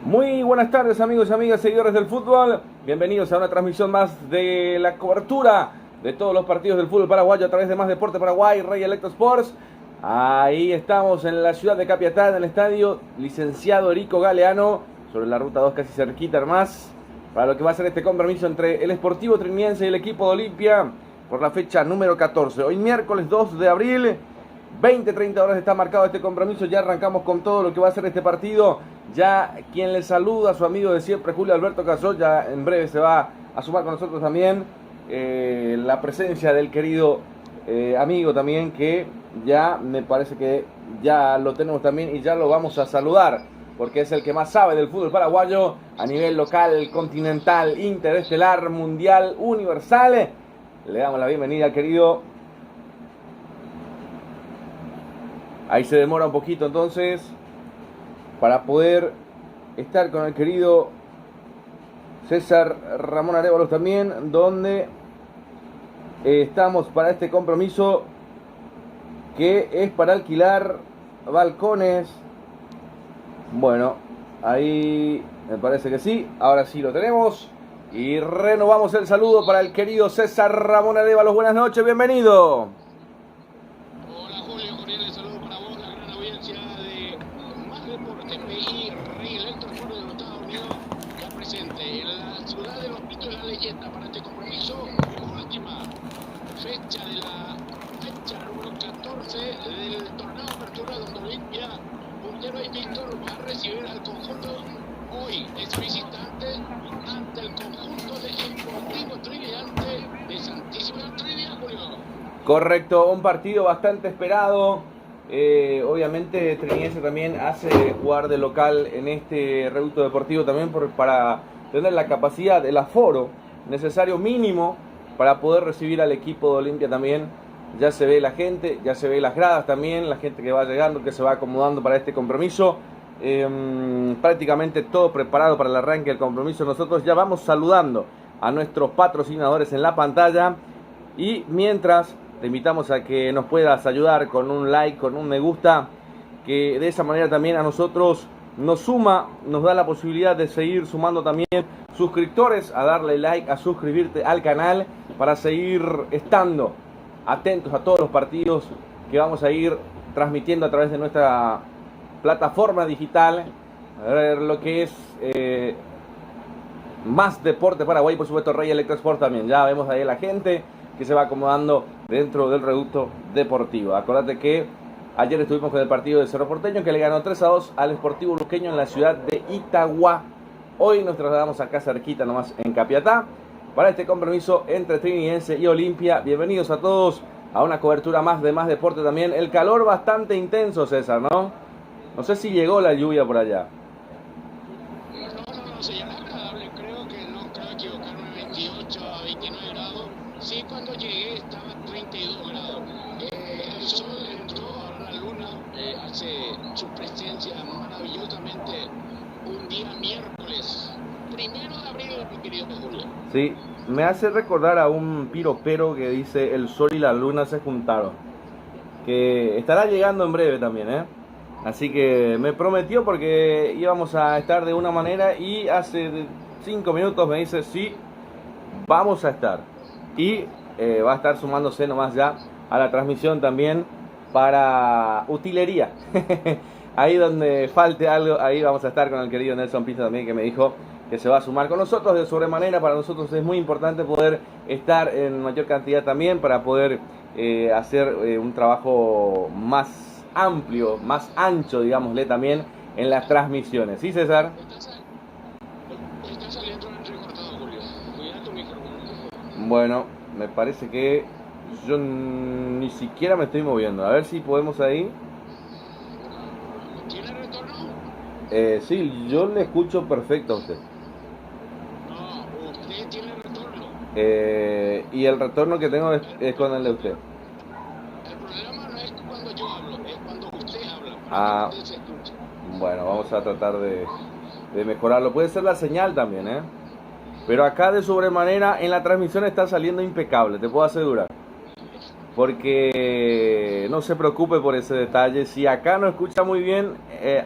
Muy buenas tardes, amigos y amigas, seguidores del fútbol. Bienvenidos a una transmisión más de la cobertura de todos los partidos del fútbol paraguayo a través de Más Deporte Paraguay, Rey Electro Sports. Ahí estamos en la ciudad de Capiatá, en el estadio Licenciado Erico Galeano, sobre la ruta 2, casi cerquita más, para lo que va a ser este compromiso entre el Sportivo Triniense y el equipo de Olimpia por la fecha número 14. Hoy miércoles 2 de abril, 20-30 horas está marcado este compromiso. Ya arrancamos con todo lo que va a ser este partido. Ya quien le saluda, su amigo de siempre, Julio Alberto Casó, ya en breve se va a sumar con nosotros también. La presencia del querido amigo también, que ya me parece que ya lo tenemos también y ya lo vamos a saludar, porque es el que más sabe del fútbol paraguayo a nivel local, continental, interestelar, mundial, universal. Le damos la bienvenida al querido. Ahí se demora un poquito entonces para poder estar con el querido César Ramón Arévalos también, donde estamos para este compromiso que es para alquilar balcones. Bueno, ahí me parece que sí, ahora sí lo tenemos y renovamos el saludo para el querido César Ramón Arévalos. Buenas noches, bienvenido. Del torneo de apertura, donde Olimpia, puntero invicto, va a recibir al conjunto. Hoy es visitante ante el conjunto de Sportivo Triniense de Santísima Trinidad, Julio. Correcto, un partido bastante esperado. Obviamente Triniense también hace jugar de local en este reducto deportivo también para tener la capacidad, el aforo necesario mínimo para poder recibir al equipo de Olimpia también. Ya se ve la gente, ya se ve las gradas también, la gente que va llegando, que se va acomodando para este compromiso. Prácticamente todo preparado para el arranque del compromiso. Nosotros ya vamos saludando a nuestros patrocinadores en la pantalla. Y mientras, te invitamos a que nos puedas ayudar con un like, con un me gusta, que de esa manera también a nosotros nos suma, nos da la posibilidad de seguir sumando también suscriptores, a darle like, a suscribirte al canal para seguir estando atentos a todos los partidos que vamos a ir transmitiendo a través de nuestra plataforma digital, lo que es Más Deporte Paraguay, por supuesto Rey Electro Sport también. Ya vemos ahí a la gente que se va acomodando dentro del reducto deportivo. Acordate que ayer estuvimos con el partido de Cerro Porteño, que le ganó 3-2 al Sportivo Luqueño en la ciudad de Itagua. Hoy nos trasladamos acá cerquita nomás en Capiatá para este compromiso entre Triniense y Olimpia. Bienvenidos a todos a una cobertura más de Más Deporte también. El calor bastante intenso, César, ¿no? No sé si llegó la lluvia por allá. No, señal agradable, creo que no creo equivocarme, 28 a 29 grados. Sí, cuando llegué estaba 32 grados. El sol entró, ahora la luna hace su presencia maravillosamente un día miércoles, 1 de abril, mi querido Julio. Sí, me hace recordar a un piropero que dice: el sol y la luna se juntaron. Que estará llegando en breve también, ¿eh? Así que me prometió, porque íbamos a estar de una manera y hace 5 minutos me dice: sí, vamos a estar. Y va a estar sumándose nomás ya a la transmisión también para utilería. Ahí donde falte algo, ahí vamos a estar con el querido Nelson Pizza también, que me dijo que se va a sumar con nosotros de sobremanera. Para nosotros es muy importante poder estar en mayor cantidad también, para poder hacer un trabajo más amplio, más ancho, digámosle, también en las transmisiones. ¿Sí, César? Está saliendo el recortado, Julio. Cuidado tu micrófono. Bueno, me parece que yo ni siquiera me estoy moviendo. A ver si podemos ahí. ¿Tiene retorno? Sí, yo le escucho perfecto a usted. No, usted tiene retorno. Y el retorno que tengo es con el de usted. El problema no es cuando yo hablo, es cuando usted habla. Ah, Usted se escucha. bueno, vamos a tratar de mejorarlo. Puede ser la señal también, ¿eh? Pero acá de sobremanera en la transmisión está saliendo impecable, te puedo asegurar. Porque no se preocupe por ese detalle. Si acá no escucha muy bien,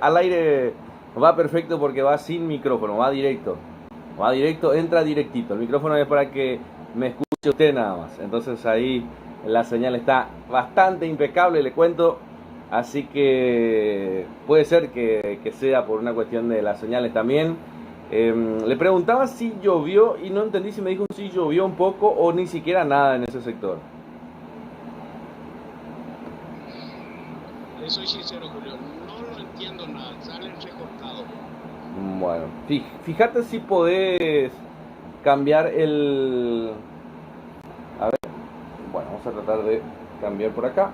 al aire Va perfecto porque va sin micrófono, va directo. Va directo, entra directito. El micrófono es para que me escuche usted nada más. Entonces ahí la señal está bastante impecable, le cuento. Así que puede ser que sea por una cuestión de las señales también. Le preguntaba si llovió y no entendí si me dijo si llovió un poco o ni siquiera nada en ese sector. Le soy sincero, Julio, no lo entiendo nada, sale recortado. Bueno, fíjate si podés cambiar el... A ver, bueno, vamos a tratar de cambiar por acá.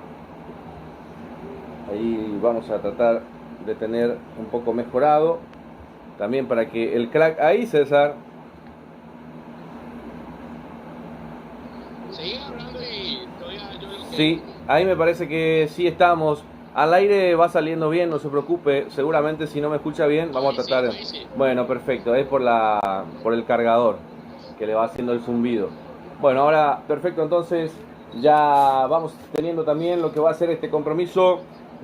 Ahí vamos a tratar de tener un poco mejorado. También para que el crack... Ahí, César. Seguí hablando y todavía yo lo que... Sí, ahí me parece que sí estamos. Al aire va saliendo bien, no se preocupe. Seguramente si no me escucha bien, vamos a tratar... Sí. Bueno, perfecto. Es por el cargador que le va haciendo el zumbido. Bueno, ahora, perfecto. Entonces, ya vamos teniendo también lo que va a ser este compromiso.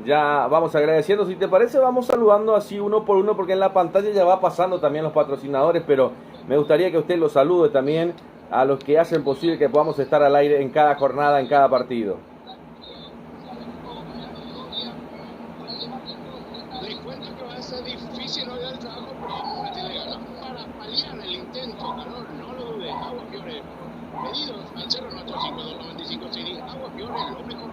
Ya vamos agradeciendo. Si te parece, vamos saludando así uno por uno, porque en la pantalla ya va pasando también los patrocinadores, pero me gustaría que usted los salude también a los que hacen posible que podamos estar al aire en cada jornada, en cada partido. Les cuento que va a ser difícil hoy el trabajo, pero le ganamos para paliar el intento. Calor, no lo dudes. Agua Fiore. Pedidos al 0985295 Agua Fiore, lo mejor.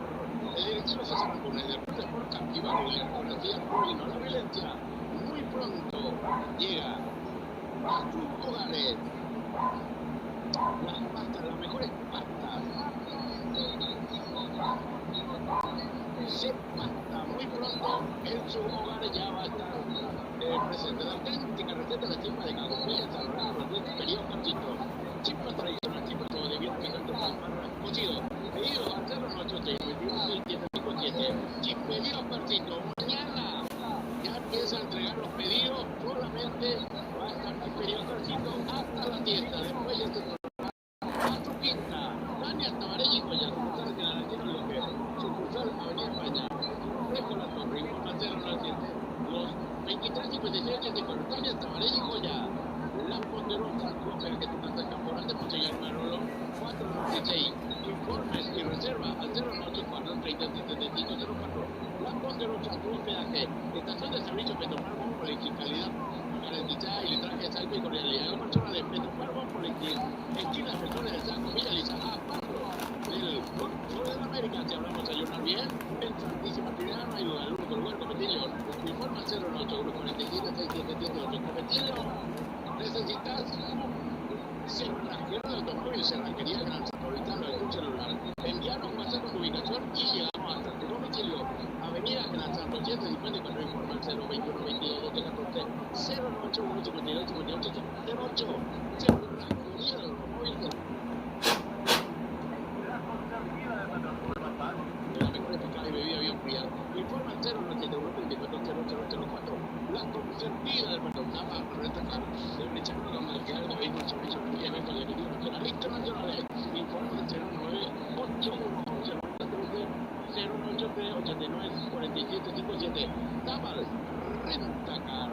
El directivo César Antunes, Deportes por Captiva, con el día y no la violencia. Muy pronto llega a tus hogares. Las pastas, las mejores pastas. Se pasta muy pronto en sus hogares, ya va a estar presente la auténtica receta de la chimpa de Cagomilla, Salvador, receta periodo cortito. Chimpa tradicional, chimpa todo de bien picante, cocido. Pedido al 098-21-757. Chimperío cortito. Mañana ya empieza a entregar los pedidos, solamente va a estar el periodo cortito hasta la tienda. Después ya se a tu pinta. Daniel Tabarelli, ya sucursal de la Nación Loque. Sucursal Avenida España. Dejo la torre, informa 097. Los 23:57 de Daniel Tabarelli, Joya. La Ponderosa, Comer, que tu casa Camporante, Monseñor Manolo, 496. Informes y reserva al 084 377504. La Ponderosa, tu hospedaje. Estación de servicio Petromar Bonpolix, calidad garantizada y litraje salve y cordialidad personal de Petromar Bonpolix. Esquina Personas del Saco, Villa Lisa, abajo del sur de América. Si hablamos de ayunar bien, en Santísima Trinidad no hay duda, el único lugar Cometilio. Informa 081477778. Cometilio, necesitas cerrajería de automóvil, cerrajería gran metropolitano de tu celular. Envianos un WhatsApp con tu ubicación y llegamos hasta tu domicilio. Avenida Gran Santo 7, dispone cuando informa al 021 22 12 14 091 52 58 08. Cerrajería de automóvil. La mejor eficaz y bebida bien fría. Informa al 091 24 0004. La consentida del patrón Nava, rentacar, del Mechano, la Marquera, de Vehículos, Servicio, y Eventos de Equilibrio Nacional Internacionales. Informa al 098 083 89 47 57. Tamal, Rentacar.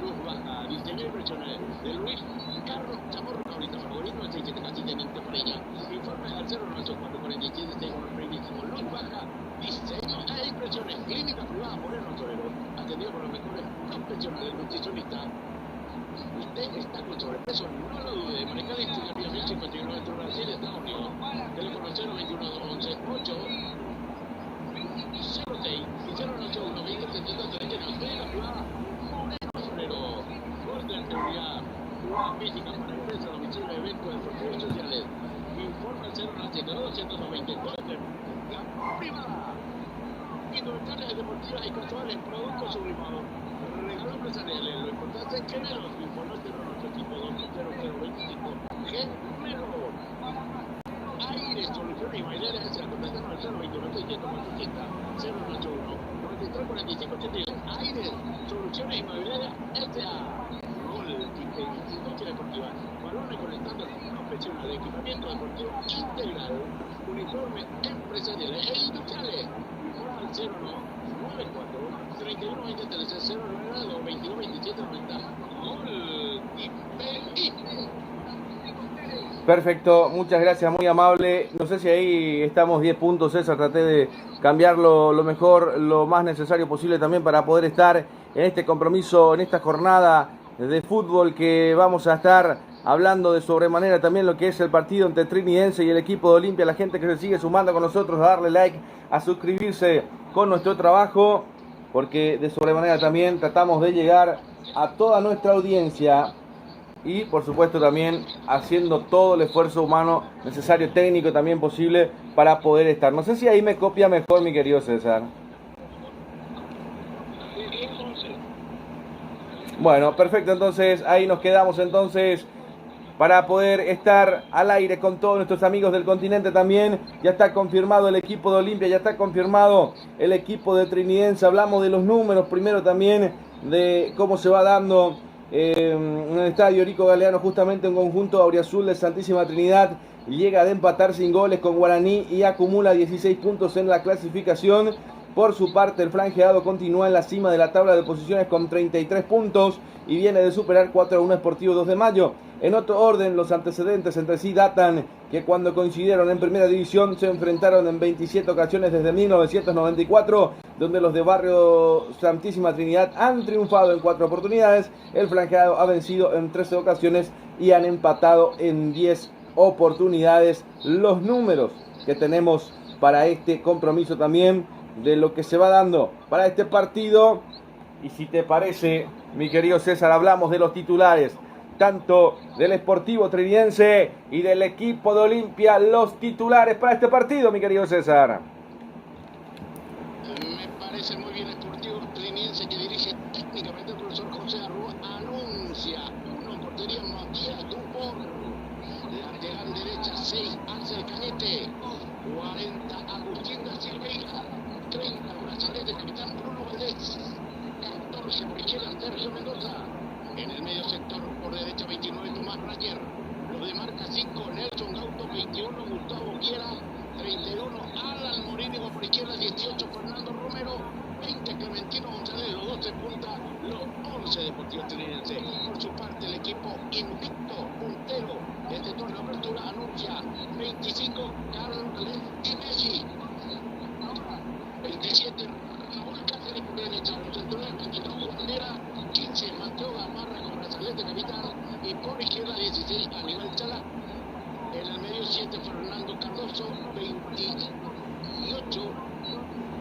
Luz baja, diseño y impresiones de Luis Carlos Chamorro, ahorita favorito, el 67 casi teniente Pareña. Informe al 094 47 61 Luz baja, diseño e impresiones. Clínica privada Moreno Torero, atendido por los mejores profesionales nutricionistas. Usted está con sobrepeso, no lo dude. Manejar y estudiar 1059 de Brasil, Estados Unidos. Teléfono 021 11 8 06 y 081 20 730. Usted en la privada Moreno Torero. Orden seguridad, privada física para empresas, domicilio, eventos, deportivos sociales. Informa al 092 292 la privada. Indumentarias deportivas y casuales, productos sublimados, regalos empresariales. Lo importante es que menos informes de nuestro equipo 20025 Gemelo. Aire, soluciones y baileras, es el contestano al 021 640 081 93 45 82. Aire, soluciones y baileras, S.A. Gol, industria deportiva, balones con estándar profesional, equipamiento deportivo integral, uniformes empresariales e industriales. Al 094 31 23 092 22 Perfecto, muchas gracias, muy amable. No sé si ahí estamos 10 puntos, César. Traté de cambiarlo lo mejor, lo más necesario posible también para poder estar en este compromiso, en esta jornada de fútbol que vamos a estar hablando de sobremanera también lo que es el partido entre Trinidense y el equipo de Olimpia. La gente que se sigue sumando con nosotros, a darle like, a suscribirse con nuestro trabajo, porque de sobremanera también tratamos de llegar a toda nuestra audiencia. Y por supuesto también haciendo todo el esfuerzo humano necesario, técnico también posible para poder estar. No sé si ahí me copia mejor mi querido César. Bueno, perfecto, entonces ahí nos quedamos entonces para poder estar al aire con todos nuestros amigos del continente también. Ya está confirmado el equipo de Olimpia, ya está confirmado el equipo de Trinidense. Hablamos de los números primero también, de cómo se va dando en el estadio Erico Galeano, justamente un conjunto auriazul de Santísima Trinidad llega de empatar sin goles con Guaraní y acumula 16 puntos en la clasificación. Por su parte, el franjeado continúa en la cima de la tabla de posiciones con 33 puntos y viene de superar 4-1 Sportivo 2 de Mayo. En otro orden, los antecedentes entre sí datan que cuando coincidieron en primera división se enfrentaron en 27 ocasiones desde 1994, donde los de Barrio Santísima Trinidad han triunfado en 4 oportunidades, el franjeado ha vencido en 13 ocasiones y han empatado en 10 oportunidades. Los números que tenemos para este compromiso también, de lo que se va dando para este partido. Y si te parece, mi querido César, hablamos de los titulares, tanto del Sportivo Trinidense y del equipo de Olimpia. Los titulares para este partido, mi querido César. Me parece muy bien el Sportivo Trinidense, que dirige técnicamente el profesor José Arrua, anuncia uno en portería, Matías Dupor. Lateral derecha, 6, Axel Cañete. 40, Agustín da Silveira. 30, Brazalete, capitán Bruno Valdés. 14, por izquierda, Sergio Mendoza. En el medio sector, por derecha, 29, Tomás Rayer. Los de marca 5, Nelson Gauto, 21, Gustavo Quiera. 31, Alan Morínigo, por izquierda, 18, Fernando Romero. 20, Clementino González, los 12 punta, los 11 Deportivos Trinidense. Por su parte, el equipo invicto, puntero, este torneo de apertura anuncia 25, Carlos Messi. 27, Raúl Cáceres por derecha, los centrales, 22, Bandera, 15, Mateo Gamarra con Brazalete capitán, y por izquierda 16, Aníbal Chala. En el medio 7, Fernando Cardoso, 28,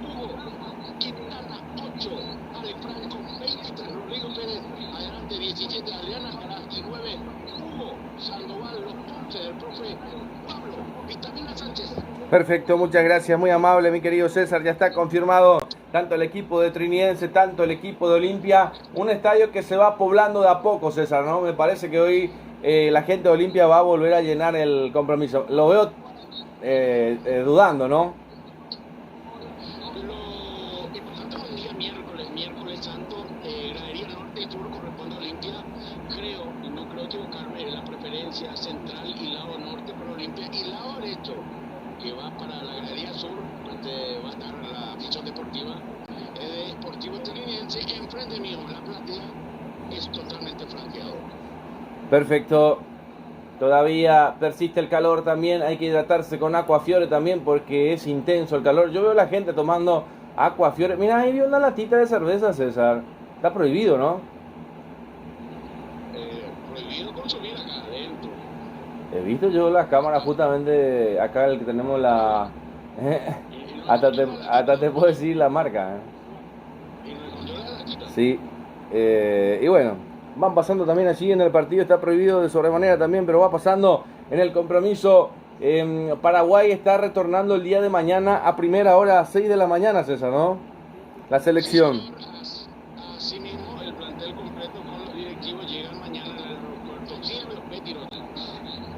Hugo Quintana, 8, Ale Franco, 23, Rodrigo Pérez, adelante 17, Adriana Jara, y 9, Hugo Sandoval, los 11 del profe Pablo Vitamina Sánchez. Perfecto, muchas gracias, muy amable mi querido César. Ya está confirmado tanto el equipo de Trinidense, tanto el equipo de Olimpia. Un estadio que se va poblando de a poco, César, ¿no? Me parece que hoy la gente de Olimpia va a volver a llenar el compromiso. Lo veo dudando, ¿no? Lo importante es el día miércoles santo, gradería norte y sur corresponde a Olimpia. Creo, y no creo equivocarme, la preferencia central y lado norte para Olimpia, y lado derecho, que va para la gradería sur, donde va a estar la afición deportiva de Sportivo Trinidense. Enfrente mío, la platea es totalmente franqueado. Perfecto. Todavía persiste el calor también, hay que hidratarse con Aquafiore también porque es intenso el calor. Yo veo a la gente tomando Aquafiore. Mira, ahí vi una latita de cerveza, César. Está prohibido, ¿no? Prohibido consumir acá adentro. He visto yo las cámaras justamente acá, el que tenemos la... hasta te puedo decir la marca. Sí. Y bueno, van pasando también allí en el partido, está prohibido de sobremanera también, pero va pasando en el compromiso. Paraguay está retornando el día de mañana a primera hora, a 6 de la mañana, César, ¿no? La selección. Así mismo, el plantel completo con los directivos llegan mañana al aeropuerto Silvio Pettirossi.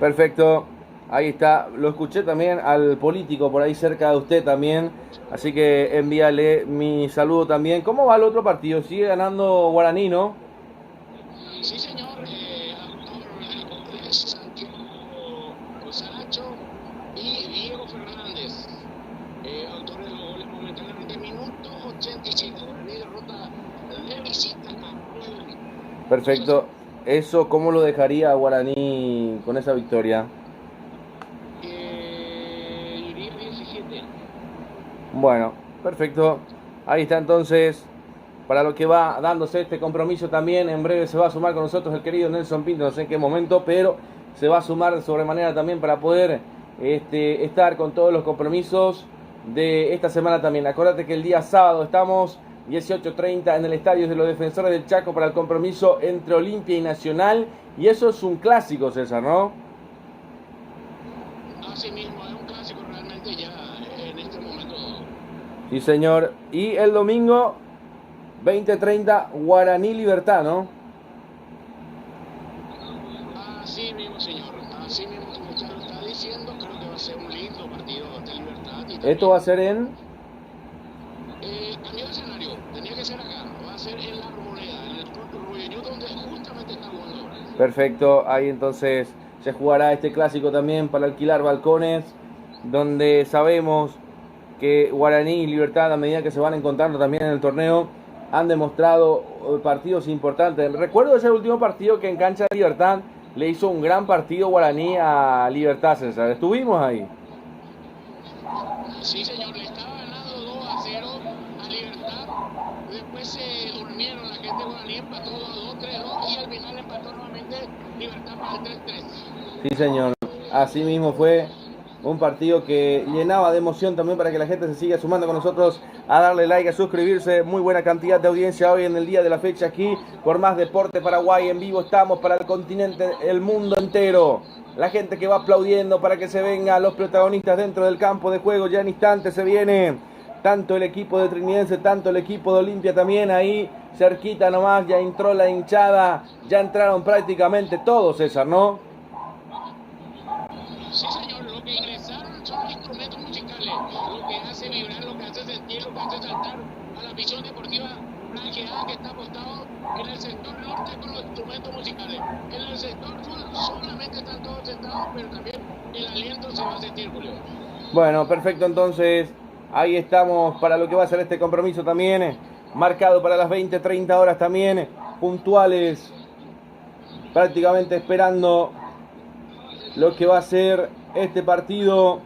Perfecto, ahí está. Lo escuché también al político por ahí cerca de usted también, así que envíale mi saludo también. ¿Cómo va el otro partido? Sigue ganando Guaraní, ¿no? Sí, señor, autor de Santiago Saracho y Diego Fernández, autores de los goles momentáneamente. Minuto 85, Guaraní derrota de visita a... Perfecto. ¿Eso cómo lo dejaría a Guaraní con esa victoria? Bueno, perfecto. Ahí está entonces, para lo que va dándose este compromiso también. En breve se va a sumar con nosotros el querido Nelson Pinto, no sé en qué momento, pero se va a sumar de sobremanera también para poder estar con todos los compromisos de esta semana también. Acuérdate que el día sábado estamos 18:30 en el Estadio de los Defensores del Chaco para el compromiso entre Olimpia y Nacional. Y eso es un clásico, César, ¿no? Así mismo, es un clásico realmente ya en este momento. Sí, señor. Y el domingo 20:30 Guaraní Libertad, ¿no? Así mismo, señor. Así mismo como usted lo está diciendo, creo que va a ser un lindo partido de Libertad. Y Esto va a ser en... cambió de escenario, tenía que ser acá. Va a ser en la Arboleda, en el Puerto Ruido, donde justamente está jugando ahora. Perfecto, ahí entonces se jugará este clásico también para alquilar balcones, donde sabemos que Guaraní y Libertad, a medida que se van encontrando también en el torneo, han demostrado partidos importantes. Recuerdo ese último partido que en cancha de Libertad le hizo un gran partido Guaraní a Libertad, César. Estuvimos ahí. Sí, señor, le estaba ganando 2-0 a Libertad. Después se durmieron la gente de Guaraní, empató 2-2, 3-2 y al final empató nuevamente Libertad para el 3-3. Sí, señor. Así mismo fue un partido que llenaba de emoción también para que la gente se siga sumando con nosotros a darle like, a suscribirse. Muy buena cantidad de audiencia hoy en el día de la fecha aquí por Más Deporte Paraguay. En vivo estamos para el continente, el mundo entero. La gente que va aplaudiendo para que se vengan los protagonistas dentro del campo de juego. Ya en instantes se viene tanto el equipo de Trinidense, tanto el equipo de Olimpia también ahí cerquita nomás. Ya entró la hinchada, ya entraron prácticamente todos, César, ¿no? Sí, señor, lo que ingresaron son los instrumentos musicales, lo que hace vibrar, lo que hace sentir, lo que hace saltar a la visión deportiva franqueada que está apostado en el sector norte con los instrumentos musicales. En el sector sur solamente están todos sentados, pero también el aliento se va a sentir, Julio. Bueno, perfecto, entonces ahí estamos para lo que va a ser este compromiso también, marcado para las 20:30 horas también, puntuales, prácticamente esperando lo que va a ser este partido.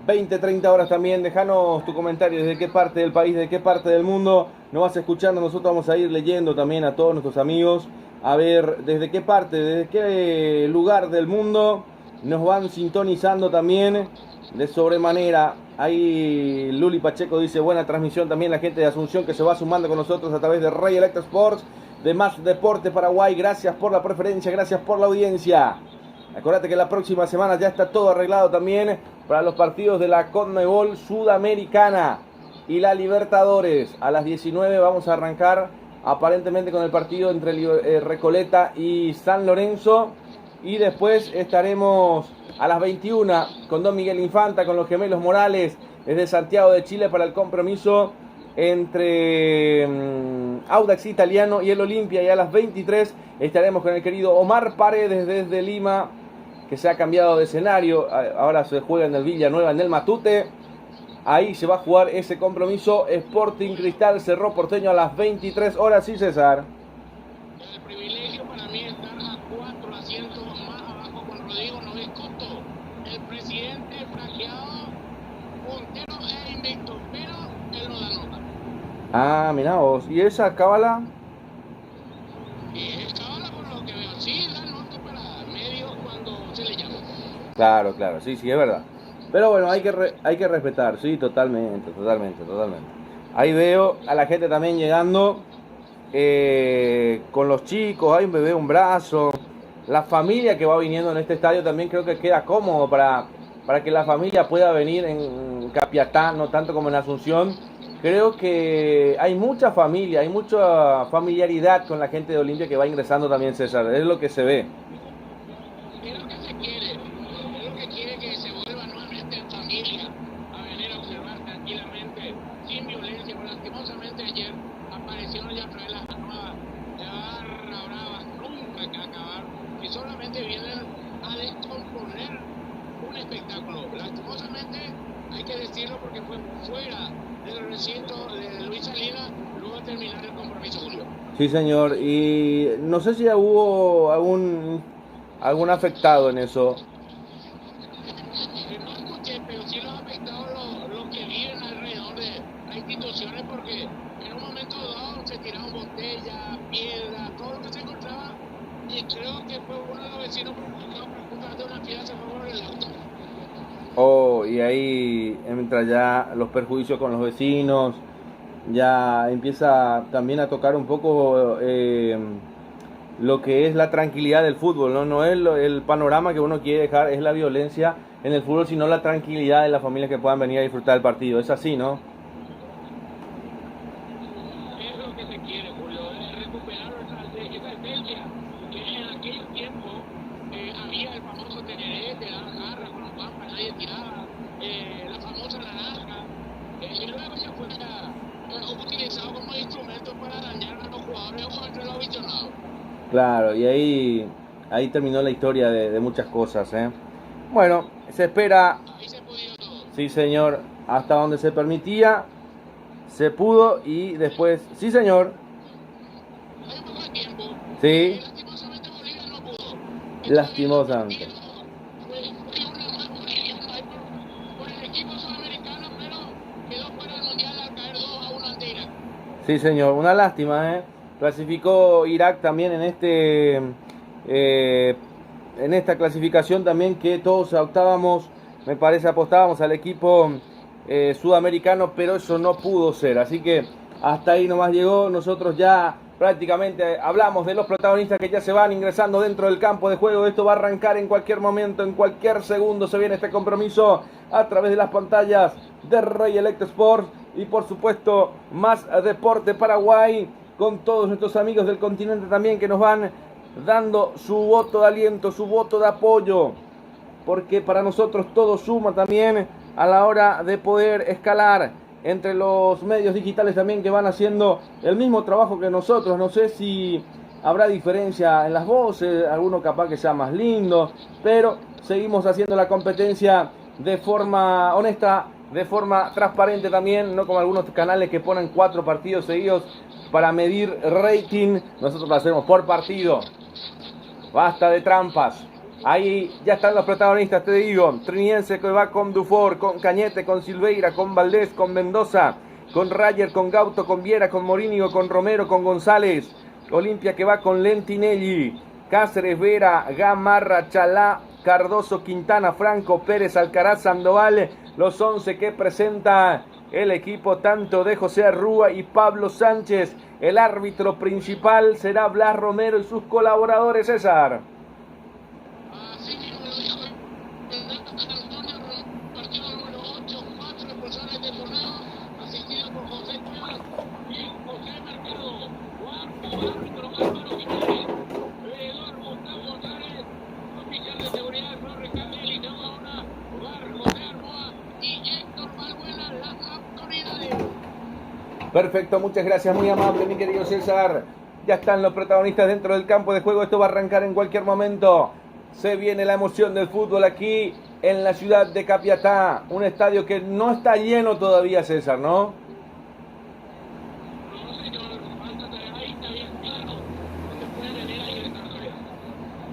20:30 horas también. Déjanos tu comentario, desde qué parte del país, de qué parte del mundo nos vas escuchando. Nosotros vamos a ir leyendo también a todos nuestros amigos, a ver desde qué parte, desde qué lugar del mundo nos van sintonizando también de sobremanera. Ahí Luli Pacheco dice buena transmisión también, la gente de Asunción que se va sumando con nosotros a través de Rey Electro Sports, de Más Deporte Paraguay. Gracias por la preferencia, gracias por la audiencia. Acuérdate que la próxima semana ya está todo arreglado también para los partidos de la Conmebol Sudamericana y la Libertadores. A las 19 vamos a arrancar aparentemente con el partido entre Recoleta y San Lorenzo. Y después estaremos a las 21 con Don Miguel Infanta, con los gemelos Morales desde Santiago de Chile para el compromiso entre Audax Italiano y el Olimpia. Y a las 23 estaremos con el querido Omar Paredes desde Lima, que se ha cambiado de escenario. Ahora se juega en el Villanueva, en el Matute. Ahí se va a jugar ese compromiso. Sporting Cristal Cerro Porteño a las 23 horas. Sí, César. El privilegio para mí es estar a 4 asientos más abajo con Rodrigo Noviscoto, el presidente franqueado, puntero e invicto, pero él no da nota. Ah, mirá vos. ¿Y esa cábala? Y es cábala por lo que veo. Sí, da nota para medios cuando se le llama. Claro, claro. Sí, sí, es verdad. Pero bueno, hay que respetar. Sí, totalmente. Ahí veo a la gente también llegando con los chicos. Hay un bebé, un brazo. La familia que va viniendo en este estadio también creo que queda cómodo para que la familia pueda venir en Capiatá, no tanto como en Asunción. Creo que hay mucha familia, hay mucha familiaridad con la gente de Olimpia que va ingresando también, César. Es lo que se ve. Es lo que se quiere. Es lo que quiere, que se vuelva nuevamente en familia a venir a observar tranquilamente, sin violencia. Pero lastimosamente ayer aparecieron ya otra vez las nuevas barra bravas, nunca que acabar, y solamente vienen a descomponer un espectáculo. Lastimosamente hay que decirlo porque fue fuera del recinto de Luis Salinas luego de terminar el compromiso, Julio. Sí, señor. Y no sé si hubo algún afectado en eso. No escuché, pero sí los afectados, los que viven alrededor vecinos preocupados de una pieza por el auto. Oh, y ahí entra ya los perjuicios con los vecinos, ya empieza también a tocar un poco lo que es la tranquilidad del fútbol, ¿no? No es el panorama que uno quiere dejar, es la violencia en el fútbol, sino la tranquilidad de las familias que puedan venir a disfrutar del partido. Es así, ¿no? Es lo que se quiere, Julio, es recuperar esa esencia que en aquel tiempo había el famoso teneré de la garra con los papas, nadie tiraba, la famosa naranja, y luego ya fue utilizado como instrumento para dañar a los jugadores o entre los aficionados. Claro, y ahí terminó la historia de muchas cosas, ¿eh? Bueno, se espera, Ahí se podía todo. sí señor, hasta donde se permitía, se pudo y después, sí señor, Hay un poco de tiempo. sí, Lastimosamente Bolivia no pudo. lastimosamente. Fue una más por el equipo sudamericano, pero quedó fuera del mundial al caer 2-1 ante Irak. Sí señor, una lástima, ¿eh? Clasificó Irak también en esta clasificación también que todos optábamos, me parece apostábamos al equipo sudamericano, pero eso no pudo ser, así que hasta ahí nomás llegó. Nosotros ya prácticamente hablamos de los protagonistas que ya se van ingresando dentro del campo de juego. Esto va a arrancar en cualquier momento, en cualquier segundo se viene este compromiso a través de las pantallas de Rey Electro Sports y por supuesto Más Deporte Paraguay, con todos nuestros amigos del continente también que nos van dando su voto de aliento, su voto de apoyo, porque para nosotros todo suma también a la hora de poder escalar entre los medios digitales también que van haciendo el mismo trabajo que nosotros. No sé si habrá diferencia en las voces, alguno capaz que sea más lindo, pero seguimos haciendo la competencia de forma honesta, de forma transparente también, no como algunos canales que ponen 4 partidos seguidos para medir rating. Nosotros lo hacemos por partido. Basta de trampas. Ahí ya están los protagonistas, te digo. Triniense que va con Dufour, con Cañete, con Silveira, con Valdés, con Mendoza, con Rayer, con Gauto, con Viera, con Morínigo, con Romero, con González. Olimpia que va con Lentinelli, Cáceres, Vera, Gamarra, Chalá, Cardoso, Quintana, Franco, Pérez, Alcaraz, Sandoval. Los 11 que presenta el equipo tanto de José Arrúa y Pablo Sánchez. El árbitro principal será Blas Romero y sus colaboradores, César. Así mismo lo dijo Antonio, partido número 8, 4 expulsiones del torneo, asistido por José Cuevas y José Mercado. Cuarto árbitro Álvaro Jiménez, veedor Gustavo González, oficial de seguridad Flores Camel y Nahuaona, José Arroa y Héctor Valbuena, las autoridades. Perfecto, muchas gracias, muy amable mi querido César. Ya están los protagonistas dentro del campo de juego, esto va a arrancar en cualquier momento. Se viene la emoción del fútbol aquí en la ciudad de Capiatá, un estadio que no está lleno todavía, César, ¿no?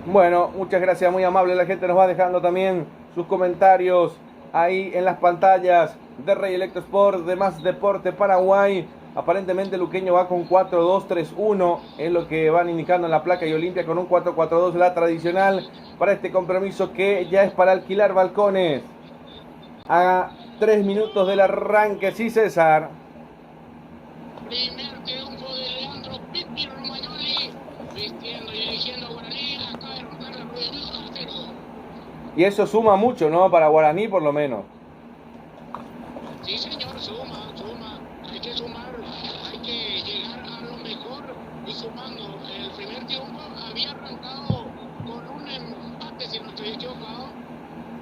Bueno, muchas gracias, muy amable, la gente nos va dejando también sus comentarios ahí en las pantallas de Rey Electro Sport, de Más Deporte Paraguay. Aparentemente Luqueño va con 4-2-3-1, es lo que van indicando en la placa, y Olimpia con un 4-4-2, la tradicional para este compromiso que ya es para alquilar balcones. A 3 minutos del arranque, sí César. Primer triunfo de Leandro Pipi Romagnoli, vistiendo y dirigiendo a Guaraní, acaba de romper la rueda 1-0. Y eso suma mucho, ¿no? Para Guaraní por lo menos. Sí señor, suma, hay que sumar, hay que llegar a lo mejor y sumando. El primer triunfo había arrancado con un empate, si no estoy equivocado.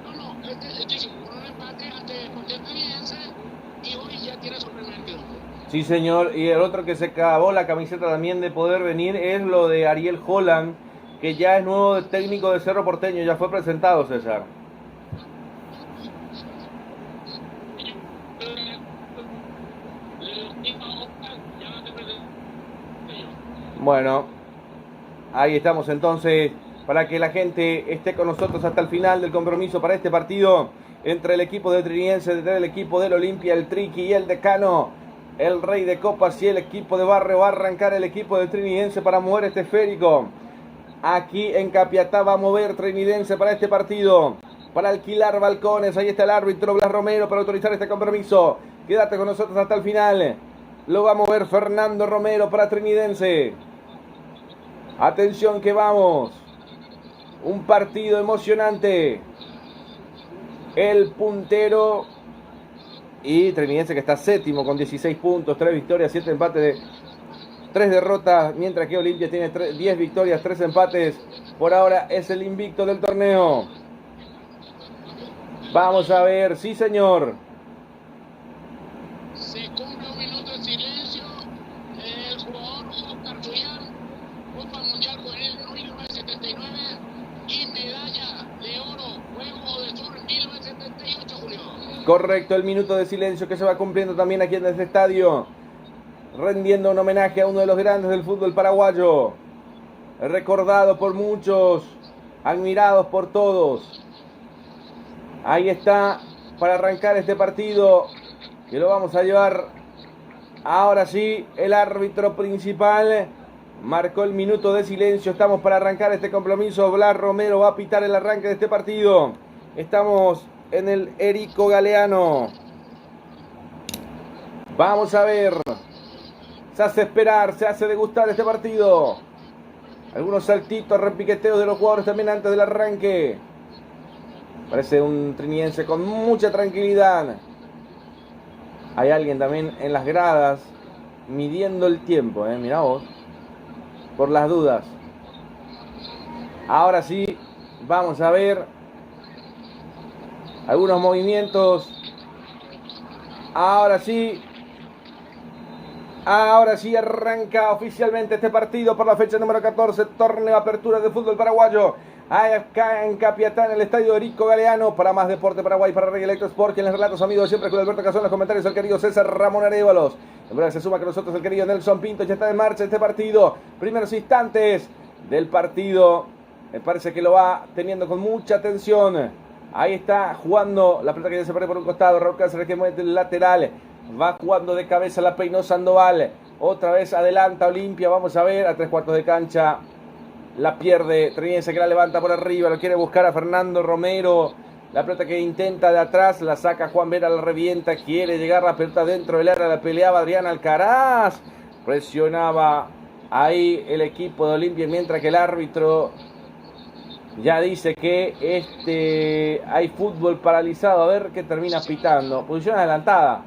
Con un empate ante Constituyente y hoy ya tiene su primer triunfo. Sí señor, y el otro que se acabó la camiseta también de poder venir es lo de Ariel Holland, que ya es nuevo técnico de Cerro Porteño, ya fue presentado, César. Bueno, ahí estamos entonces para que la gente esté con nosotros hasta el final del compromiso para este partido entre el equipo de Triniense, entre el equipo del Olimpia, el Triqui y el Decano, el Rey de Copas y el equipo de Barrio. Va a arrancar el equipo de Triniense para mover este esférico. aquí en Capiatá. Va a mover Trinidense para este partido, para alquilar balcones. Ahí está el árbitro Blas Romero para autorizar este compromiso. Quédate con nosotros hasta el final. Lo va a mover Fernando Romero para Trinidense. Atención que vamos. Un partido emocionante. El puntero y Trinidense que está séptimo con 16 puntos, 3 victorias, 7 empates, 3 derrotas, mientras que Olimpia tiene 10 victorias, 3 empates. Por ahora es el invicto del torneo. Vamos a ver, sí señor. Se cumple un minuto de silencio. El jugador Oscar Chuyán, Copa Mundial Juvenil 1979 y medalla de oro, Juego de Sur 1978, Julio. Correcto, el minuto de silencio que se va cumpliendo también aquí en este estadio, rendiendo un homenaje a uno de los grandes del fútbol paraguayo, recordado por muchos, admirados por todos. Ahí está, para arrancar este partido, que lo vamos a llevar. Ahora sí, el árbitro principal marcó el minuto de silencio. Estamos para arrancar este compromiso. Blas Romero va a pitar el arranque de este partido. Estamos en el Erico Galeano. Vamos a ver. Se hace esperar, se hace degustar este partido. Algunos saltitos, repiqueteos de los jugadores también antes del arranque. Parece un trinidense con mucha tranquilidad. Hay alguien también en las gradas midiendo el tiempo, mirá vos. Por las dudas. Ahora sí, vamos a ver algunos movimientos. Ahora sí arranca oficialmente este partido por la fecha número 14, torneo Apertura de Fútbol Paraguayo. Acá en Capiatá, en el estadio Erico Galeano. Para más Deporte Paraguay, para Rey Electro Sport, quien les relata su amigo siempre con Alberto Cazón, en los comentarios el querido César Ramón Arévalos. En breve se suma con nosotros el querido Nelson Pinto. Ya está en marcha este partido. Primeros instantes del partido. Me parece que lo va teniendo con mucha atención. Ahí está jugando la pelota que ya se pierde por un costado. Raúl Cáceres que mueve el lateral. Va jugando de cabeza, la peinó Sandoval. Otra vez adelanta Olimpia. Vamos a ver, a 3/4 de cancha. La pierde Trinidense, que la levanta por arriba. Lo quiere buscar a Fernando Romero. La pelota que intenta de atrás. La saca Juan Vera, la revienta. Quiere llegar la pelota dentro del área. La peleaba Adrián Alcaraz. Presionaba ahí el equipo de Olimpia. Mientras que el árbitro ya dice que hay fútbol paralizado. A ver qué termina pitando. Posición adelantada.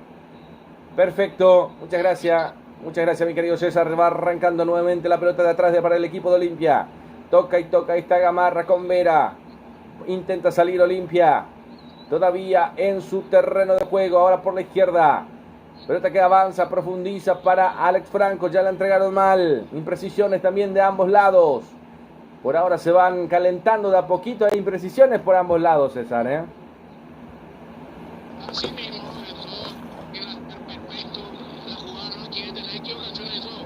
Perfecto. Muchas gracias. Muchas gracias, mi querido César. Va arrancando nuevamente la pelota de atrás para el equipo de Olimpia. Toca y toca. Ahí está Gamarra con Vera. Intenta salir Olimpia. Todavía en su terreno de juego. Ahora por la izquierda. Pelota que avanza, profundiza para Alex Franco. Ya la entregaron mal. Imprecisiones también de ambos lados. Por ahora se van calentando de a poquito. Hay imprecisiones por ambos lados, César, Así mismo, eso queda perfecto. La jugada no quiere tener equivocaciones, eso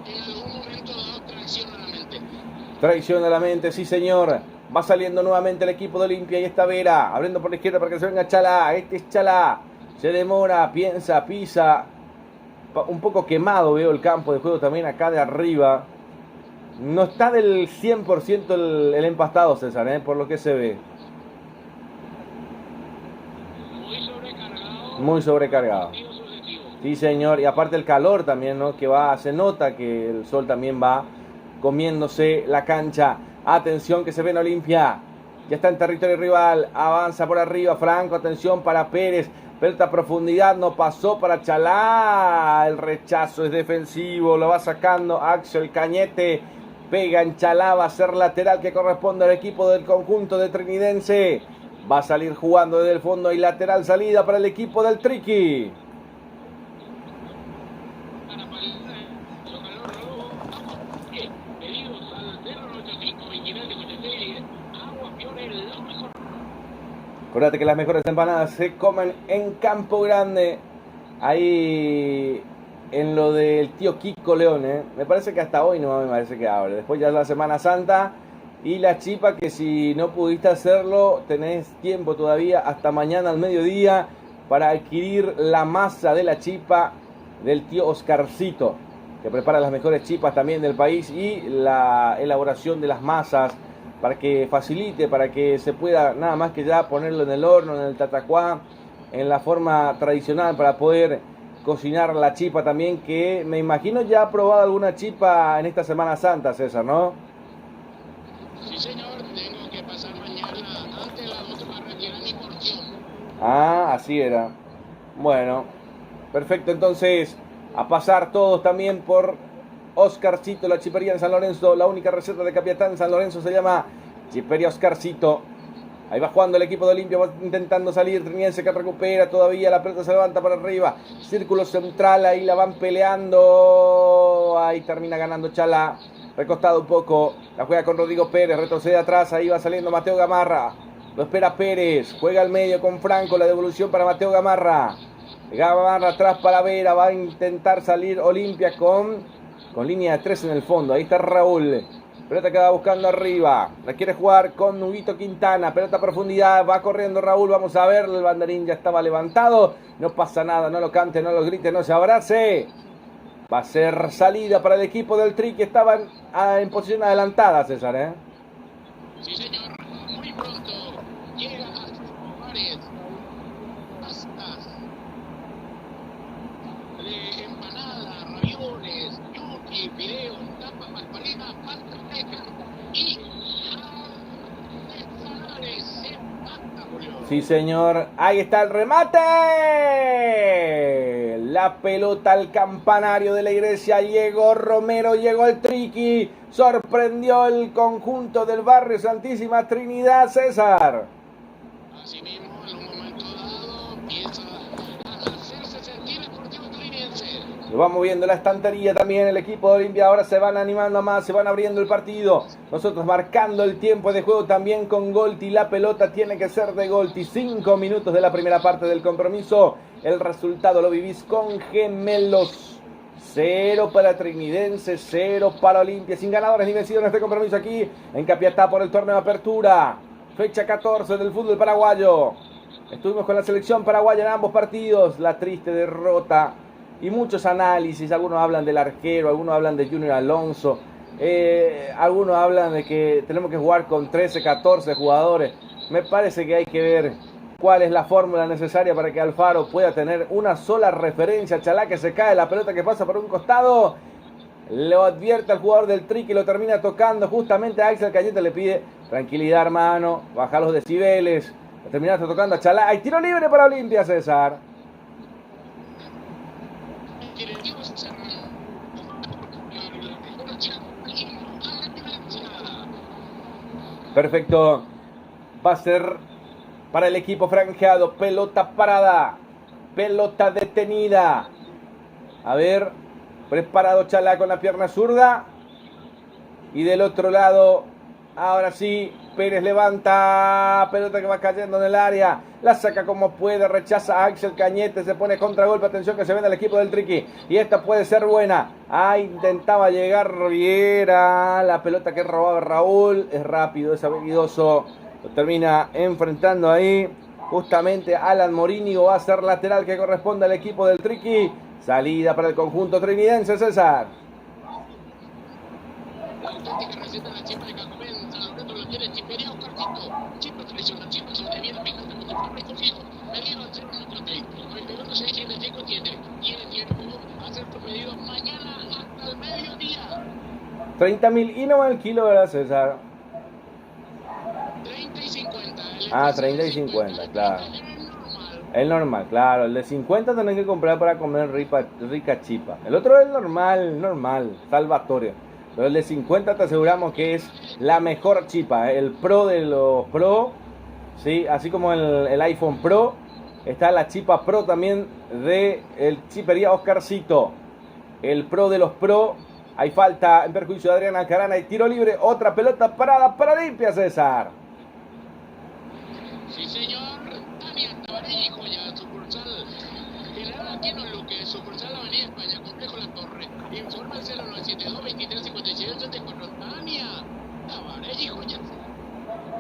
en algún momento dado traiciona la mente. Traiciona la mente, sí señor. Va saliendo nuevamente el equipo de Olimpia. Y está Vera, abriendo por la izquierda para que se venga Chalá. Este es Chalá. Se demora, piensa, pisa. Un poco quemado veo el campo de juego también acá de arriba. No está del 100% el empastado, César, por lo que se ve. Muy sobrecargado. Sí, señor. Y aparte el calor también, ¿no? Que se nota que el sol también va comiéndose la cancha. Atención que se ve en Olimpia. Ya está en territorio rival. Avanza por arriba Franco. Atención para Pérez. Pelota a profundidad. No pasó para Chalá. El rechazo es defensivo. Lo va sacando Axel Cañete. Pega en Chalá. Va a ser lateral que corresponde al equipo del conjunto de Trinidense. Va a salir jugando desde el fondo y lateral salida para el equipo del Triqui. Acuérdate que las mejores empanadas se comen en Campo Grande. Ahí en lo del tío Kiko León. Me parece que hasta hoy no me parece que abre. Después ya es la Semana Santa. Y la chipa, que si no pudiste hacerlo, tenés tiempo todavía hasta mañana al mediodía para adquirir la masa de la chipa del tío Oscarcito. que prepara las mejores chipas también del país y la elaboración de las masas para que facilite, para que se pueda nada más que ya ponerlo en el horno, en el tatacuá, en la forma tradicional para poder cocinar la chipa también, que me imagino ya ha probado alguna chipa en esta Semana Santa, César, ¿no? Sí, señor, tengo que pasar mañana antes de las 12 para retirar mi porción. Ah, así era. Bueno, perfecto, entonces a pasar todos también por Oscarcito, la chipería en San Lorenzo. La única receta de Capiatá en San Lorenzo se llama Chipería Oscarcito. Ahí va jugando el equipo de Olimpia, va intentando salir. Triniense que recupera todavía, la pelota se levanta para arriba. Círculo central, ahí la van peleando. Ahí termina ganando Chalá. Recostado un poco, la juega con Rodrigo Pérez, retrocede atrás, ahí va saliendo Mateo Gamarra. Lo espera Pérez, juega al medio con Franco, la devolución para Mateo Gamarra. Gamarra atrás para Vera, va a intentar salir Olimpia con línea de 3 en el fondo. Ahí está Raúl. Pelota que va buscando arriba. La quiere jugar con Huguito Quintana. Pelota a profundidad. Va corriendo Raúl. Vamos a ver. El banderín ya estaba levantado. No pasa nada. No lo cante, no lo grite, no se abrace. Va a ser salida para el equipo del Tri, que estaban en posición adelantada, César, ¿eh? Sí, señor. Muy pronto llega a sus hogares pastas de empanada, ravioles, yuki, fideos, tapas, malparinas, pastas secas y artesanales en pasta, Julio. Sí, señor. Ahí está el remate. La pelota al campanario de la iglesia. Llegó Romero, llegó el Triqui. Sorprendió el conjunto del barrio Santísima Trinidad, César. Así mismo, en un momento dado, empieza a hacerse sentir el Deportivo Triniense. Lo va moviendo la estantería también el equipo de Olimpia. Ahora se van animando más, se van abriendo el partido. Nosotros marcando el tiempo de juego también con Golti. La pelota tiene que ser de Golti. 5 minutos de la primera parte del compromiso. El resultado lo vivís con gemelos. 0 para Trinidense, 0 para Olimpia. Sin ganadores ni vencidos en este compromiso aquí en Capiatá por el torneo de apertura. Fecha 14 del fútbol paraguayo. Estuvimos con la selección paraguaya en ambos partidos. La triste derrota y muchos análisis. Algunos hablan del arquero, algunos hablan de Junior Alonso. Algunos hablan de que tenemos que jugar con 13, 14 jugadores. Me parece que hay que ver cuál es la fórmula necesaria para que Alfaro pueda tener una sola referencia. Chalá que se cae, la pelota que pasa por un costado. Lo advierte al jugador del Tri, que lo termina tocando. Justamente a Axel Cañete le pide tranquilidad, hermano. Baja los decibeles. Lo terminaste tocando a Chalá. Hay tiro libre para Olimpia, César. Perfecto. Va a ser para el equipo franjeado. Pelota parada. Pelota detenida. A ver. Preparado Chalá con la pierna zurda. Y del otro lado, ahora sí, Pérez levanta. Pelota que va cayendo en el área. La saca como puede. Rechaza a Axel Cañete. Se pone contragolpe. Atención que se vende al equipo del Triqui. Y esta puede ser buena. Intentaba llegar Riera. La pelota que robaba Raúl. Es rápido, es habilidoso. Lo termina enfrentando ahí. Justamente Alan Morínigo va a ser lateral que corresponde al equipo del Triqui. Salida para el conjunto trinidense, César. La auténtica receta de la chipa de Cacomé en San Lorenzo lo tiene Chipería Oscarcito. Chipa tradicional, chipa sobreviene, picante, con chipa precocido. Pedido al 093, 926577. Tiene tiempo a hacer tu pedido mañana hasta el mediodía. 30.000 y no el kilo, ¿verdad, César? 30 y 50. 30 y 50, claro. El normal, claro. El de 50 tenés que comprar para comer rica chipa. El otro es el normal, salvatorio. Pero el de 50 te aseguramos que es la mejor chipa. El Pro de los Pro, ¿sí? Así como el iPhone Pro, está la chipa Pro también de el Chipería Oscarcito. El Pro de los Pro. Hay falta en perjuicio de Adrián Alcarana. Hay tiro libre. Otra pelota parada para Olimpia, César. Sí, señor. Tania Tabarelli, joya, sucursal General Aquino Luque, sucursal Avenida España, Complejo La Torre. Informa al 0972-2357-84. Tania Tabarelli, joya.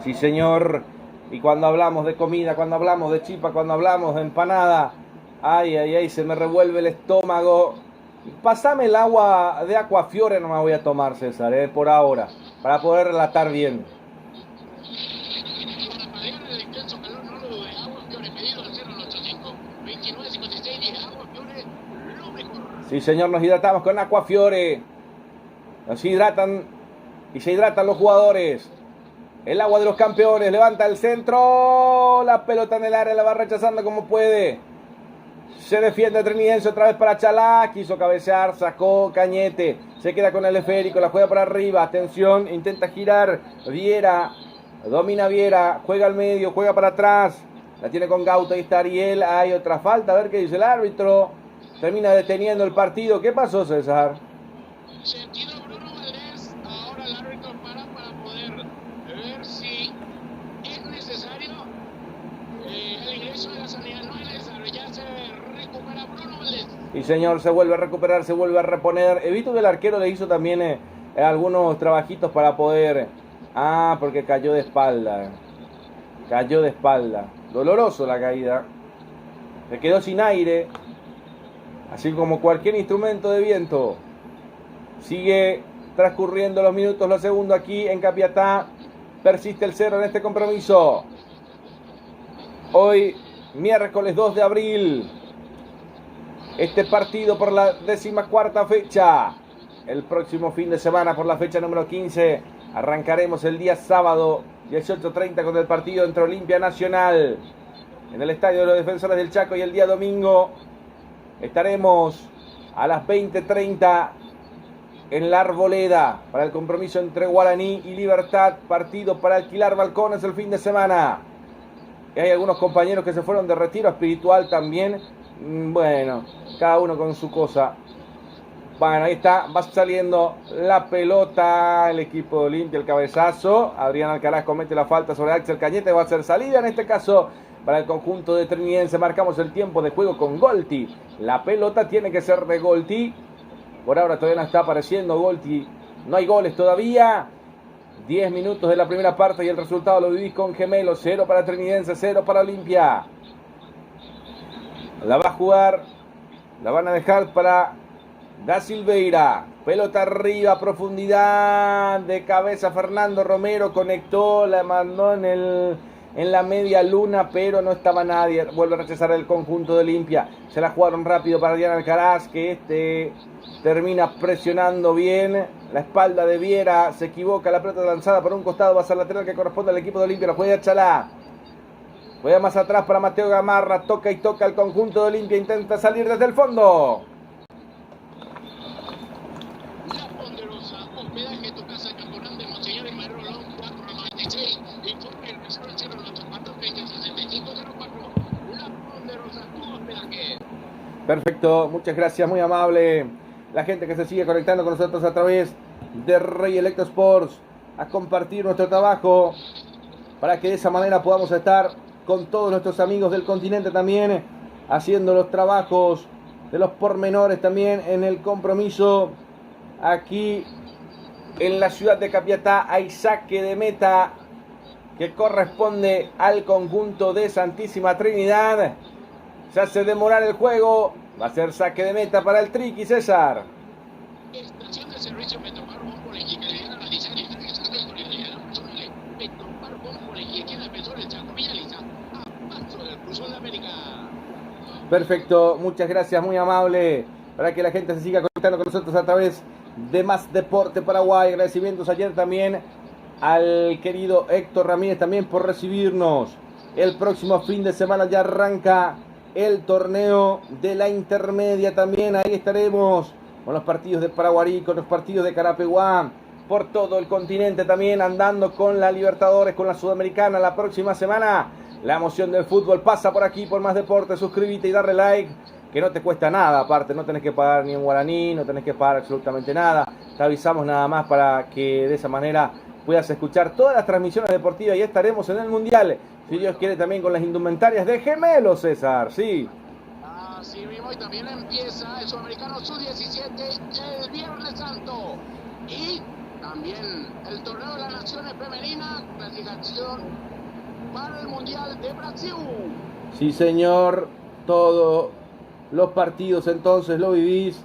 Sí, señor. Y cuando hablamos de comida, cuando hablamos de chipa, cuando hablamos de empanada, ay, se me revuelve el estómago. Pasame el agua de Aquafiore, no me voy a tomar, César, por ahora, para poder relatar bien. Para paliar el intenso calor, no lo dude. Agua Fiore, pedido al 085 2956 Agua Fiore, lo mejor. Sí, señor, nos hidratamos con Aquafiore. Nos hidratan y se hidratan los jugadores. El agua de los campeones, levanta el centro, la pelota en el área, la va rechazando como puede. Se defiende Trinidense otra vez para Chalá, quiso cabecear, sacó Cañete, se queda con el esférico, la juega por arriba, atención, intenta girar, Viera, domina Viera, juega al medio, juega para atrás, la tiene con Gauto, ahí está Ariel, hay otra falta, a ver qué dice el árbitro, termina deteniendo el partido. ¿Qué pasó, César? Sentido Bruno Valdés, ahora el árbitro para poder ver si es necesario el ingreso de la sanidad. No es necesario, ya se recupera Bruno Valdés. Y señor, se vuelve a recuperar, se vuelve a reponer. He visto que el arquero le hizo también algunos trabajitos para poder... Ah, porque cayó de espalda. Cayó de espalda. Doloroso la caída. Se quedó sin aire. Así como cualquier instrumento de viento. Sigue transcurriendo los minutos, los segundos aquí en Capiatá. Persiste el 0 en este compromiso. Hoy, miércoles 2 de abril. Este partido por la 14ª fecha. El próximo fin de semana por la fecha número 15. Arrancaremos el día sábado 18:30 con el partido entre Olimpia Nacional en el Estadio de los Defensores del Chaco. Y el día domingo estaremos a las 20:30 en la Arboleda para el compromiso entre Guaraní y Libertad. Partido para alquilar balcones el fin de semana. Y hay algunos compañeros que se fueron de retiro espiritual también. Bueno, cada uno con su cosa. Bueno, ahí está, va saliendo la pelota, el equipo de Olimpia, el cabezazo. Adrián Alcaraz comete la falta sobre Axel Cañete, va a ser salida en este caso para el conjunto de Trinidense. Marcamos el tiempo de juego con Golti. La pelota tiene que ser de Golti. Por ahora todavía no está apareciendo Golti, no hay goles todavía. 10 minutos de la primera parte y el resultado lo vivís con Gemelos. 0 para Trinidense, 0 para Olimpia. La va a jugar, la van a dejar para Da Silveira. Pelota arriba, profundidad, de cabeza Fernando Romero, conectó, la mandó en la media luna, pero no estaba nadie. Vuelve a rechazar el conjunto de Olimpia. Se la jugaron rápido para Adrián Alcaraz, que termina presionando bien la espalda de Viera. Se equivoca, la pelota lanzada por un costado, va a ser lateral que corresponde al equipo de Olimpia. La juega Chalá. Juega más atrás para Mateo Gamarra, toca y toca el conjunto de Olimpia, intenta salir desde el fondo. La Ponderosa, hospedaje tu casa, Camporán de Monseñor y Mario Rolón, 496, informe el restaurante 084 206504. La Ponderosa, tu hospedaje. Perfecto, muchas gracias, muy amable. La gente que se sigue conectando con nosotros a través de Rey Electro Sports, a compartir nuestro trabajo, para que de esa manera podamos estar con todos nuestros amigos del continente también, haciendo los trabajos de los pormenores también en el compromiso. Aquí en la ciudad de Capiatá hay saque de meta que corresponde al conjunto de Santísima Trinidad. Se hace demorar el juego, va a ser saque de meta para el Triqui, César. Estación de servicio Petropar Bomboleji, que le viene a analizar y está registrando el corriente de la persona de Petropar Bomboleji, aquí en la Pesor de Chaco Villaliza, a paso del Cruzón de América. Perfecto, muchas gracias, muy amable. Para que la gente se siga conectando con nosotros a través de Más Deporte Paraguay. Agradecimientos ayer también al querido Héctor Ramírez también por recibirnos. El próximo fin de semana ya arranca el torneo de la intermedia también. Ahí estaremos con los partidos de Paraguarí, con los partidos de Carapeguá, por todo el continente también, andando con la Libertadores, con la Sudamericana la próxima semana. La emoción del fútbol pasa por aquí, por Más Deporte. Suscríbete y darle like, que no te cuesta nada. Aparte, no tenés que pagar ni un guaraní, no tenés que pagar absolutamente nada. Te avisamos nada más para que de esa manera puedas escuchar todas las transmisiones deportivas. Y estaremos en el Mundial, si Dios quiere, también con las indumentarias de Gemelos, César. Sí. Así mismo, y también empieza el Sudamericano Sub-17 el Viernes Santo. Y también el Torneo de las Naciones Femeninas, clasificación para el Mundial de Brasil. Sí, señor. Todos los partidos entonces lo vivís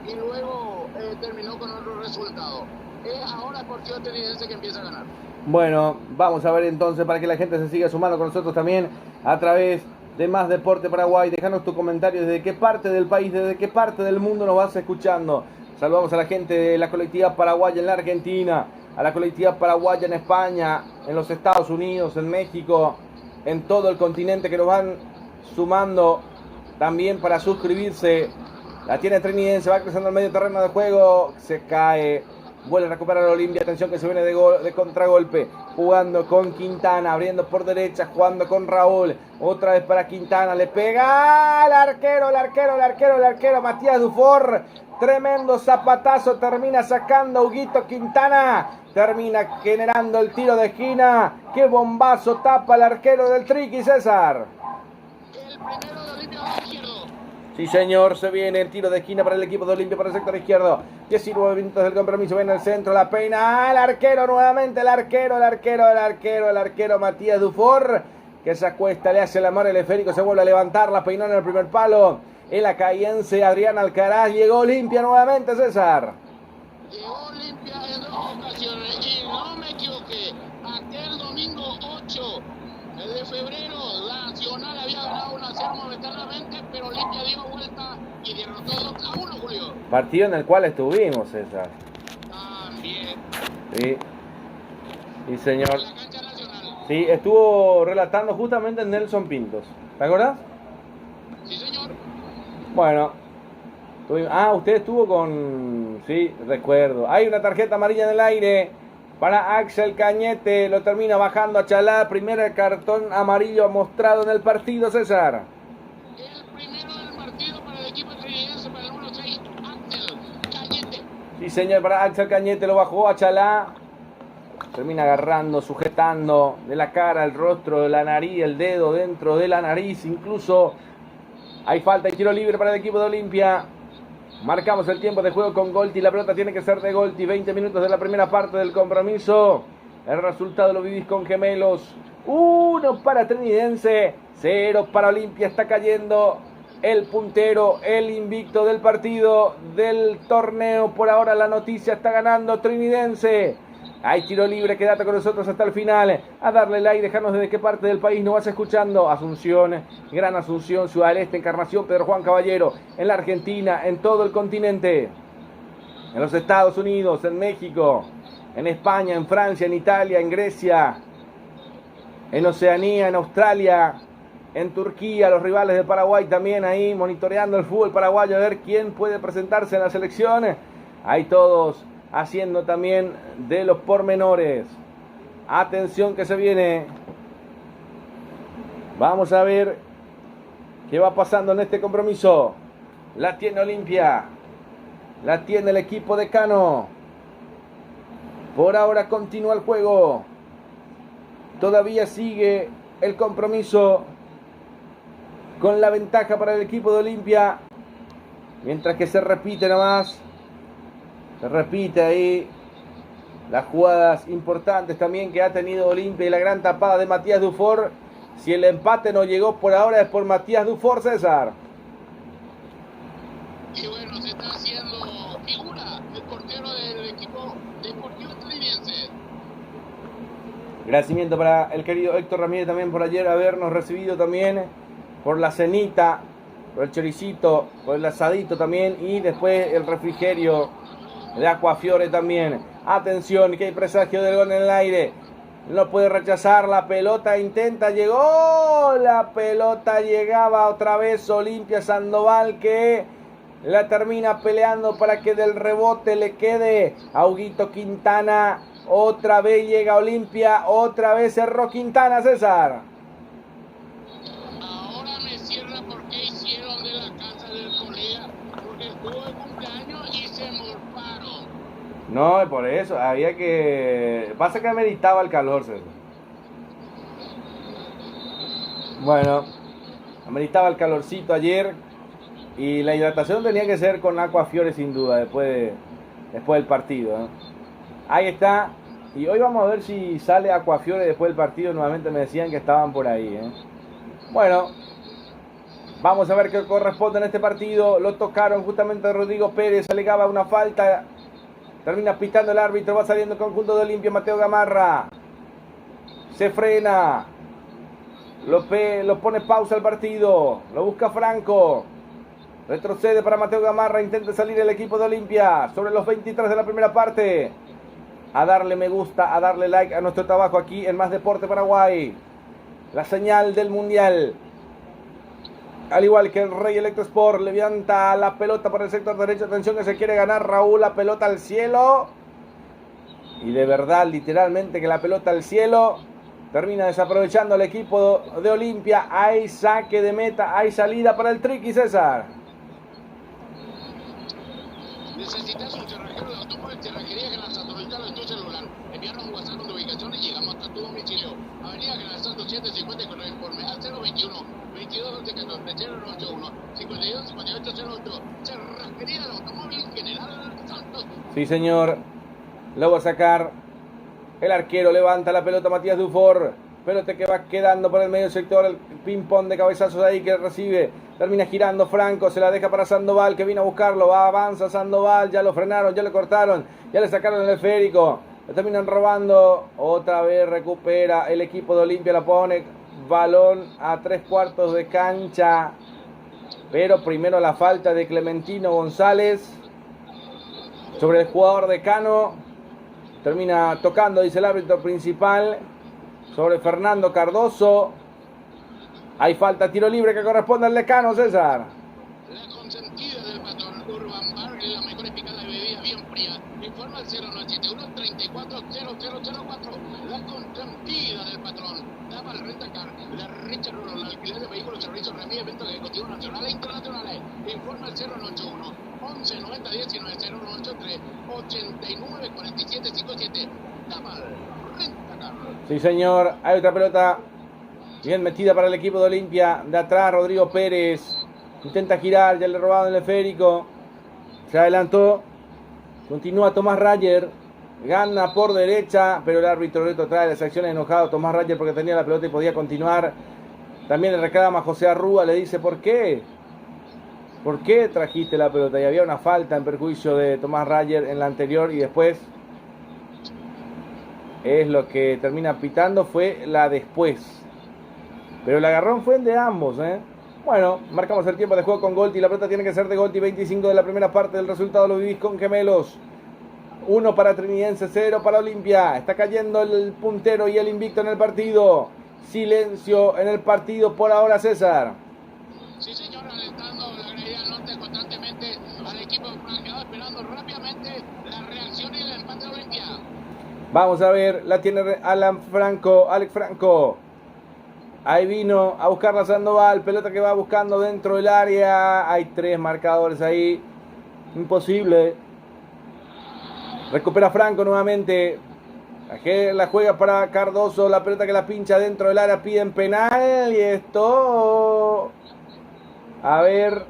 y luego terminó con otro resultado. Ahora el partido estadounidense que empieza a ganar. Bueno, vamos a ver entonces para que la gente se siga sumando con nosotros también a través de Más Deporte Paraguay. Déjanos tu comentario desde qué parte del país, desde qué parte del mundo nos vas escuchando. Saludamos a la gente de la colectividad paraguaya en la Argentina, a la colectividad paraguaya en España, en los Estados Unidos, en México, en todo el continente que nos van sumando también para suscribirse. La tiene Trinidense, va cruzando el medio terreno de juego, se cae, vuelve a recuperar Olimpia, atención que se viene de contragolpe, jugando con Quintana, abriendo por derecha, jugando con Raúl, otra vez para Quintana, le pega el arquero, Matías Dufour, tremendo zapatazo, termina sacando Huguito Quintana, termina generando el tiro de esquina, qué bombazo tapa el arquero del Triqui, César. El primero de Olimpia va izquierdo. Sí, señor, se viene el tiro de esquina para el equipo de Olimpia, para el sector izquierdo. 19 minutos del compromiso, viene el centro, la peina, el arquero nuevamente, el arquero, Matías Dufour, que se acuesta, le hace el amor, el esférico se vuelve a levantar, la peinó en el primer palo. El acaiense Adrián Alcaraz, llegó Olimpia nuevamente, César. Llegó Olimpia en 2 ocasiones y no me equivoqué, aquel domingo 8 de febrero, Nacional había ganado 1-0 momentáneamente, pero Olimpia dio vuelta y derrotó 2-1, Julio. Partido en el cual estuvimos, César. También. Sí. Sí, señor. En la cancha nacional. Sí, estuvo relatando justamente Nelson Pintos. ¿Te acordás? Sí, señor. Bueno. Usted estuvo con... Sí, recuerdo. Hay una tarjeta amarilla en el aire para Axel Cañete. Lo termina bajando a Chalá. Primer cartón amarillo mostrado en el partido, César. El primero del partido para el equipo estadounidense, para el número 6, Axel Cañete. Sí, señor, para Axel Cañete lo bajó a Chalá. Termina agarrando, sujetando de la cara, el rostro, la nariz, el dedo dentro de la nariz. Incluso hay falta y tiro libre para el equipo de Olimpia. Marcamos el tiempo de juego con Golti. La pelota tiene que ser de Golti. 20 minutos de la primera parte del compromiso. El resultado lo vivís con Gemelos. 1 para Trinidense, 0 para Olimpia. Está cayendo el puntero, el invicto del partido, del torneo. Por ahora la noticia está ganando Trinidense. Hay tiro libre, quédate con nosotros hasta el final. A darle like, dejarnos desde qué parte del país nos vas escuchando. Asunción, Gran Asunción, Ciudad del Este, Encarnación, Pedro Juan Caballero. En la Argentina, en todo el continente. En los Estados Unidos, en México, en España, en Francia, en Italia, en Grecia. En Oceanía, en Australia, en Turquía, los rivales de Paraguay también ahí monitoreando el fútbol paraguayo a ver quién puede presentarse en la selección. Hay todos haciendo también de los pormenores. Atención que se viene. Vamos a ver qué va pasando en este compromiso. La tiene Olimpia. La tiene el equipo de Cano. Por ahora continúa el juego. Todavía sigue el compromiso con la ventaja para el equipo de Olimpia. Mientras que se repite nomás. Se repite ahí las jugadas importantes también que ha tenido Olimpia y la gran tapada de Matías Dufour. Si el empate no llegó por ahora es por Matías Dufour, César. Y bueno, se está haciendo figura el portero del equipo deportivo estadounidense. Agradecimiento para el querido Héctor Ramírez también por ayer habernos recibido también, por la cenita, por el choricito, por el asadito también y después el refrigerio de Aquafiore también. Atención, que hay presagio del gol en el aire. No puede rechazar la pelota, intenta, llegó. La pelota llegaba otra vez Olimpia Sandoval que la termina peleando para que del rebote le quede a Huguito Quintana. Otra vez llega Olimpia, otra vez cerró Quintana, César. Ahora me cierra porque hicieron de la casa del colega, porque estuvo de cumpleaños y se morfaron. No, por eso, había que... Pasa que ameritaba el calor, César. Bueno, ameritaba el calorcito ayer y la hidratación tenía que ser con Aquafiore sin duda, después del partido, ¿eh? Ahí está. Y hoy vamos a ver si sale Aquafiore después del partido. Nuevamente me decían que estaban por ahí, ¿eh? Bueno, Vamos a ver qué corresponde en este partido. Lo tocaron justamente a Rodrigo Pérez. Alegaba una falta. Termina pitando el árbitro. Va saliendo el conjunto de Olimpia. Mateo Gamarra. Se frena. Lo pone pausa al partido. Lo busca Franco. Retrocede para Mateo Gamarra. Intenta salir el equipo de Olimpia. Sobre los 23 de la primera parte. A darle me gusta, a darle like a nuestro trabajo aquí en Más Deporte Paraguay. La señal del Mundial. Al igual que el Rey Electro Sport, levanta la pelota por el sector derecho. Atención que se quiere ganar Raúl, la pelota al cielo. Y de verdad, literalmente que la pelota al cielo. Termina desaprovechando el equipo de Olimpia. Hay saque de meta, hay salida para el Triqui, César. Necesitas un cerrajero de automóvil, cerrajería General Santos, ubicado en tu celular. Envíanos un WhatsApp con tu ubicación y llegamos hasta tu domicilio. Avenida General Santos 750 con el informe al 021 22 11 14 081 52 58 08. Cerrajería del automóvil General Santos. Sí, señor. Lo va a sacar el arquero. Levanta la pelota Matías Dufour. Pelota que va quedando por el medio sector. El ping-pong de cabezazos ahí que recibe. Termina girando Franco. Se la deja para Sandoval que vino a buscarlo. Avanza Sandoval. Ya lo frenaron. Ya lo cortaron. Ya le sacaron el esférico. Lo terminan robando. Otra vez recupera el equipo de Olimpia. La pone. Balón a 3/4 de cancha. Pero primero la falta de Clementino González sobre el jugador de Cano. Termina tocando, dice el árbitro principal, sobre Fernando Cardoso. Hay falta, tiro libre que corresponde al Lecano, César. La consentida del patrón Urban Bar, la mejor picada de bebida bien fría. Informa al 091 34 0004. La consentida del patrón. Daba el rentacar, la Richard Rulo, el alquiler de vehículos, servicios, remedios, eventos ejecutivos nacionales e internacionales. Informa al 081 11 90 19 0183 89 47 57. Daba el rentacar. Sí, señor. Hay otra pelota bien metida para el equipo de Olimpia. De atrás, Rodrigo Pérez. Intenta girar, ya le robaron el esférico. Se adelantó. Continúa Tomás Rayer. Gana por derecha, pero el árbitro retrotrae las acciones, enojado Tomás Rayer porque tenía la pelota y podía continuar. También le reclama a José Arrúa, le dice, ¿por qué? ¿Por qué trajiste la pelota? Y había una falta en perjuicio de Tomás Rayer en la anterior y después es lo que termina pitando, fue la después. Pero el agarrón fue de ambos, Bueno, marcamos el tiempo de juego con Golti. La pelota tiene que ser de Golti. 25 de la primera parte. Del resultado lo vivís con Gemelos. 1 para Trinidense, 0 para Olimpia. Está cayendo el puntero y el invicto en el partido. Silencio en el partido por ahora, César. Sí, señor, alentando la grilla del norte constantemente al equipo franqueado, esperando rápidamente la reacción y el empate de Olimpia. Vamos a ver, la tiene Alex Franco. Ahí vino a buscar la Sandoval, pelota que va buscando dentro del área. Hay 3 marcadores ahí. Imposible. Recupera Franco nuevamente. La juega para Cardoso. La pelota que la pincha dentro del área. Piden penal. Y esto... A ver.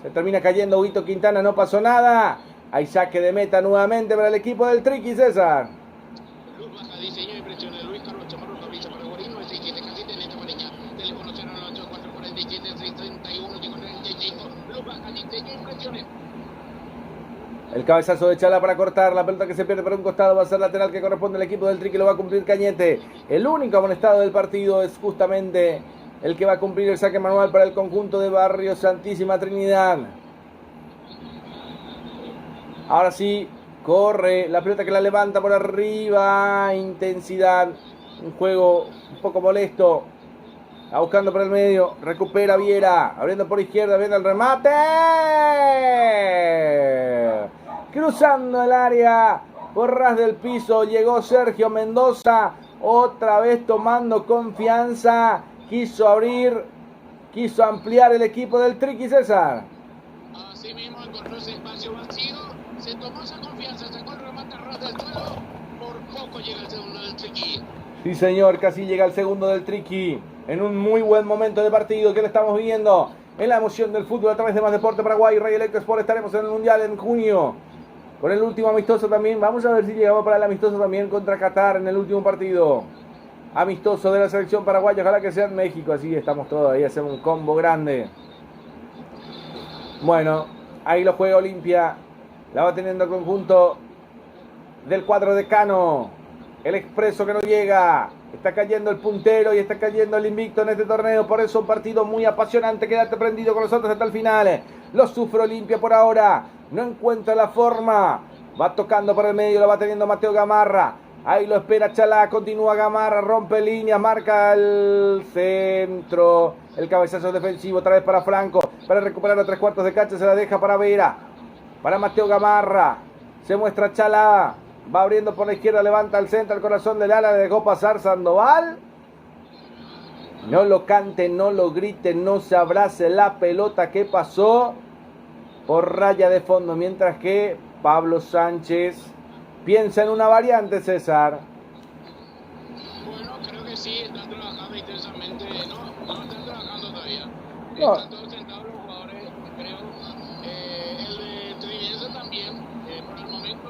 Se termina cayendo Huito Quintana. No pasó nada. Hay saque de meta nuevamente para el equipo del Triqui, César. Luz baja, diseño y presión de Luis Carlos Chamarro, Fabricio Paraguarino, 67 Casita, Neta Pareña. Teléfono 098 447 631 535. Luz baja, diseño y presiones. El cabezazo de Chala para cortar. La pelota que se pierde por un costado va a ser lateral que corresponde al equipo del Triqui. Lo va a cumplir Cañete. El único amonestado del partido es justamente el que va a cumplir el saque manual para el conjunto de Barrio Santísima Trinidad. Ahora sí, corre. La pelota que la levanta por arriba. Intensidad. Un juego un poco molesto. Va buscando por el medio. Recupera Viera. Abriendo por izquierda. Viene el remate. Cruzando el área. Por ras del piso. Llegó Sergio Mendoza. Otra vez tomando confianza. Quiso abrir. Quiso ampliar el equipo del Triqui, César. Así mismo encontró ese espacio vacío. Se tomó esa confianza. Sacó el remate a ras del suelo. Por poco llega el segundo del Triqui. Sí, señor. Casi llega el segundo del Triqui. En un muy buen momento de partido que lo estamos viendo en la emoción del fútbol a través de Más Deporte Paraguay. Rey Electro Sport. Estaremos en el Mundial en junio con el último amistoso también. Vamos a ver si llegamos para el amistoso también contra Qatar en el último partido amistoso de la selección paraguaya. Ojalá que sea en México, así estamos todos ahí, hacemos un combo grande. Bueno, ahí lo juega Olimpia. La va teniendo el conjunto del cuadro de Cano. El Expreso que no llega. Está cayendo el puntero y está cayendo el invicto en este torneo. Por eso un partido muy apasionante. Quédate prendido con nosotros hasta el final. Lo sufre Olimpia por ahora. No encuentra la forma. Va tocando por el medio. Lo va teniendo Mateo Gamarra. Ahí lo espera Chalá. Continúa Gamarra. Rompe líneas. Marca el centro. El cabezazo defensivo. Otra vez para Franco. Para recuperar los 3/4 de cancha. Se la deja para Vera. Para Mateo Gamarra. Se muestra Chalá. Va abriendo por la izquierda, levanta el centro, el corazón del ala, le dejó pasar Sandoval. No lo cante, no lo grite, no se abrace la pelota que pasó por raya de fondo. Mientras que Pablo Sánchez piensa en una variante, César. Bueno, creo que sí, están trabajando intensamente. No están trabajando todavía. No. Están todos sentados los jugadores, creo. El de Trinidad también, por el momento.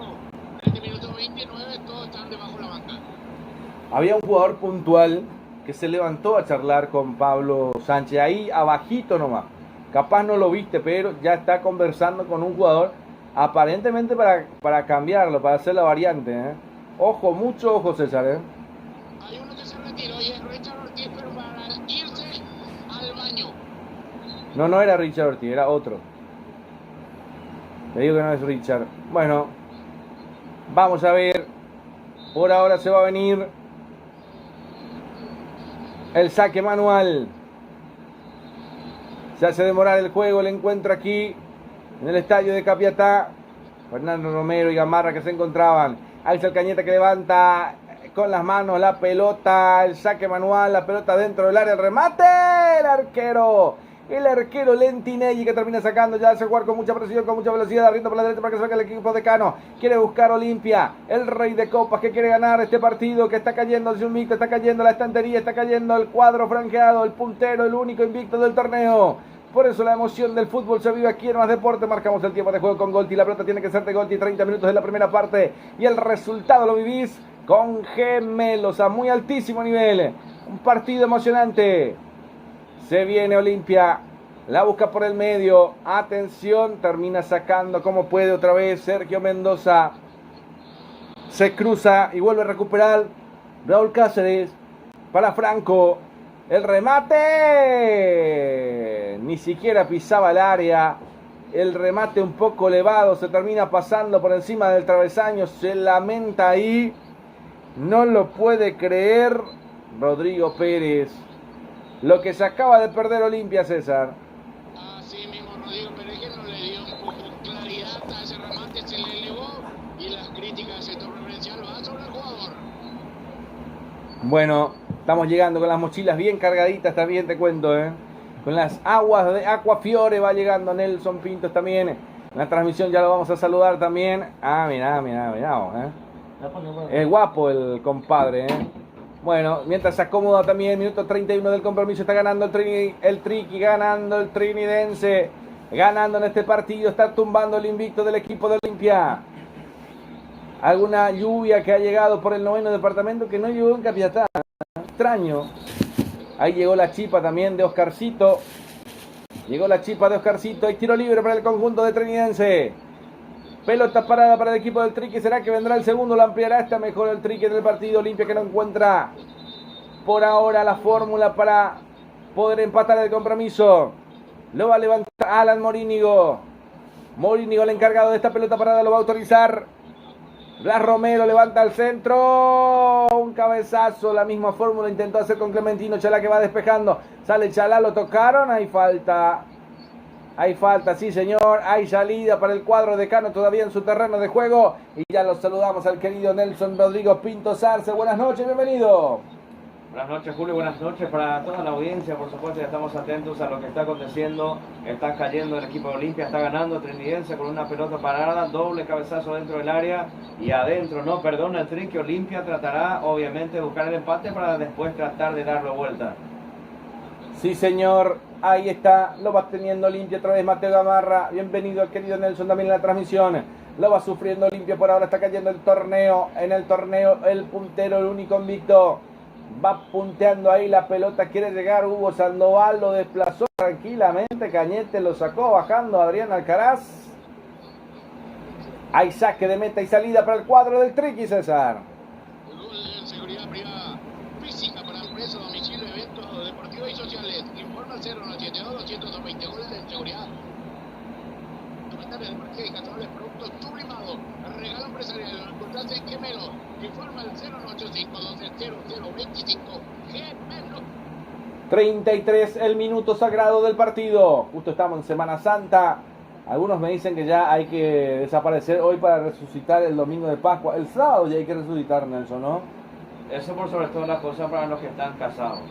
29, todos están debajo de la banca. Había un jugador puntual que se levantó a charlar con Pablo Sánchez, ahí abajito nomás. Capaz no lo viste, pero ya está conversando con un jugador, aparentemente para cambiarlo, para hacer la variante. Ojo, mucho ojo, César. Hay uno que se retiró y es Richard Ortiz, pero para irse al baño. No era Richard Ortiz, era otro. Le digo que no es Richard. Bueno, vamos a ver. Por ahora se va a venir el saque manual. Se hace demorar el juego. El encuentro aquí en el estadio de Capiatá. Fernando Romero y Gamarra que se encontraban. Axel Cañete que levanta con las manos la pelota. El saque manual. La pelota dentro del área. El remate. El arquero Lentinelli que termina sacando, ya hace jugar con mucha presión, con mucha velocidad, abriendo por la derecha para que salga el equipo de Cano. Quiere buscar Olimpia, el rey de copas que quiere ganar este partido, que está cayendo el invicto, está cayendo la estantería, está cayendo el cuadro franqueado, el puntero, el único invicto del torneo. Por eso la emoción del fútbol se vive aquí en Más Deporte. Marcamos el tiempo de juego con Golti. La pelota tiene que ser de Golti, 30 minutos de la primera parte. Y el resultado lo vivís con gemelos a muy altísimo nivel. Un partido emocionante. Se viene Olimpia, la busca por el medio, atención, termina sacando como puede otra vez Sergio Mendoza. Se cruza y vuelve a recuperar Raúl Cáceres para Franco. El remate, ni siquiera pisaba el área. El remate un poco elevado, se termina pasando por encima del travesaño, se lamenta ahí. No lo puede creer Rodrigo Pérez. Lo que se acaba de perder Olimpia, César. Así mismo, Rodrigo Pérez, que no le dio un poco claridad a ese remate, se le elevó y las críticas del sector referencial van sobre el jugador. Bueno, estamos llegando con las mochilas bien cargaditas también, te cuento, con las aguas de Aquafiore va llegando Nelson Pintos también. En la transmisión ya lo vamos a saludar también. Ah, mirá, Es guapo el compadre, Bueno, mientras se acomoda también, minuto 31 del compromiso, está ganando el Triqui, ganando el trinidense, ganando en este partido, está tumbando el invicto del equipo de Olimpia. Alguna lluvia que ha llegado por el 9º departamento que no llegó en Capiatá, extraño. Ahí llegó la chipa también de Oscarcito, hay tiro libre para el conjunto de trinidense. Pelota parada para el equipo del Triqui. ¿Será que vendrá el segundo? ¿La ampliará? Está mejor el Triqui en el partido. Olimpia que no encuentra por ahora la fórmula para poder empatar el compromiso. Lo va a levantar Alan Morínigo. Morínigo, el encargado de esta pelota parada, lo va a autorizar. Blas Romero levanta al centro. Un cabezazo. La misma fórmula intentó hacer con Clementino. Chalá que va despejando. Sale Chalá, lo tocaron. Hay falta, sí señor, hay salida para el cuadro de Cano todavía en su terreno de juego. Y ya los saludamos al querido Nelson Rodrigo Pintos Arce. Buenas noches, bienvenido. Buenas noches, Julio, buenas noches para toda la audiencia, por supuesto, ya estamos atentos a lo que está aconteciendo. Está cayendo el equipo de Olimpia, está ganando Trinidense con una pelota parada, doble cabezazo dentro del área y adentro, no perdona el Triqui. Olimpia tratará obviamente de buscar el empate para después tratar de darlo vuelta. Sí señor, ahí está, lo va teniendo Olimpia otra vez Mateo Gamarra. Bienvenido al querido Nelson también en la transmisión. Lo va sufriendo Olimpia, por ahora está cayendo el torneo. En el torneo el puntero, el único invicto. Va punteando ahí la pelota, quiere llegar Hugo Sandoval, lo desplazó tranquilamente. Cañete lo sacó bajando Adrián Alcaraz. Hay saque de meta y salida para el cuadro del Triqui, César. Gol de seguridad privada física para empresa, domicilio, eventos deportivos y sociales. Informa al 092-220 goles de seguridad. Comentarios de marca y cazadores productos sublimados. Regalo empresarial. Lo encontraste en Gemelo. Informa al 085-12-0025 Gemelo. 33 el minuto sagrado del partido. Justo estamos en Semana Santa. Algunos me dicen que ya hay que desaparecer hoy para resucitar el domingo de Pascua. El sábado ya hay que resucitar, Nelson, ¿no? Eso por sobre todo la cosa para los que están casados.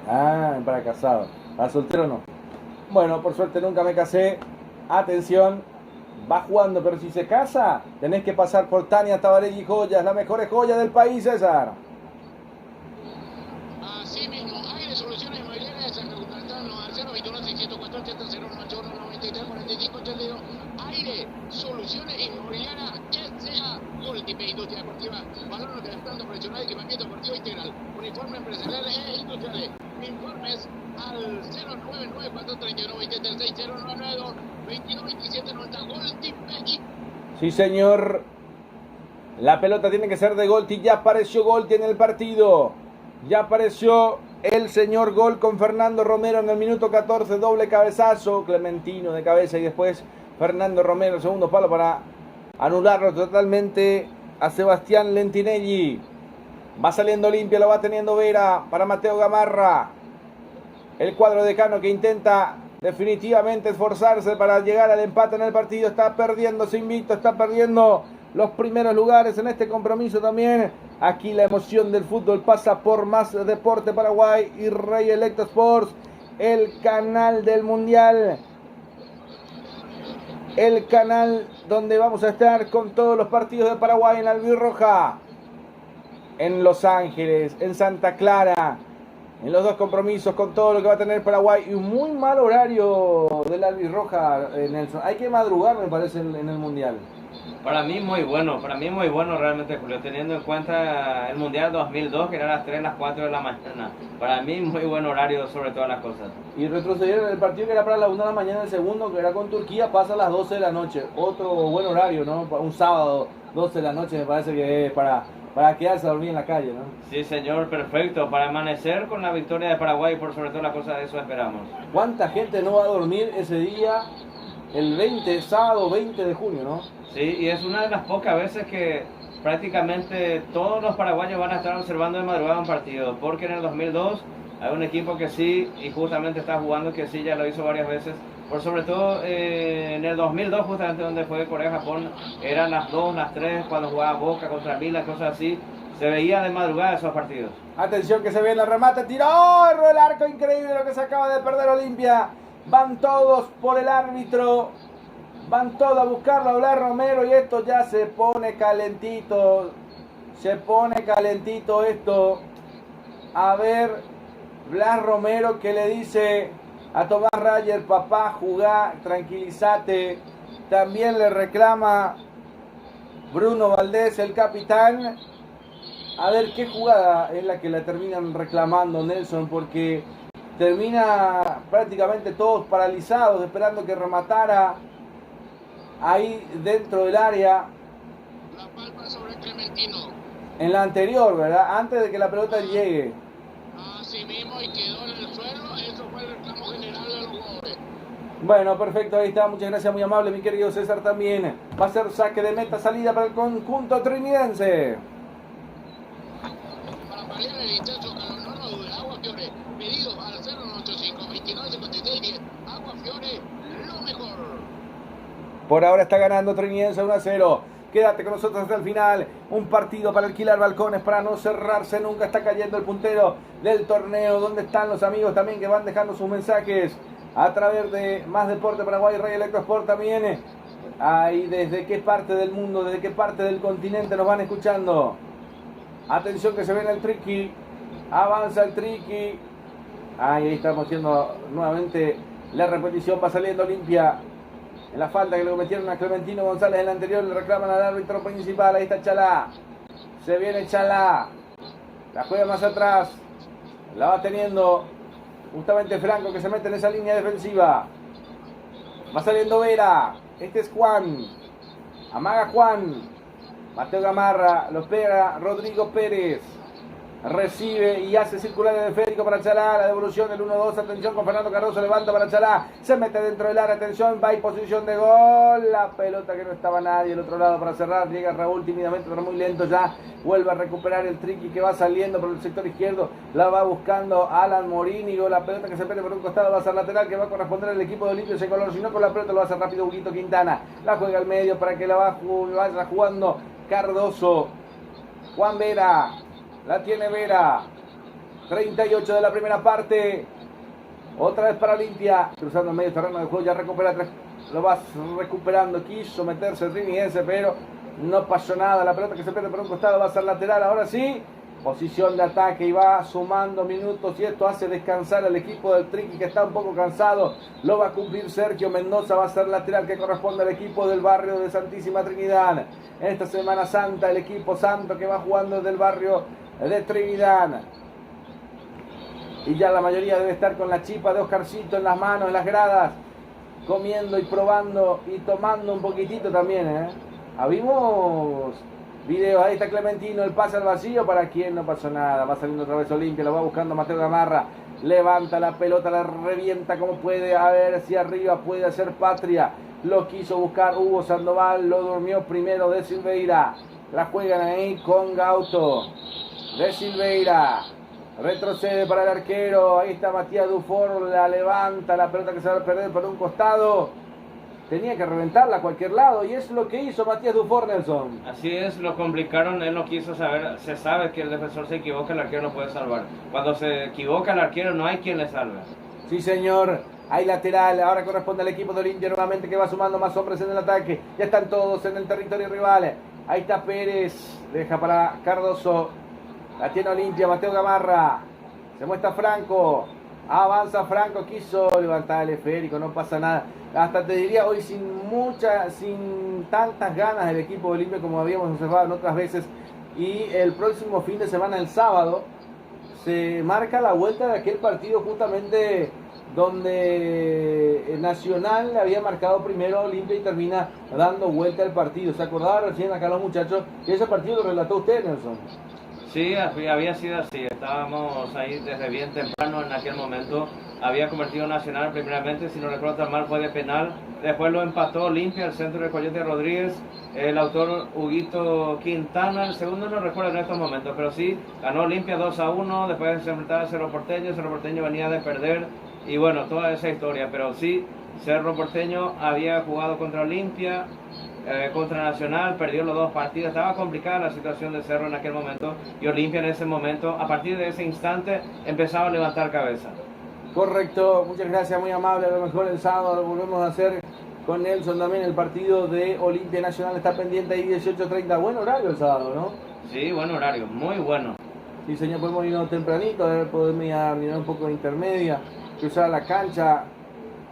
Ah, para casados. Para soltero no. Bueno, por suerte nunca me casé. Atención, va jugando, pero si se casa, tenés que pasar por Tania Tabarelli Joyas, la mejor joya del país, César. Así mismo, Aire Soluciones Inmobiliarias, contactarnos al 021-604-081-93-43-45-82. Aire Soluciones Inmobiliarias, S.A. Multiple Industria Deportiva, valor de tanto profesional, equipamiento deportivo integral, uniforme empresarial e industriales. Informes al 099-431-23-6-099-22-27-90 Multiple. Sí, señor. La pelota tiene que ser de Golti. Ya apareció Golti en el partido. Ya apareció el señor Gol con Fernando Romero en el minuto 14. Doble cabezazo. Clementino de cabeza y después Fernando Romero, el segundo palo para anularlo totalmente a Sebastián Lentinelli. Va saliendo limpia, lo va teniendo Vera para Mateo Gamarra. El cuadro de Cano que intenta definitivamente esforzarse para llegar al empate en el partido. Está perdiendo, se invicto, está perdiendo los primeros lugares en este compromiso también. Aquí la emoción del fútbol pasa por Más Deporte Paraguay y Rey Electro Sports, el canal del Mundial. El canal donde vamos a estar con todos los partidos de Paraguay en Albirroja, en Los Ángeles, en Santa Clara, en los dos compromisos, con todo lo que va a tener Paraguay. Y un muy mal horario del Albirroja, Nelson. Hay que madrugar, me parece, en el Mundial. Para mí muy bueno realmente, Julio, teniendo en cuenta el Mundial 2002, que era a las 3, las 4 de la mañana. Para mí muy buen horario sobre todas las cosas. Y retrocedieron el partido que era para las 1 de la mañana, el segundo que era con Turquía, pasa a las 12 de la noche. Otro buen horario, ¿no? Un sábado, 12 de la noche, me parece que es para quedarse a dormir en la calle, ¿no? Sí, señor, perfecto. Para amanecer con la victoria de Paraguay, por sobre todas las cosas, eso esperamos. ¿Cuánta gente no va a dormir ese día, el sábado 20 de junio, ¿no? Sí, y es una de las pocas veces que prácticamente todos los paraguayos van a estar observando de madrugada un partido, porque en el 2002 hay un equipo que sí, y justamente está jugando, que sí, ya lo hizo varias veces, por sobre todo en el 2002, justamente donde fue Corea-Japón, eran las 2, las 3, cuando jugaba Boca contra Vila, cosas así, se veía de madrugada esos partidos. Atención que se viene el remate, tiró, erró el arco, increíble lo que se acaba de perder Olimpia. Van todos por el árbitro, van todos a buscarlo a Blas Romero y esto ya se pone calentito esto. A ver, Blas Romero que le dice a Tomás Rayer, papá, jugá, tranquilízate. También le reclama Bruno Valdés, el capitán. A ver qué jugada es la que la terminan reclamando, Nelson, porque termina prácticamente todos paralizados esperando que rematara ahí dentro del área. La palma sobre Clementino. En la anterior, ¿verdad? Antes de que la pelota llegue. Así mismo, y quedó en el suelo. Eso fue el reclamo general de los jugadores. Bueno, perfecto, ahí está. Muchas gracias, muy amable, mi querido César también. Va a ser saque de meta, salida para el conjunto trinidense. Para paliar el intenso calor, no dude. Agua Fiore, pedidos al 085-29-56-10. Agua Fiore, lo mejor. Por ahora está ganando Trinidense 1-0. Quédate con nosotros hasta el final. Un partido para alquilar balcones, para no cerrarse nunca. Está cayendo el puntero del torneo. ¿Dónde están los amigos también que van dejando sus mensajes? A través de Más Deporte Paraguay, Rey Electro Sport también. Ahí, ¿desde qué parte del mundo, desde qué parte del continente nos van escuchando? Atención que se viene el Triqui. Avanza el Triqui. Ahí estamos haciendo nuevamente la repetición. Va saliendo limpia. En la falta que le cometieron a Clementino González en la anterior, le reclaman al árbitro principal. Ahí está Chalá. Se viene Chalá. La juega más atrás. La va teniendo justamente Franco que se mete en esa línea defensiva. Va saliendo Vera. Este es Juan. Amaga Juan. Mateo Gamarra. Lo pega Rodrigo Pérez. Recibe y hace circular el esférico para Chalá. La devolución del 1-2. Atención con Fernando Cardoso. Levanta para Chalá. Se mete dentro del área. Atención. Va en posición de gol. La pelota que no estaba nadie. El otro lado para cerrar. Llega Raúl tímidamente, pero muy lento ya. Vuelve a recuperar el Triqui que va saliendo por el sector izquierdo. La va buscando Alan Morínigo. La pelota que se pone por un costado va a ser lateral, que va a corresponder al equipo de Olimpia ese color. Si no, con la pelota lo va a hacer rápido Huguito Quintana. La juega al medio para que la vaya jugando Cardoso. Juan Vera. La tiene Vera. 38 de la primera parte. Otra vez para Olimpia. Cruzando el medio terreno del juego. Ya recupera. Lo va recuperando. Quiso meterse el trinidense, pero no pasó nada. La pelota que se pierde por un costado va a ser lateral. Ahora sí. Posición de ataque y va sumando minutos. Y esto hace descansar al equipo del Triqui, que está un poco cansado. Lo va a cumplir Sergio Mendoza. Va a ser lateral, que corresponde al equipo del barrio de Santísima Trinidad. En esta Semana Santa, el equipo santo que va jugando desde el barrio de Trinidad. Y ya la mayoría debe estar con la chipa de Oscarcito en las manos, en las gradas, comiendo y probando y tomando un poquitito también, Habimos videos. Ahí está Clementino, el pase al vacío, para quien no pasó nada. Va saliendo otra vez Olimpia, lo va buscando Mateo Gamarra. Levanta la pelota, la revienta como puede. A ver si arriba puede hacer patria. Lo quiso buscar Hugo Sandoval, lo durmió primero de Silveira. La juegan ahí con Gauto. De Silveira. Retrocede para el arquero. Ahí está Matías Dufour. La levanta. La pelota que se va a perder por un costado. Tenía que reventarla a cualquier lado. Y es lo que hizo Matías Dufour, Nelson. Así es, lo complicaron. Él no quiso saber. Se sabe que el defensor se equivoca, el arquero no puede salvar. Cuando se equivoca el arquero, no hay quien le salve. Sí, señor. Hay lateral. Ahora corresponde al equipo de Olimpia nuevamente, que va sumando más hombres en el ataque. Ya están todos en el territorio rival. Ahí está Pérez. Deja para Cardoso. La tiene Olimpia, Mateo Gamarra. Se muestra Franco. Avanza Franco, quiso levantar el esférico, no pasa nada. Hasta te diría hoy sin tantas ganas del equipo de Olimpia como habíamos observado en otras veces. Y el próximo fin de semana, el sábado, se marca la vuelta de aquel partido justamente donde Nacional le había marcado primero a Olimpia y termina dando vuelta al partido. ¿Se acordaba recién acá los muchachos? Y ese partido lo relató usted, Nelson. Sí, había sido así. Estábamos ahí desde bien temprano en aquel momento. Había convertido Nacional primeramente, si no recuerdo tan mal, fue de penal. Después lo empató Olimpia, el centro de Coyote Rodríguez. El autor Huguito Quintana, el segundo no recuerdo en estos momentos, pero sí, ganó Olimpia 2-1. Después se enfrentaba a Cerro Porteño venía de perder. Y bueno, toda esa historia, pero sí, Cerro Porteño había jugado contra Olimpia, contra Nacional, perdió los dos partidos. Estaba complicada la situación de Cerro en aquel momento, y Olimpia en ese momento, a partir de ese instante, empezaba a levantar cabeza. Correcto, muchas gracias, muy amable. A lo mejor el sábado lo volvemos a hacer con Nelson también. El partido de Olimpia Nacional está pendiente ahí, 18:30. Buen horario el sábado, ¿no? Sí, buen horario, muy bueno. Sí, señor, podemos irnos tempranito, a ver, podemos mirar un poco de intermedia, cruzar a la cancha,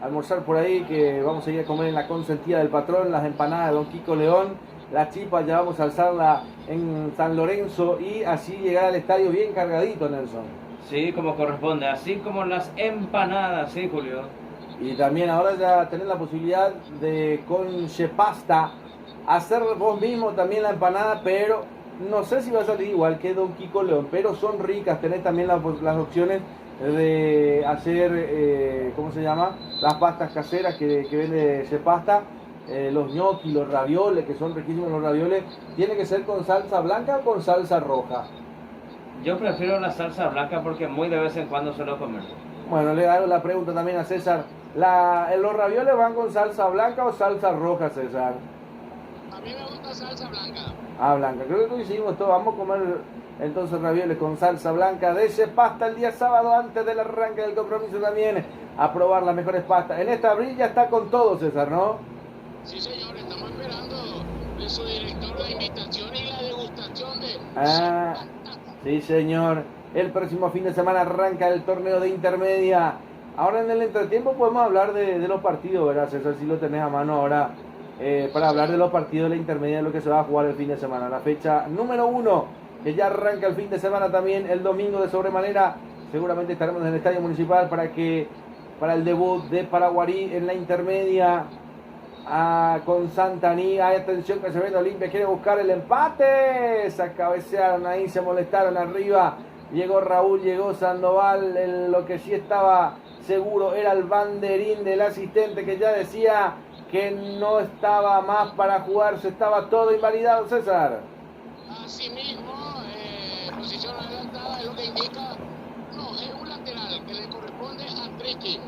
almorzar por ahí, que vamos a ir a comer en la consentida del patrón, las empanadas de Don Kiko León, la chipa ya vamos a alzarla en San Lorenzo y así llegar al estadio bien cargadito, Nelson. Sí, como corresponde, así como las empanadas, sí, Julio. Y también ahora ya tenés la posibilidad de con Chepasta hacer vos mismo también la empanada, pero no sé si va a salir igual que Don Kiko León, pero son ricas. Tenés también las opciones de hacer, ¿cómo se llama? Las pastas caseras que vende Chepasta, los gnocchi, los ravioles, que son riquísimos los ravioles. ¿Tiene que ser con salsa blanca o con salsa roja? Yo prefiero la salsa blanca porque muy de vez en cuando suelo comer. Bueno, le hago la pregunta también a César. ¿Los ravioles van con salsa blanca o salsa roja, César? A mí me gusta salsa blanca. Ah, blanca. Creo que coincidimos todos. Vamos a comer entonces ravioles con salsa blanca de Chepasta el día sábado antes del arranque del compromiso también. A probar las mejores pastas. En esta abril ya está con todo, César, ¿no? Sí, señor. Estamos esperando de su director la invitación y la degustación de... Ah, sí, señor. El próximo fin de semana arranca el torneo de intermedia. Ahora en el entretiempo podemos hablar de los partidos, ¿verdad, César? Si lo tenés a mano ahora para hablar de los partidos de la intermedia, de lo que se va a jugar el fin de semana. La fecha número 1, que ya arranca el fin de semana también, el domingo de sobremanera, seguramente estaremos en el Estadio Municipal para el debut de Paraguarí en la intermedia con Santaní. Hay atención que se viene Olimpia, quiere buscar el empate. Se cabecearon ahí, se molestaron arriba. Llegó Raúl, llegó Sandoval. Lo que sí estaba seguro era el banderín del asistente que ya decía que no estaba más para jugarse, estaba todo invalidado, César. Así mismo, posición adelantada es lo que indica. No, es un lateral que le corresponde a Triqui.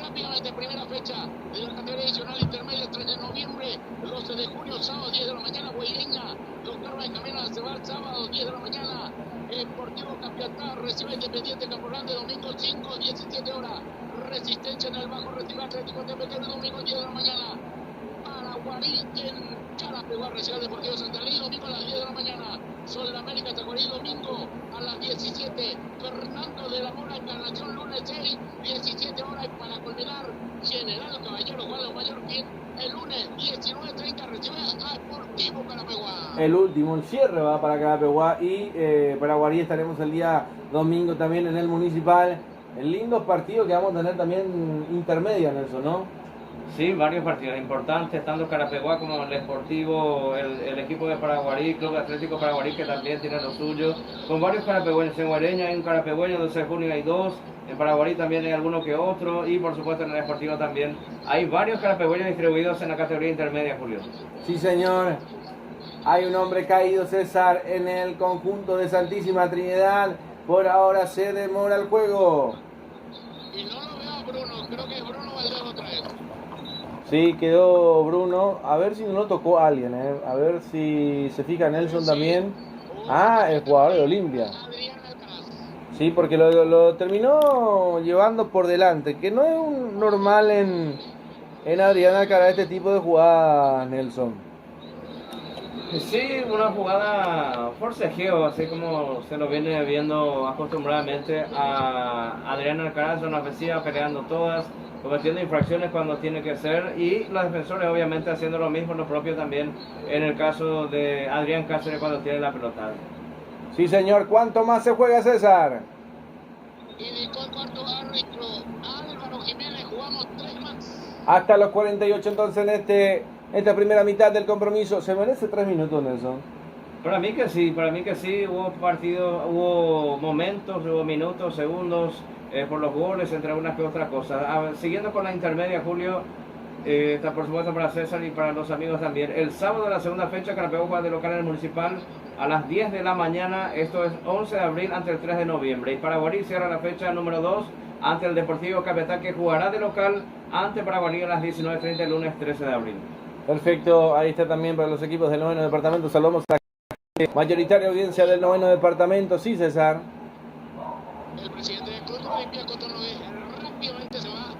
Rápidamente, primera fecha de la categoría adicional intermedia, 3 de noviembre, 12 de junio, sábado, 10 de la mañana, Huayleña. Los Carlos de Camino se va el sábado, 10 de la mañana. Deportivo Capiatá recibe Independiente Campo Grande, domingo 5, 17 horas. Resistencia en el Bajo recibe Atlético Independiente, domingo 10 de la mañana. Paraguarí en Carapeguá recibe Deportivo Santander, domingo a las 10 de la mañana. Sol de América, Tacuarí, domingo a las 17. Fernando de la Mora, Encarnación, lunes 6, 17 horas. Y para culminar, General Caballero, Juan Los Mallorquín, el lunes 19:30 recibe a Deportivo Carapeguá. El último, el cierre va para Carapeguá y Paraguarí estaremos el día domingo también en el Municipal. El lindo partido que vamos a tener también intermedia, Nelson, ¿no? Sí, varios partidos importantes, tanto Carapeguá como el Sportivo, el equipo de Paraguarí, Club Atlético Paraguarí, que también tiene lo suyo, con varios carapegüeños. En Guareña hay un carapegüeño, 12 de junio hay 2, en Paraguarí también hay alguno que otro, y por supuesto en el Sportivo también hay varios carapegüeños distribuidos en la categoría intermedia, Julio. Sí, señor. Hay un hombre caído, César, en el conjunto de Santísima Trinidad. Por ahora se demora el juego. Y no lo veo a Bruno, creo que Bruno Valdés otra vez. Sí, quedó Bruno. A ver si no lo tocó alguien, A ver si se fija Nelson también. Ah, el jugador de Olimpia. Sí, porque lo terminó llevando por delante, que no es un normal en Adrián Alcaraz este tipo de jugadas, Nelson. Sí, una jugada forcejeo, así como se lo viene viendo acostumbradamente a Adrián Alcaraz, una ofensiva peleando todas, cometiendo infracciones cuando tiene que ser, y los defensores obviamente haciendo lo mismo, lo propio también en el caso de Adrián Cáceres cuando tiene la pelota. Sí, señor. ¿Cuánto más se juega, César? Indicó el cuarto árbitro Álvaro Jiménez, jugamos 3 más. Hasta los 48 entonces en esta primera mitad del compromiso. ¿Se merece 3 minutos, Nelson? Para mí que sí, hubo partidos, hubo momentos, hubo minutos, segundos por los goles, entre unas que otras cosas. Siguiendo con la intermedia, Julio, está por supuesto para César y para los amigos también. El sábado de la segunda fecha, Carapeguá juega de local en el Municipal a las 10 de la mañana, esto es 11 de abril ante el 3 de noviembre. Y Paraguarí cierra la fecha número 2 ante el Deportivo Capiatá, que jugará de local ante Paraguarí a las 19:30 el lunes 13 de abril. Perfecto, ahí está también para los equipos del 9º departamento. Saludamos a la mayoritaria audiencia del 9º departamento. Sí, César. El presidente del Club Olimpia, Coto Nogués, rápidamente se va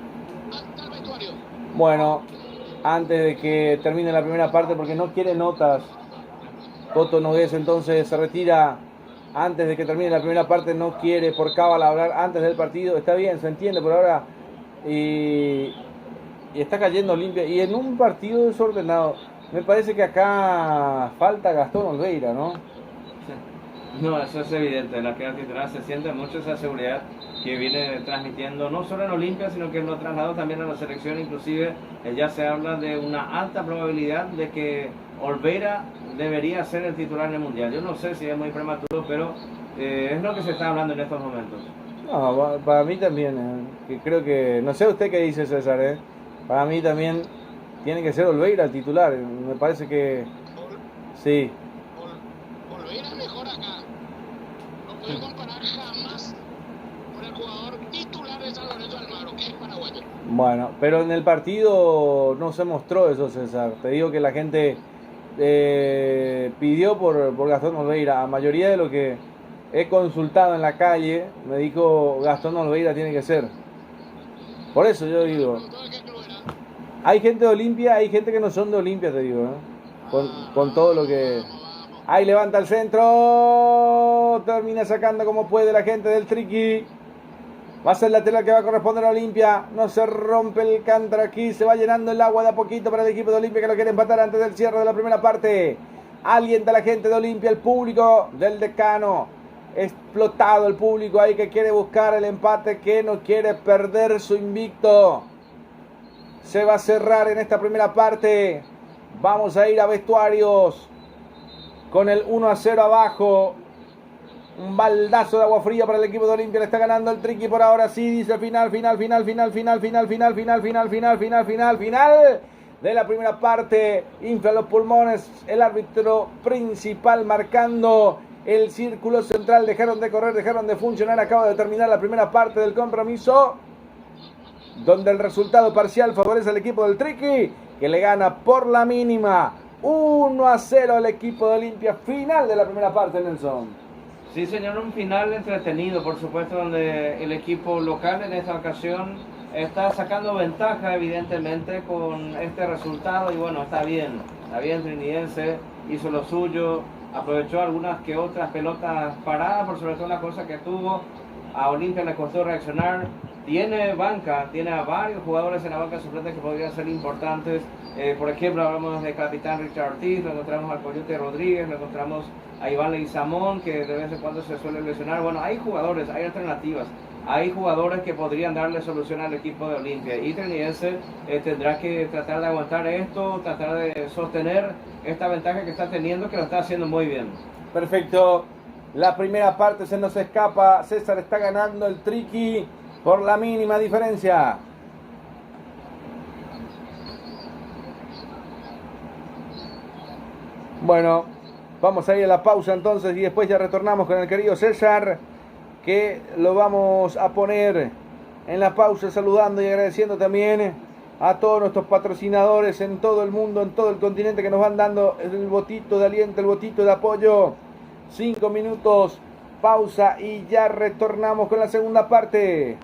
hasta el vestuario. Bueno, antes de que termine la primera parte, porque no quiere notas, Coto Nogués entonces se retira antes de que termine la primera parte. No quiere por cábala hablar antes del partido. Está bien, se entiende por ahora. Y está cayendo Olimpia. Y en un partido desordenado. Me parece que acá falta Gastón Olveira, ¿no? No, eso es evidente. La que titular se siente mucho esa seguridad que viene transmitiendo no solo en Olimpia, sino que lo trasladó también a la selección. Inclusive ya se habla de una alta probabilidad de que Olveira debería ser el titular en el Mundial. Yo no sé si es muy prematuro, pero es lo que se está hablando en estos momentos. No, para mí también, que creo que, no sé usted qué dice, César, para mí también tiene que ser Olveira el titular. Me parece que sí. Olveira es mejor acá. No puede comparar jamás con el jugador titular de San Lorenzo de Almagro, que es paraguayo. Bueno, pero en el partido no se mostró eso, César. Te digo que la gente pidió por Gastón Olveira. A mayoría de lo que he consultado en la calle me dijo Gastón Olveira tiene que ser. Por eso yo digo, hay gente de Olimpia, hay gente que no son de Olimpia, te digo, con todo lo que... Ahí levanta el centro, termina sacando como puede la gente del Triqui. Va a ser la tela que va a corresponder a Olimpia. No se rompe el cántaro aquí, se va llenando el agua de a poquito para el equipo de Olimpia, que lo quiere empatar antes del cierre de la primera parte. Alienta a la gente de Olimpia, el público del Decano. explotado el público ahí que quiere buscar el empate, que no quiere perder su invicto. Se va a cerrar en esta primera parte. Vamos a ir a vestuarios con el 1-0 abajo. Un baldazo de agua fría para el equipo de Olimpia. Le está ganando el Triqui por ahora. Sí, dice final de la primera parte. Infla los pulmones. El árbitro principal marcando el círculo central. Dejaron de correr, dejaron de funcionar. Acaba de terminar la primera parte del compromiso, donde el resultado parcial favorece al equipo del Triqui, que le gana por la mínima 1-0 al equipo de Olimpia. Final de la primera parte, Nelson. Sí, señor, un final entretenido, por supuesto, donde el equipo local en esta ocasión está sacando ventaja, evidentemente, con este resultado. Y bueno, está bien, Trinidense hizo lo suyo, aprovechó algunas que otras pelotas paradas, por sobre todo la cosa que tuvo. A Olimpia le costó reaccionar. Tiene banca, tiene a varios jugadores en la banca suplente que podrían ser importantes. Por ejemplo, hablamos del capitán Richard Ortiz, lo encontramos al Coyote Rodríguez, lo encontramos a Iván Leguizamón, que de vez en cuando se suele lesionar. Bueno, hay jugadores, hay alternativas, hay jugadores que podrían darle solución al equipo de Olimpia. Y Trinidense tendrá que tratar de aguantar esto, tratar de sostener esta ventaja que está teniendo, que lo está haciendo muy bien. Perfecto. La primera parte se nos escapa. César está ganando el Triqui por la mínima diferencia. Bueno, vamos a ir a la pausa entonces y después ya retornamos con el querido César, que lo vamos a poner en la pausa saludando y agradeciendo también a todos nuestros patrocinadores en todo el mundo, en todo el continente, que nos van dando el botito de aliento, el botito de apoyo. 5 minutos, pausa y ya retornamos con la segunda parte.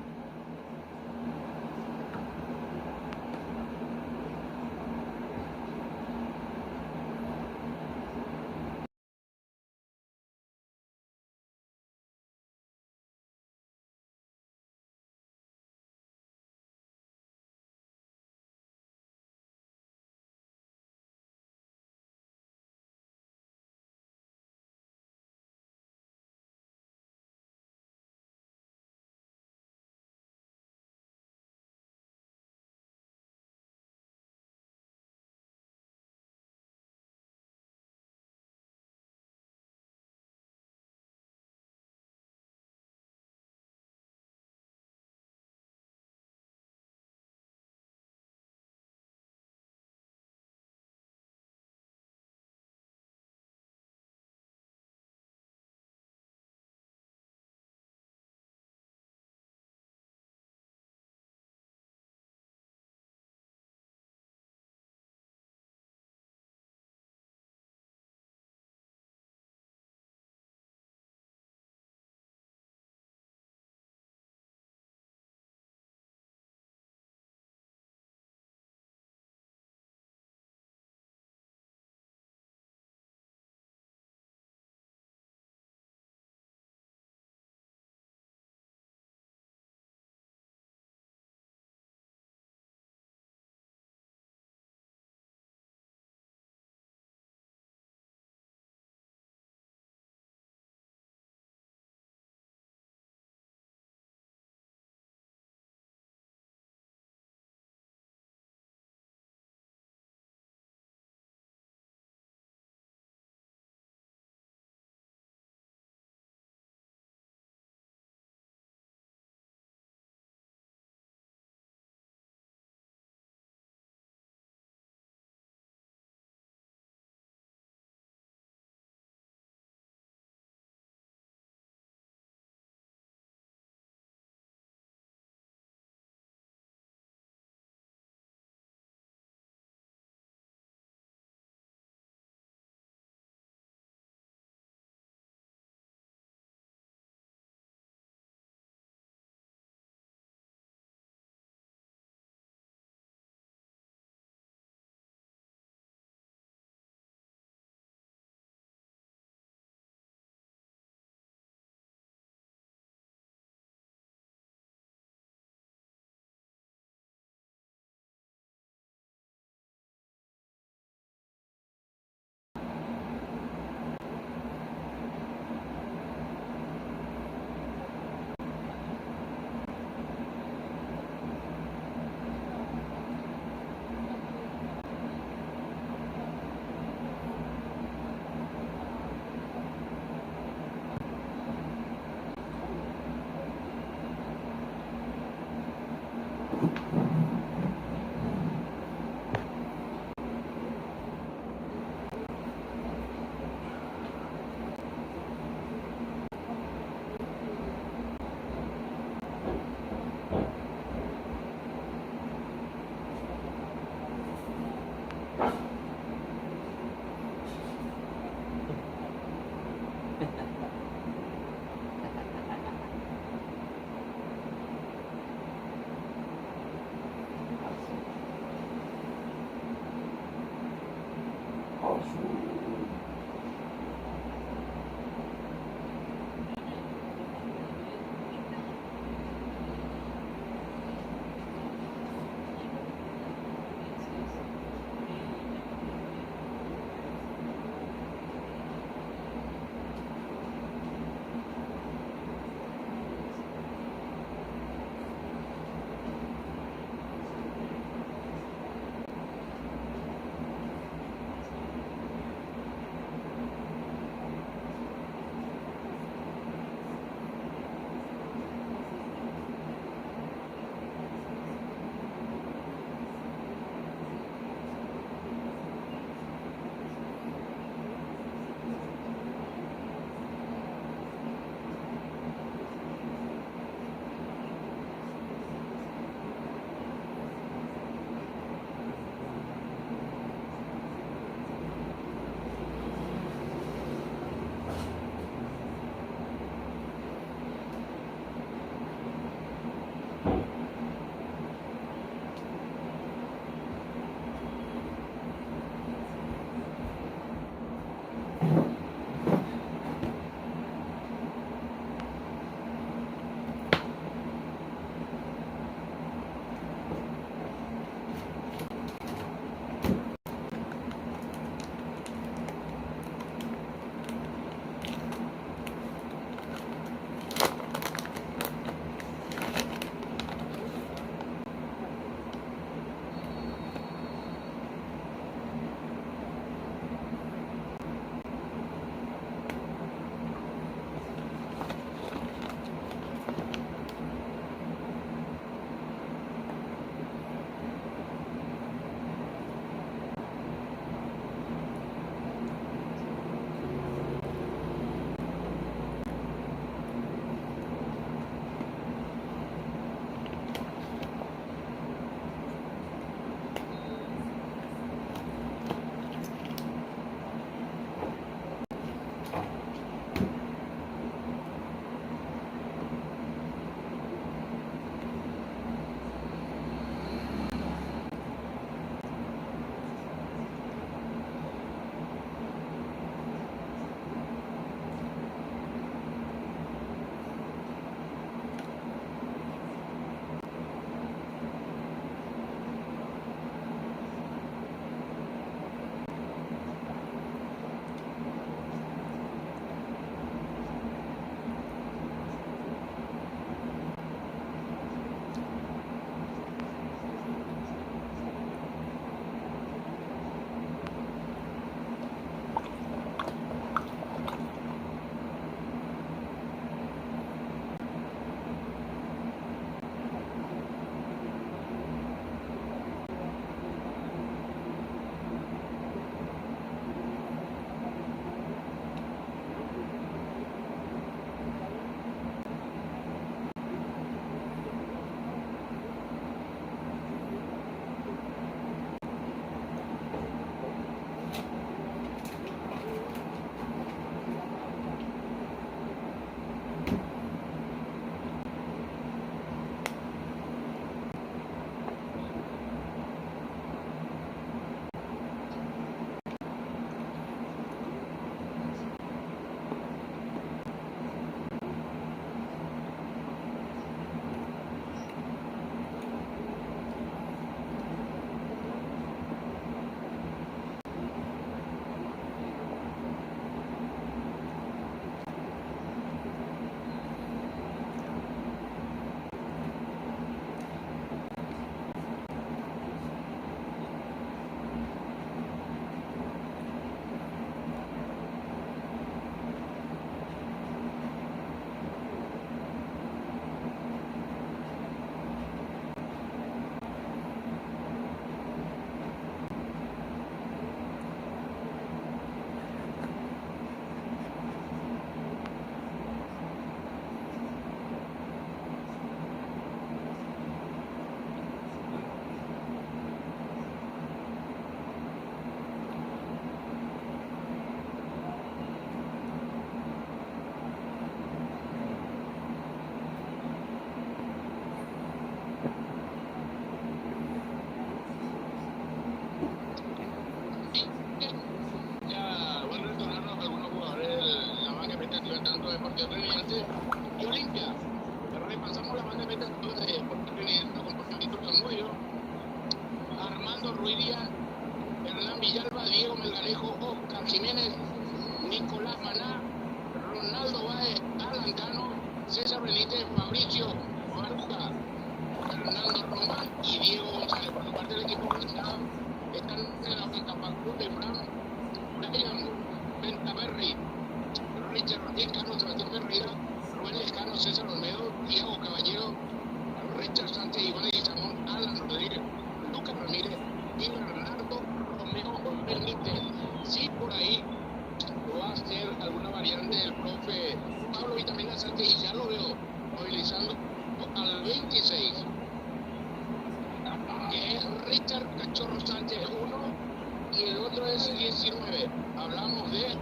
19. Hablamos de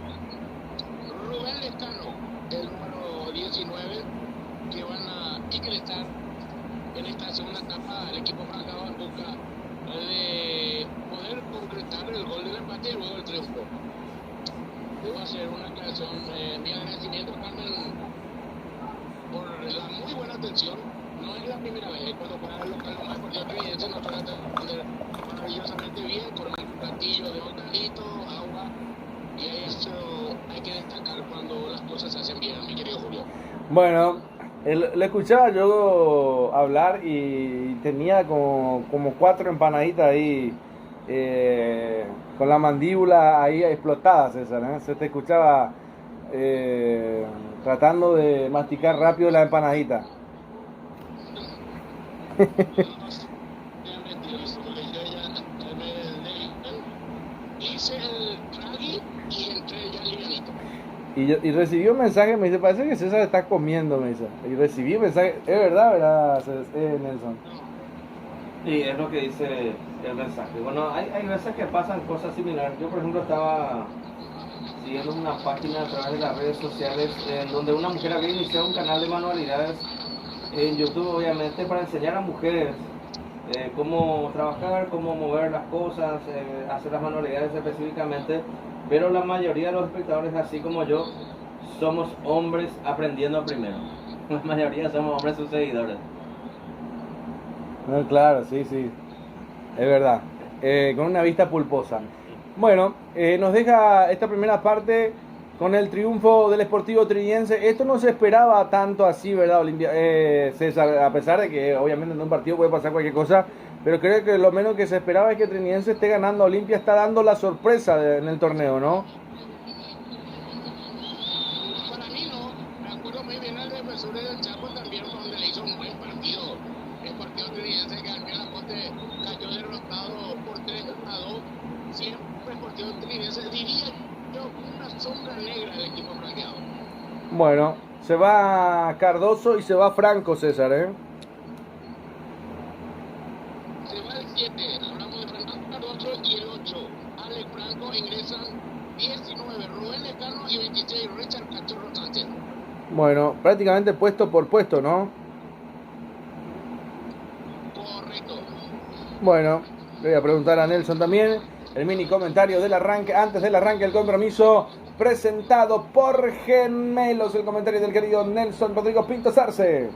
Rubén Lescano, el número 19, que van a ingresar en esta segunda etapa al equipo franjado en busca de poder concretar el gol del empate y luego el triunfo. Debo hacer una aclaración, mi agradecimiento, Carmen, por la muy buena atención. No es la primera vez cuando para el local más porque Trinidad nos trata de atender maravillosamente bien con un platillo de bocadito, agua, y eso hay que destacar cuando las cosas se hacen bien, mi querido Julio. Bueno, le escuchaba yo hablar y tenía como 4 empanaditas ahí con la mandíbula ahí explotada, César, ¿eh? Se te escuchaba tratando de masticar rápido la empanadita. Hice el rally y entré ya livianito. Y recibí un mensaje, me dice, parece que César está comiendo, me dice. Y recibí un mensaje, es verdad, Nelson. Sí, es lo que dice el mensaje. Bueno, hay veces que pasan cosas similares. Yo, por ejemplo, estaba siguiendo una página a través de las redes sociales en donde una mujer había iniciado un canal de manualidades en YouTube, obviamente, para enseñar a mujeres cómo trabajar, cómo mover las cosas, hacer las manualidades específicamente. Pero la mayoría de los espectadores, así como yo, somos hombres aprendiendo primero. La mayoría somos hombres sus seguidores. No, claro, sí, es verdad. Con una vista pulposa. Bueno, nos deja esta primera parte con el triunfo del Sportivo Trinidense. Esto no se esperaba tanto así, ¿verdad, César? A pesar de que obviamente en un partido puede pasar cualquier cosa, pero creo que lo menos que se esperaba es que Trinidense esté ganando. Olimpia está dando la sorpresa en el torneo, ¿no? Para mí no, me acuerdo muy bien al defensor del Chaco también, donde le hizo un buen partido. El partido Trinidense que al final cayó derrotado por 3-2. Siempre el partido Trinidense, diría yo, una sombra negra del equipo franqueado. Bueno, se va Cardoso y se va Franco, César, ¿eh? Se va el 7, hablamos de Franco Cardoso, y el 8, Alex Franco, ingresan 19, Rubén Lescano, y 26, Richard Cachorro Sánchez. Bueno, prácticamente puesto por puesto, ¿no? Correcto. Bueno, le voy a preguntar a Nelson también el mini comentario del arranque, antes del arranque del compromiso, presentado por Gemelos, el comentario del querido Nelson Rodrigo Pinto Sarce.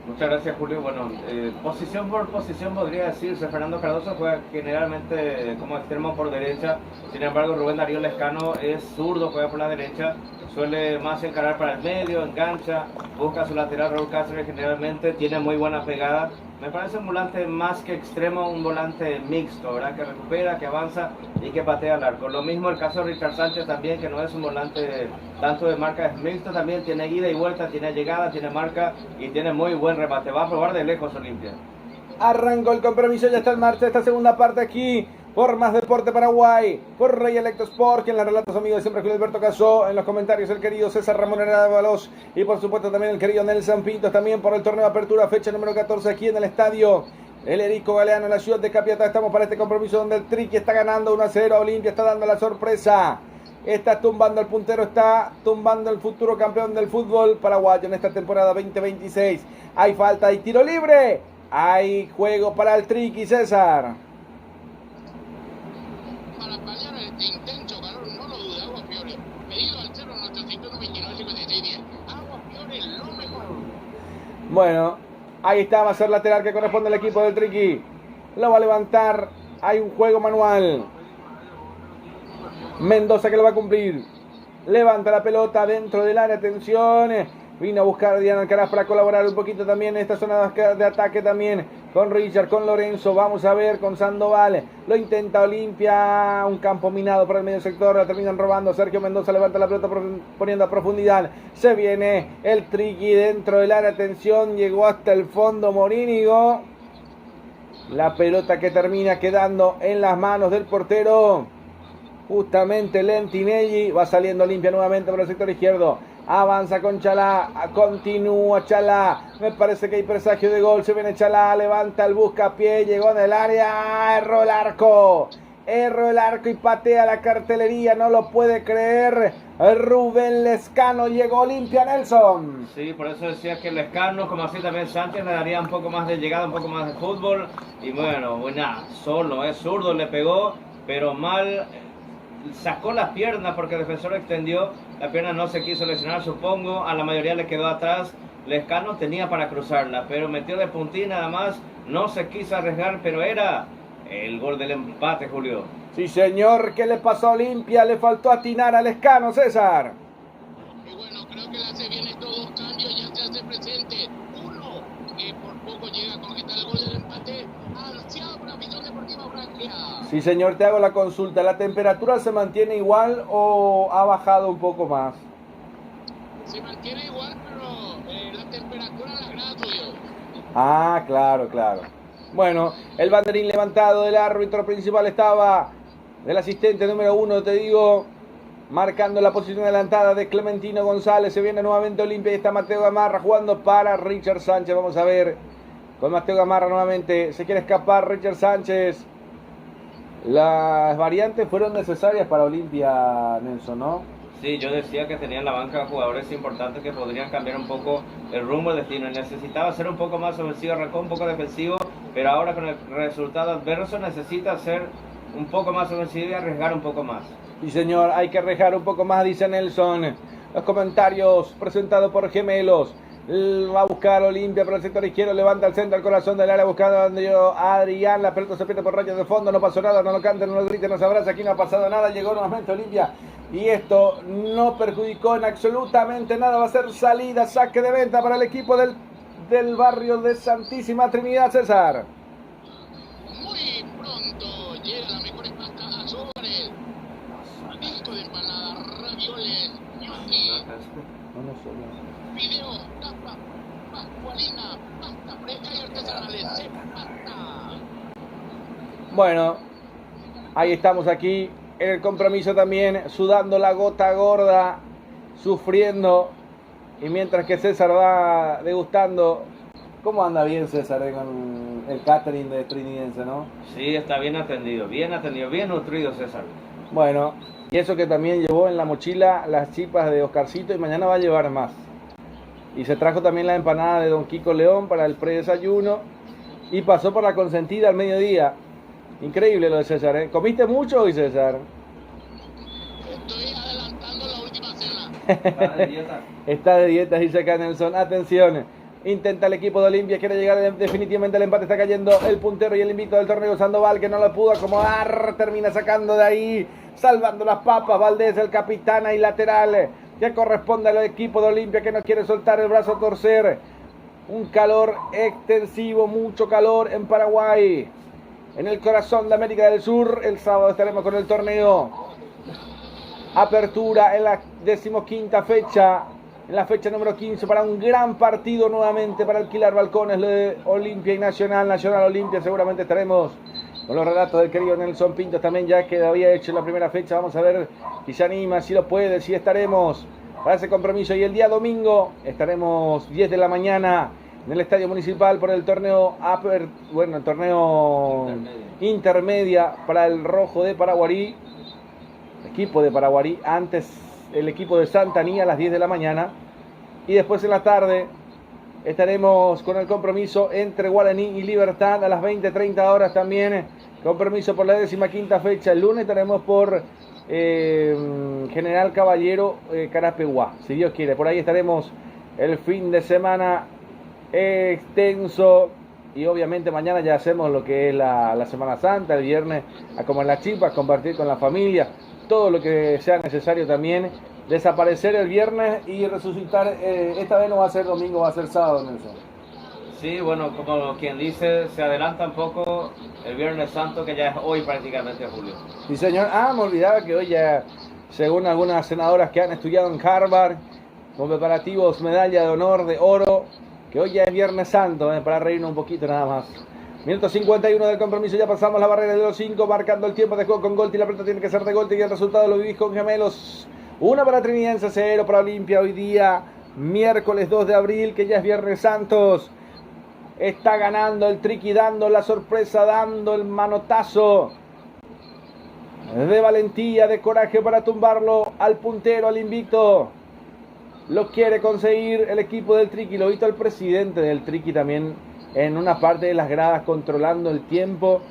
Muchas gracias, Julio. Bueno, posición por posición podría decirse. Fernando Cardoso juega generalmente como extremo por derecha. Sin embargo, Rubén Darío Lescano es zurdo, juega por la derecha. Suele más encarar para el medio, engancha, busca su lateral. Raúl Cáceres generalmente tiene muy buena pegada. Me parece un volante más que extremo, un volante mixto, ¿verdad? Que recupera, que avanza y que patea al arco. Lo mismo el caso de Richard Sánchez también, que no es un volante tanto de marca, es mixto también, tiene ida y vuelta, tiene llegada, tiene marca y tiene muy buen remate. Va a probar de lejos Olimpia. Arrancó el compromiso, ya está en marcha esta segunda parte aquí por Más Deporte Paraguay, por Rey Electro Sport, quien la relata su amigo de siempre, Julio Alberto Casó, en los comentarios el querido César Ramón Herrera de Balos y por supuesto también el querido Nelson Pintos, también por el torneo de apertura, fecha número 14 aquí en el estadio El Erico Galeano en la ciudad de Capiatá. Estamos para este compromiso donde el Triqui está ganando 1-0, Olimpia está dando la sorpresa, está tumbando al puntero, está tumbando el futuro campeón del fútbol paraguayo en esta temporada 2026. Hay falta, hay tiro libre, hay juego para el Triqui, César. Para paliar este intenso calor, no lo dude, Agua Fiore. Pedido al 09829-5610. Agua Fiore, lo mejor. Bueno, ahí está, va a ser lateral que corresponde al equipo del Triqui. Lo va a levantar, hay un juego manual. Mendoza que lo va a cumplir. Levanta la pelota dentro del área, atención. Vino a buscar a Diana Alcaraz para colaborar un poquito también en esta zona de ataque también con Richard, con Lorenzo, vamos a ver con Sandoval, lo intenta Olimpia, un campo minado por el medio sector, la terminan robando, Sergio Mendoza levanta la pelota poniendo a profundidad, se viene el Triqui dentro del área, atención, llegó hasta el fondo Morínigo, la pelota que termina quedando en las manos del portero, justamente Lentinelli, va saliendo Olimpia nuevamente por el sector izquierdo. Avanza con Chalá, continúa Chalá, me parece que hay presagio de gol, se viene Chalá, levanta el buscapié, llegó en el área, erró el arco, Erro el arco y patea la cartelería, no lo puede creer. Rubén Lescano, llegó Olimpia, Nelson. Sí, por eso decía que Lescano, como así también Sánchez, le daría un poco más de llegada, un poco más de fútbol. Y bueno, solo, es zurdo, le pegó, pero mal. Sacó las piernas porque el defensor extendió, la pierna no se quiso lesionar, supongo, a la mayoría le quedó atrás. Lescano tenía para cruzarla, pero metió de puntín nada más, no se quiso arriesgar, pero era el gol del empate, Julio. Sí, señor, ¿qué le pasó a Olimpia? Le faltó atinar a Lescano, César. Y bueno, creo que le hace bien estos dos cambios, ya se hace presente. Uno, que por poco llega con el gol del empate, ansiado por la Visión Deportiva Branquia. Sí, señor, te hago la consulta. ¿La temperatura se mantiene igual o ha bajado un poco más? Se mantiene igual, pero la temperatura la grada subió. Ah, claro, claro. Bueno, el banderín levantado del árbitro principal estaba del asistente número 1, te digo, marcando la posición adelantada de Clementino González. Se viene nuevamente Olimpia y está Mateo Gamarra jugando para Richard Sánchez. Vamos a ver con Mateo Gamarra nuevamente. Se quiere escapar Richard Sánchez. Las variantes fueron necesarias para Olimpia, Nelson, ¿no? Sí, yo decía que tenía en la banca jugadores importantes que podrían cambiar un poco el rumbo del destino. Necesitaba ser un poco más ofensivo, arrancó un poco defensivo, pero ahora con el resultado adverso necesita ser un poco más ofensivo y arriesgar un poco más. Sí, señor, hay que arriesgar un poco más, dice Nelson. Los comentarios presentados por Gemelos. Va a buscar Olimpia por el sector izquierdo, levanta el centro al corazón del área buscando a Adrián, la pelota se pierde por rayos de fondo, no pasó nada, no lo canten, no lo griten, no se abraza, aquí no ha pasado nada, llegó nuevamente Olimpia y esto no perjudicó en absolutamente nada, va a ser salida, saque de venta para el equipo del barrio de Santísima Trinidad, César. Muy pronto llega la mejor pasta Azores, disco de empanada, ravioles, gnocchi, video, tapa, pascualina, pasta fresca y artesanales, pasta. Bueno, ahí estamos aquí en el compromiso también, sudando la gota gorda, sufriendo, y mientras que César va degustando. ¿Cómo anda bien César con el catering de Trinidense, no? Sí, está bien atendido, bien nutrido César. Bueno, y eso que también llevó en la mochila las chipas de Oscarcito y mañana va a llevar más. Y se trajo también la empanada de Don Kiko León para el predesayuno y pasó por la consentida al mediodía. Increíble lo de César, ¿eh? ¿Comiste mucho hoy, César? Estoy adelantando la última cena. ¿Está de dieta? Está de dieta, dice acá Nelson. Atención, intenta el equipo de Olimpia, quiere llegar definitivamente al empate, está cayendo el puntero y el invicto del torneo Sandoval, que no lo pudo acomodar, termina sacando de ahí, salvando las papas, Valdés, el capitán y lateral, que corresponde al equipo de Olimpia, que no quiere soltar el brazo a torcer. Un calor extensivo, mucho calor en Paraguay, en el corazón de América del Sur. El sábado estaremos con el torneo Apertura en la 15ª fecha, en la fecha número 15, para un gran partido nuevamente para alquilar balcones de Olimpia y Nacional Olimpia. Seguramente estaremos con los relatos del querido Nelson Pintos también, ya que había hecho la primera fecha. Vamos a ver si se anima, si lo puede, si estaremos para ese compromiso. Y el día domingo estaremos 10 de la mañana en el Estadio Municipal por el torneo el torneo intermedia para el Rojo de Paraguarí, equipo de Paraguarí, antes el equipo de Santanía a las 10 de la mañana, y después en la tarde estaremos con el compromiso entre Guaraní y Libertad a las 20:30 horas también, compromiso por la 15ª fecha. El lunes estaremos por General Caballero, Carapeguá, si Dios quiere. Por ahí estaremos el fin de semana extenso, y obviamente mañana ya hacemos lo que es la Semana Santa, el viernes a comer las chipas, compartir con la familia, todo lo que sea necesario también. Desaparecer el viernes y resucitar, esta vez no va a ser domingo, va a ser sábado, Nelson. Sí, bueno, como quien dice, se adelanta un poco el Viernes Santo, que ya es hoy prácticamente, Julio. Sí, señor. Me olvidaba que hoy ya, según algunas senadoras que han estudiado en Harvard, con preparativos medalla de honor de oro, que hoy ya es Viernes Santo, para reírnos un poquito nada más. Minuto 51 del compromiso, ya pasamos la barrera de los 5, marcando el tiempo de juego con Golti. La pelota tiene que ser de Golti y el resultado lo vivís con Gemelos. 1 para Trinidense, 0 para Olimpia. Hoy día, miércoles 2 de abril, que ya es Viernes Santos. Está ganando el Triqui, dando la sorpresa, dando el manotazo. de valentía, de coraje para tumbarlo al puntero, al invicto. Lo quiere conseguir el equipo del Triqui. Lo visto el presidente del Triqui también en una parte de las gradas controlando el tiempo.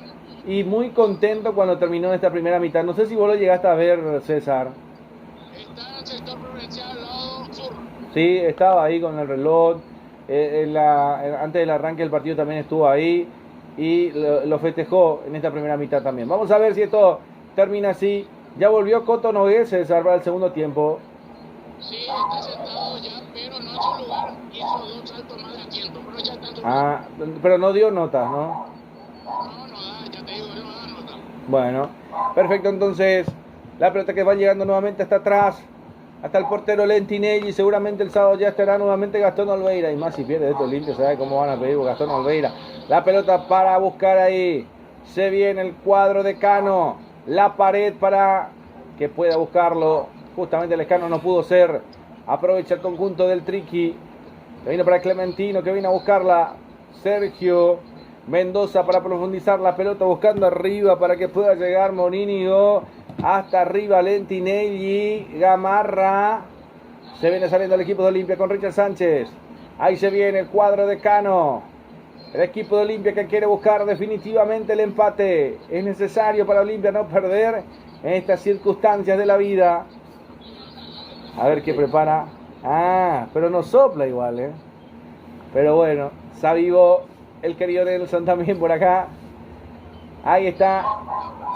Y muy contento cuando terminó esta primera mitad. No sé si vos lo llegaste a ver, César. Está en el sector provincial, lado sur. Sí, estaba ahí con el reloj. Antes del arranque del partido también estuvo ahí. Y lo festejó en esta primera mitad también. Vamos a ver si esto termina así. Ya volvió Coto Nogués, César, para el segundo tiempo. Sí, está sentado ya, pero no en su lugar. Hizo 2 saltos más de asiento, pero ya está en su lugar. Ah, pero no dio notas, ¿no? No da, ya te digo, no da nota. Bueno, perfecto, entonces la pelota que va llegando nuevamente hasta atrás, hasta el portero Lentinelli. Seguramente el sábado ya estará nuevamente Gastón Olveira. Y más si pierde esto limpio, ¿sabes cómo van a pedir Gastón Olveira? La pelota para buscar ahí. Se viene el cuadro de Cano. La pared para que pueda buscarlo. Justamente el Escano no pudo ser. Aprovecha el conjunto del Triqui. Que viene para Clementino, que viene a buscarla. Sergio Mendoza para profundizar la pelota, buscando arriba para que pueda llegar Monínigo. Hasta arriba Lentinelli. Gamarra. Se viene saliendo el equipo de Olimpia con Richard Sánchez. Ahí se viene el cuadro de Cano. El equipo de Olimpia que quiere buscar definitivamente el empate. Es necesario para Olimpia no perder en estas circunstancias de la vida. A ver qué prepara. Ah, pero no sopla igual, ¿eh? Pero bueno, se avivó el querido Nelson también por acá. Ahí está.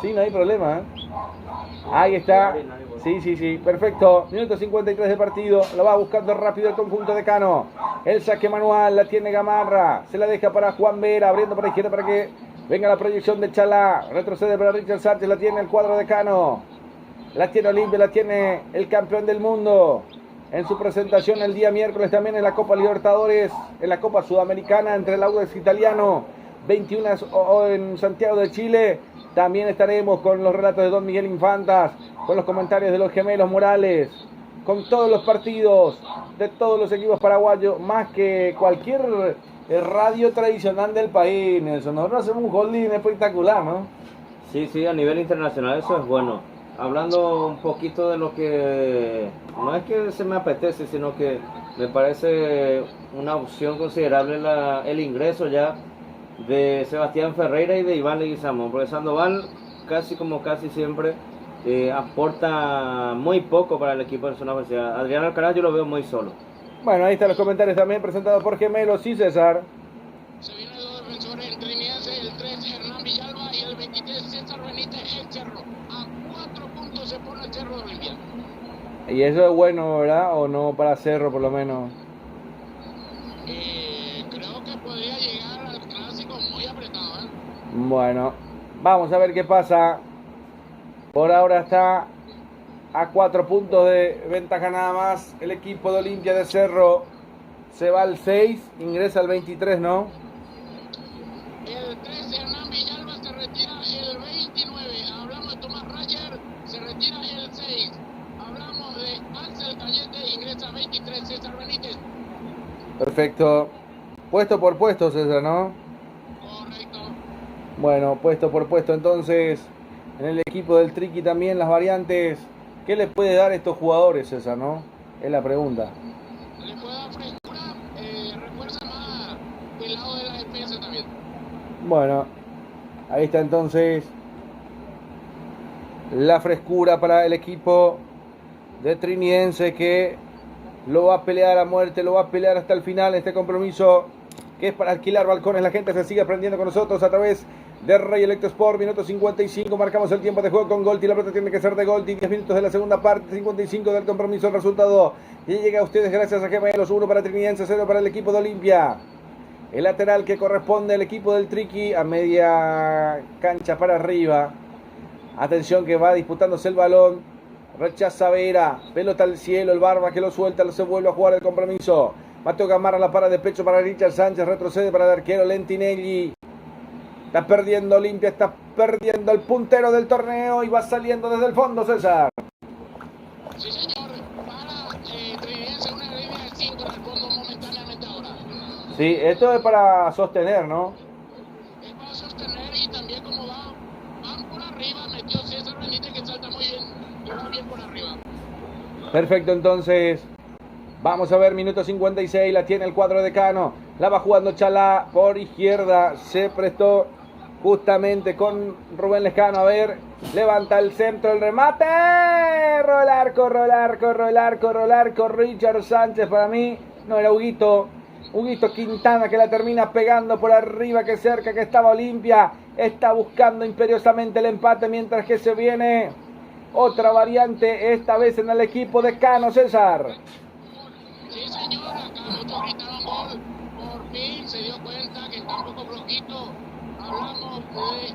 Sí, no hay problema, ¿eh? Ahí está. Sí, perfecto. Minuto 53 de partido. Lo va buscando rápido el conjunto de Cano. El saque manual la tiene Gamarra. Se la deja para Juan Vera, abriendo para la izquierda para que venga la proyección de Chalá. Retrocede para Richard Sánchez. La tiene el cuadro de Cano. La tiene Olimpia, la tiene el campeón del mundo. En su presentación el día miércoles también en la Copa Libertadores, en la Copa Sudamericana entre el Audax Italiano. 21 en Santiago de Chile. También estaremos con los relatos de Don Miguel Infantas, con los comentarios de los gemelos Morales, con todos los partidos de todos los equipos paraguayos, más que cualquier radio tradicional del país, Nelson. Nosotros hacemos un holding espectacular, ¿no? Sí, a nivel internacional eso es bueno. Hablando un poquito de lo que no es que se me apetece, sino que me parece una opción considerable el ingreso ya de Sebastián Ferreira y de Iván Leguizamón, porque Sandoval casi siempre aporta muy poco para el equipo de zona ofensiva. Adrián Alcaraz yo lo veo muy solo. Bueno, ahí están los comentarios también presentados por Gemelos y César. Se vienen dos defensores, el trinidense, el 3 Hernán Villalba y el 23 César Benítez, el Cerro. A 4 puntos se pone el Cerro de Olimpia. Y eso es bueno, ¿verdad? O no para Cerro por lo menos. Creo que podría llegar al clásico muy apretado, ¿eh? Bueno, vamos a ver qué pasa. Por ahora está a 4 puntos de ventaja nada más. El equipo de Olimpia de Cerro se va al 6, ingresa al 23, ¿no? El 3 Hernán Villalba se retira el 29. Hablamos de Tomás Rayer, se retira el 6. Hablamos de Axel Cayete, ingresa 23 César Benítez. Perfecto. Puesto por puesto, César, ¿no? Correcto. Bueno, puesto por puesto entonces. En el equipo del Triqui también las variantes. ¿Qué les puede dar estos jugadores, César, no? Es la pregunta. Le puede dar frescura, refuerza más del lado de la defensa también. Bueno, ahí está entonces la frescura para el equipo de Trinidense, que lo va a pelear a muerte, lo va a pelear hasta el final este compromiso, que es para alquilar balcones. La gente se sigue aprendiendo con nosotros a través de Rey Electro Sport. Minuto 55, marcamos el tiempo de juego con Golti. La pelota tiene que ser de Golti. 10 minutos de la segunda parte, 55 del compromiso. El resultado y llega a ustedes gracias a Gemelos. 1 para Trinidense, 0 para el equipo de Olimpia. El lateral que corresponde al equipo del Triqui a media cancha para arriba. Atención que va disputándose el balón. Rechaza Vera, pelota al cielo, el Barba que lo suelta, se vuelve a jugar el compromiso. Mateo Gamarra la para de pecho para Richard Sánchez, retrocede para el arquero Lentinelli. Está perdiendo Olimpia, está perdiendo el puntero del torneo y va saliendo desde el fondo, César. Sí, señor, para Trinidense una línea de 5 en el fondo momentáneamente ahora. Sí, esto es para sostener, ¿no? Es para sostener y también como va van por arriba, metió César Benítez que salta muy bien, y va bien por arriba. Perfecto, entonces vamos a ver, minuto 56, la tiene el cuadro de Cano, la va jugando Chalá por izquierda, se prestó justamente con Rubén Lescano, a ver, levanta el centro, el remate, rolarco, Richard Sánchez para mí, no era Huguito Quintana que la termina pegando por arriba, que cerca que estaba Olimpia, está buscando imperiosamente el empate mientras que se viene otra variante, esta vez en el equipo de Cano, César. Sí, señor, acá muchos gritaron gol. Por fin se dio cuenta que está un poco flojito. Hablamos de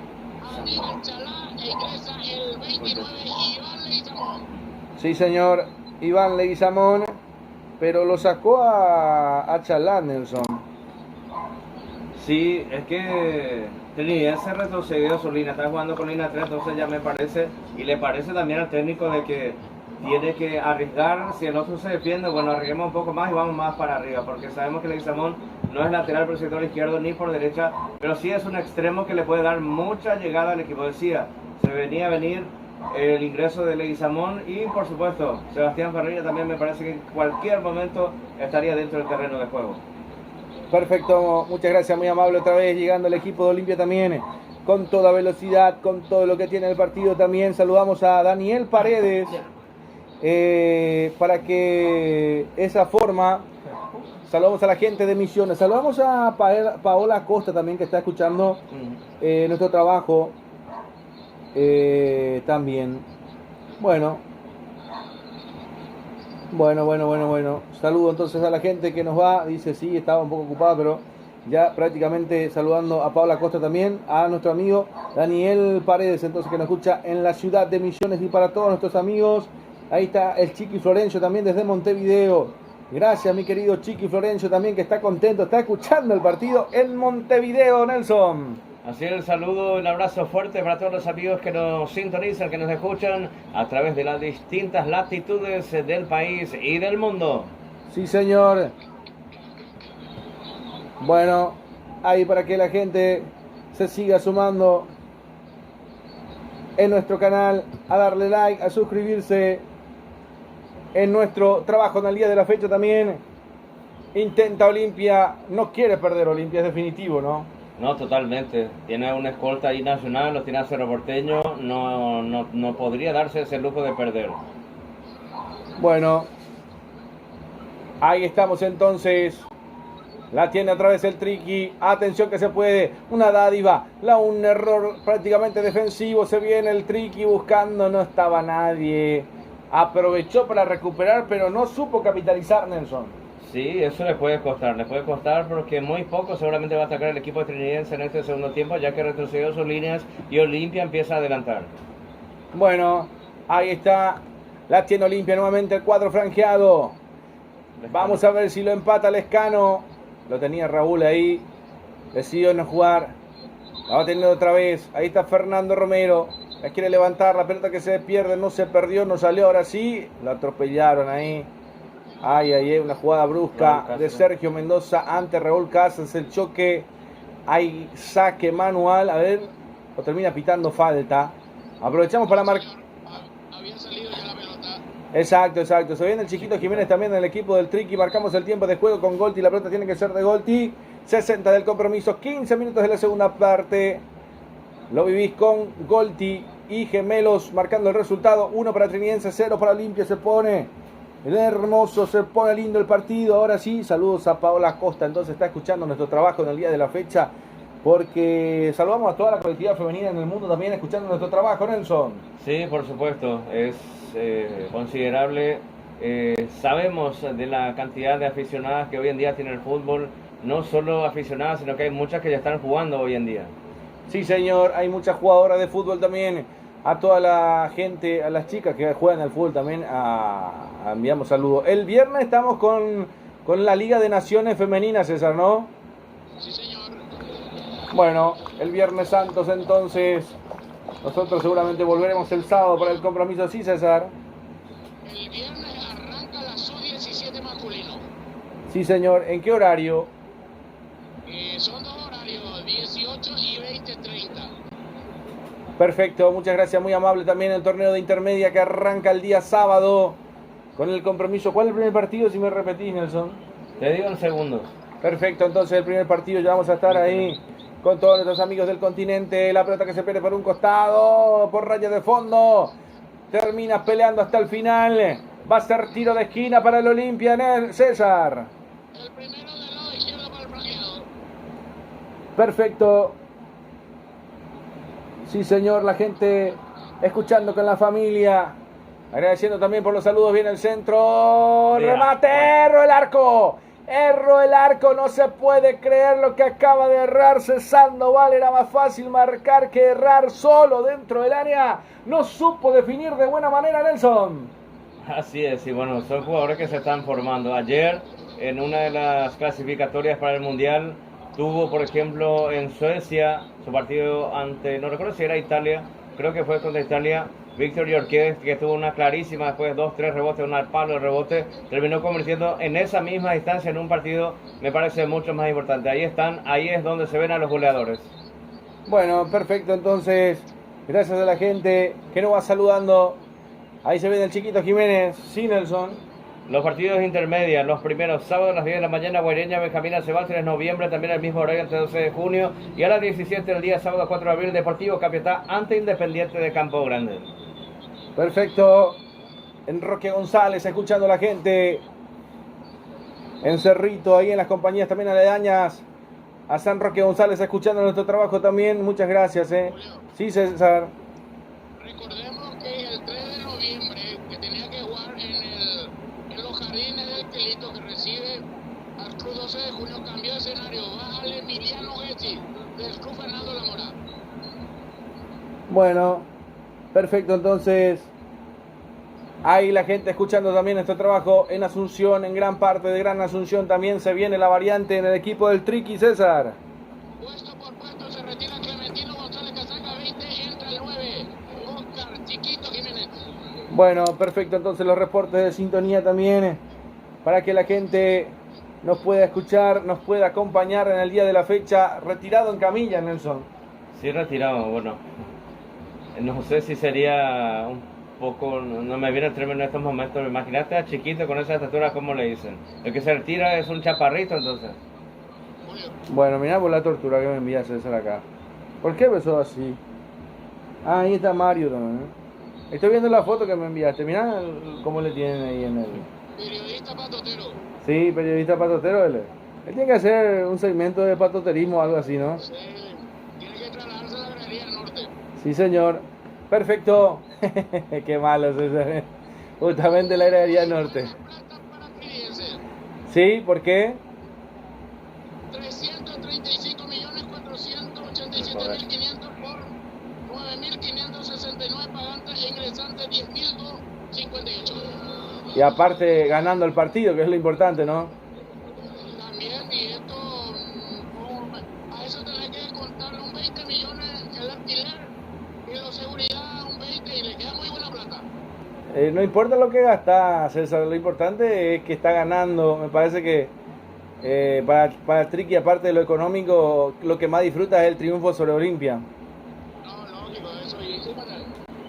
Aníbal Chalá e ingresa el 29 Iván Leguizamón. Sí, señor, Iván Leguizamón, pero lo sacó a Chalá, Nelson. Sí, es que Trinidad retrocedió su línea, está jugando con línea 3, entonces ya me parece, y le parece también al técnico de que tiene que arriesgar, si el otro se defiende, bueno, arriesguemos un poco más y vamos más para arriba, porque sabemos que Leguizamón no es lateral por el sector izquierdo ni por derecha, pero sí es un extremo que le puede dar mucha llegada al equipo. Decía, se venía a venir el ingreso de Leguizamón y por supuesto Sebastián Ferreira también me parece que en cualquier momento estaría dentro del terreno de juego. Perfecto, muchas gracias, muy amable otra vez, llegando el equipo de Olimpia también, con toda velocidad, con todo lo que tiene el partido también. Saludamos a Daniel Paredes, para que esa forma, saludamos a la gente de Misiones, saludamos a Paola Costa también que está escuchando nuestro trabajo también. Bueno. Saludo entonces a la gente que nos va. Dice, sí, estaba un poco ocupada, pero ya prácticamente saludando a Paula Costa también, a nuestro amigo Daniel Paredes, entonces que nos escucha en la ciudad de Misiones, y para todos nuestros amigos. Ahí está el Chiqui Florencio también desde Montevideo. Gracias, mi querido Chiqui Florencio también, que está contento, está escuchando el partido en Montevideo, Nelson. Así es, el saludo, un abrazo fuerte para todos los amigos que nos sintonizan, que nos escuchan a través de las distintas latitudes del país y del mundo. Sí, señor. Bueno, ahí para que la gente se siga sumando en nuestro canal, a darle like, a suscribirse en nuestro trabajo en el día de la fecha también. Intenta Olimpia, no quiere perder Olimpia, es definitivo, ¿no? No, totalmente. Tiene una escolta ahí nacional, lo tiene a Cerro Porteño, no podría darse ese lujo de perder. Bueno, ahí estamos entonces. La tiene otra vez el Triqui. Atención que se puede. Una dádiva. Un error prácticamente defensivo. Se viene el Triqui buscando. No estaba nadie. Aprovechó para recuperar, pero no supo capitalizar, Nelson. Sí, eso le puede costar porque muy poco seguramente va a atacar el equipo trinitense en este segundo tiempo, ya que retrocedió sus líneas y Olimpia empieza a adelantar. Bueno, ahí está, la tiene Olimpia nuevamente, el cuadro franjeado. Vamos a ver si lo empata Lescano. Lo tenía Raúl ahí, decidió no jugar. La va teniendo otra vez, ahí está Fernando Romero. La quiere levantar, la pelota que se pierde, no se perdió, no salió, ahora sí. La atropellaron ahí. Ay, una jugada brusca de Sergio Mendoza ante Raúl Casas, el choque, hay saque manual, a ver, lo termina pitando falta. Aprovechamos para marcar. Había salido ya la pelota. Exacto, se viene el Chiquito Jiménez también en el equipo del Triqui, marcamos el tiempo de juego con Golti, la pelota tiene que ser de Golti, 60 del compromiso, 15 minutos de la segunda parte, lo vivís con Golti y Gemelos marcando el resultado, 1 para Trinidense, 0 para Olimpia, se pone hermoso, se pone lindo el partido. Ahora sí, saludos a Paola Costa, entonces está escuchando nuestro trabajo en el día de la fecha, porque saludamos a toda la colectividad femenina en el mundo también escuchando nuestro trabajo, Nelson. Sí, por supuesto, es considerable. Sabemos de la cantidad de aficionadas que hoy en día tiene el fútbol, no solo aficionadas, sino que hay muchas que ya están jugando hoy en día. Sí, señor, hay muchas jugadoras de fútbol también. A toda la gente, a las chicas que juegan al fútbol también, enviamos saludos. El viernes estamos con la Liga de Naciones Femeninas, César, ¿no? Sí, señor. Bueno, el Viernes Santos entonces, nosotros seguramente volveremos el sábado para el compromiso, ¿sí, César? El viernes arranca la Sub-17 masculino. Sí, señor. ¿En qué horario? Son dos horarios, 18 y 20:30. Perfecto, muchas gracias, muy amable también el torneo de intermedia que arranca el día sábado con el compromiso. ¿Cuál es el primer partido, si me repetís, Nelson? Te digo en segundos. Perfecto, entonces el primer partido ya vamos a estar ahí con todos nuestros amigos del continente. La pelota que se pierde por un costado, por raya de fondo. Termina peleando hasta el final. Va a ser tiro de esquina para el Olimpia, César. El primero del lado izquierdo para el franqueado. Perfecto. Sí, señor, la gente escuchando con la familia. Agradeciendo también por los saludos. Viene el centro. Remate, erró el arco. Erró el arco, no se puede creer lo que acaba de errar Sandoval. Era más fácil marcar que errar solo dentro del área. No supo definir de buena manera Nelson. Así es, y bueno, son jugadores que se están formando. Ayer, en una de las clasificatorias para el Mundial, tuvo, por ejemplo, en Suecia, su partido ante, no recuerdo si era Italia, creo que fue contra Italia, Víctor Gyökeres, que tuvo una clarísima, después 2-3 rebotes, un palo de rebote, terminó convirtiendo en esa misma distancia en un partido, me parece mucho más importante. Ahí están, ahí es donde se ven a los goleadores. Bueno, perfecto, entonces, gracias a la gente que nos va saludando. Ahí se ve el chiquito Jiménez, sí, Nelson. Los partidos intermedios, los primeros, sábado a las 10 de la mañana, Guaireña, Benjamín Acebal, 3 de noviembre, también el mismo horario, entre 12 de junio, y a las 17 del día, sábado 4 de abril, Deportivo Capiatá ante Independiente de Campo Grande. Perfecto. En Roque González, escuchando a la gente. En Cerrito, ahí en las compañías también aledañas. A San Roque González, escuchando nuestro trabajo también. Muchas gracias, Sí, César. Recordemos que el 3 de noviembre, que tenía que jugar en los jardines del Quelito, que recibe al Club 12 de junio, cambió de escenario. Va al Emiliano Gessi, del Club Fernando Lamora. Bueno, perfecto, entonces. Ahí la gente escuchando también nuestro trabajo en Asunción, en gran parte de Gran Asunción también se viene la variante en el equipo del Triqui, César. Puesto por puesto se retira Clementino González Casaca, 20, entra el 9, Oscar Chiquito Jiménez. Bueno, perfecto, entonces los reportes de sintonía también para que la gente nos pueda escuchar, nos pueda acompañar en el día de la fecha. Retirado en camilla, Nelson. Sí, retirado, bueno. No sé si sería un poco, no me viene el término en estos momentos. Imagínate a Chiquito con esa estatura, ¿cómo le dicen? El que se retira es un chaparrito, entonces. Bueno, mirá por la tortura que me envía César acá. ¿Por qué besó así? Ah, ahí está Mario también. Estoy viendo la foto que me enviaste. Mirá cómo le tienen ahí en el... Periodista patotero. Sí, periodista patotero él. Él tiene que hacer un segmento de patoterismo o algo así, ¿no? Sí, tiene que trasladarse a la Galería del Norte. Sí, señor. Perfecto. Qué malo, César. Justamente la Galería Norte. Sí, ¿por qué? 335.487.500 por 9.569 pagantes e ingresantes 10.258. Y aparte ganando el partido, que es lo importante, ¿no? También, y esto, a eso tenés que contarle un 20 millones el alquiler y la seguridad un 20 y le queda muy buena plata. No importa lo que gasta, César, lo importante es que está ganando. Me parece que para el Triqui, aparte de lo económico, lo que más disfruta es el triunfo sobre Olimpia. No, lógico, eso y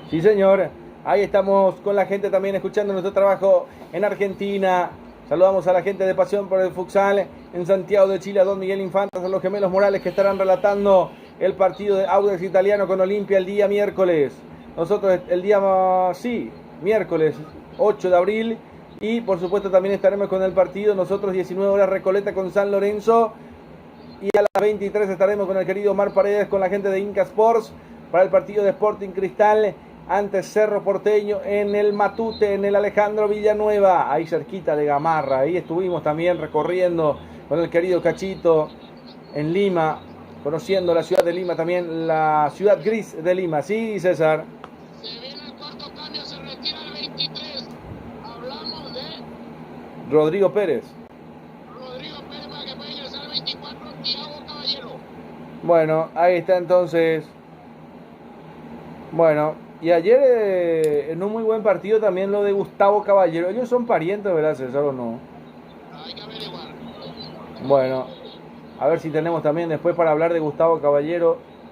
sí, señor. Ahí estamos con la gente también escuchando nuestro trabajo en Argentina. Saludamos a la gente de Pasión por el Futsal en Santiago de Chile, a Don Miguel Infantas, a los gemelos Morales que estarán relatando el partido de Audax Italiano con Olimpia el día miércoles. Nosotros el día, miércoles 8 de abril. Y por supuesto también estaremos con el partido. Nosotros 19 horas Recoleta con San Lorenzo. Y a las 23 estaremos con el querido Omar Paredes, con la gente de Inca Sports, para el partido de Sporting Cristal ante Cerro Porteño en el Matute, en el Alejandro Villanueva, ahí cerquita de Gamarra. Ahí estuvimos también recorriendo con el querido Cachito en Lima, conociendo la ciudad de Lima, también la ciudad gris de Lima. Sí, César. Se viene el cuarto cambio, se retira el 23. Hablamos de Rodrigo Pérez. Rodrigo Pérez, para que pueda ingresar el 24, Thiago Caballero. Bueno, ahí está entonces. Bueno, y ayer en un muy buen partido también lo de Gustavo Caballero. Ellos son parientes, ¿verdad, César, o no? Hay que averiguar. Bueno, a ver si tenemos también después para hablar de Gustavo Caballero.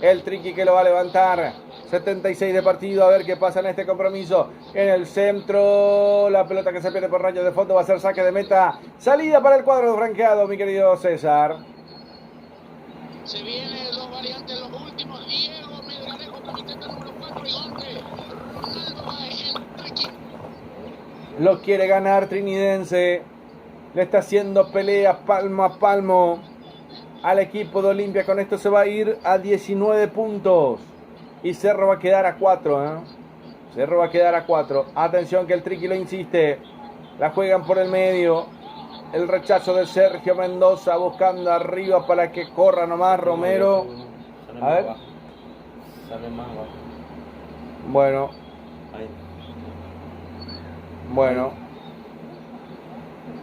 el Triqui que lo va a levantar. 76 de partido, a ver qué pasa en este compromiso. En el centro, la pelota que se pierde por rayos de fondo va a ser saque de meta. Salida para el cuadro franqueado, mi querido César. Se vienen dos variantes, los últimos. Diego Melgarejo, camiseta número 4 y 11. Ronaldo Baez, el Triqui. Lo quiere ganar Trinidense. Le está haciendo pelea palmo a palmo al equipo de Olimpia. Con esto se va a ir a 19 puntos. Y Cerro va a quedar a 4. Cerro va a quedar a 4. Atención que el Triqui lo insiste. La juegan por el medio. El rechazo de Sergio Mendoza buscando arriba para que corra nomás Romero. A ver. Sale más abajo. Bueno. Ahí. Bueno.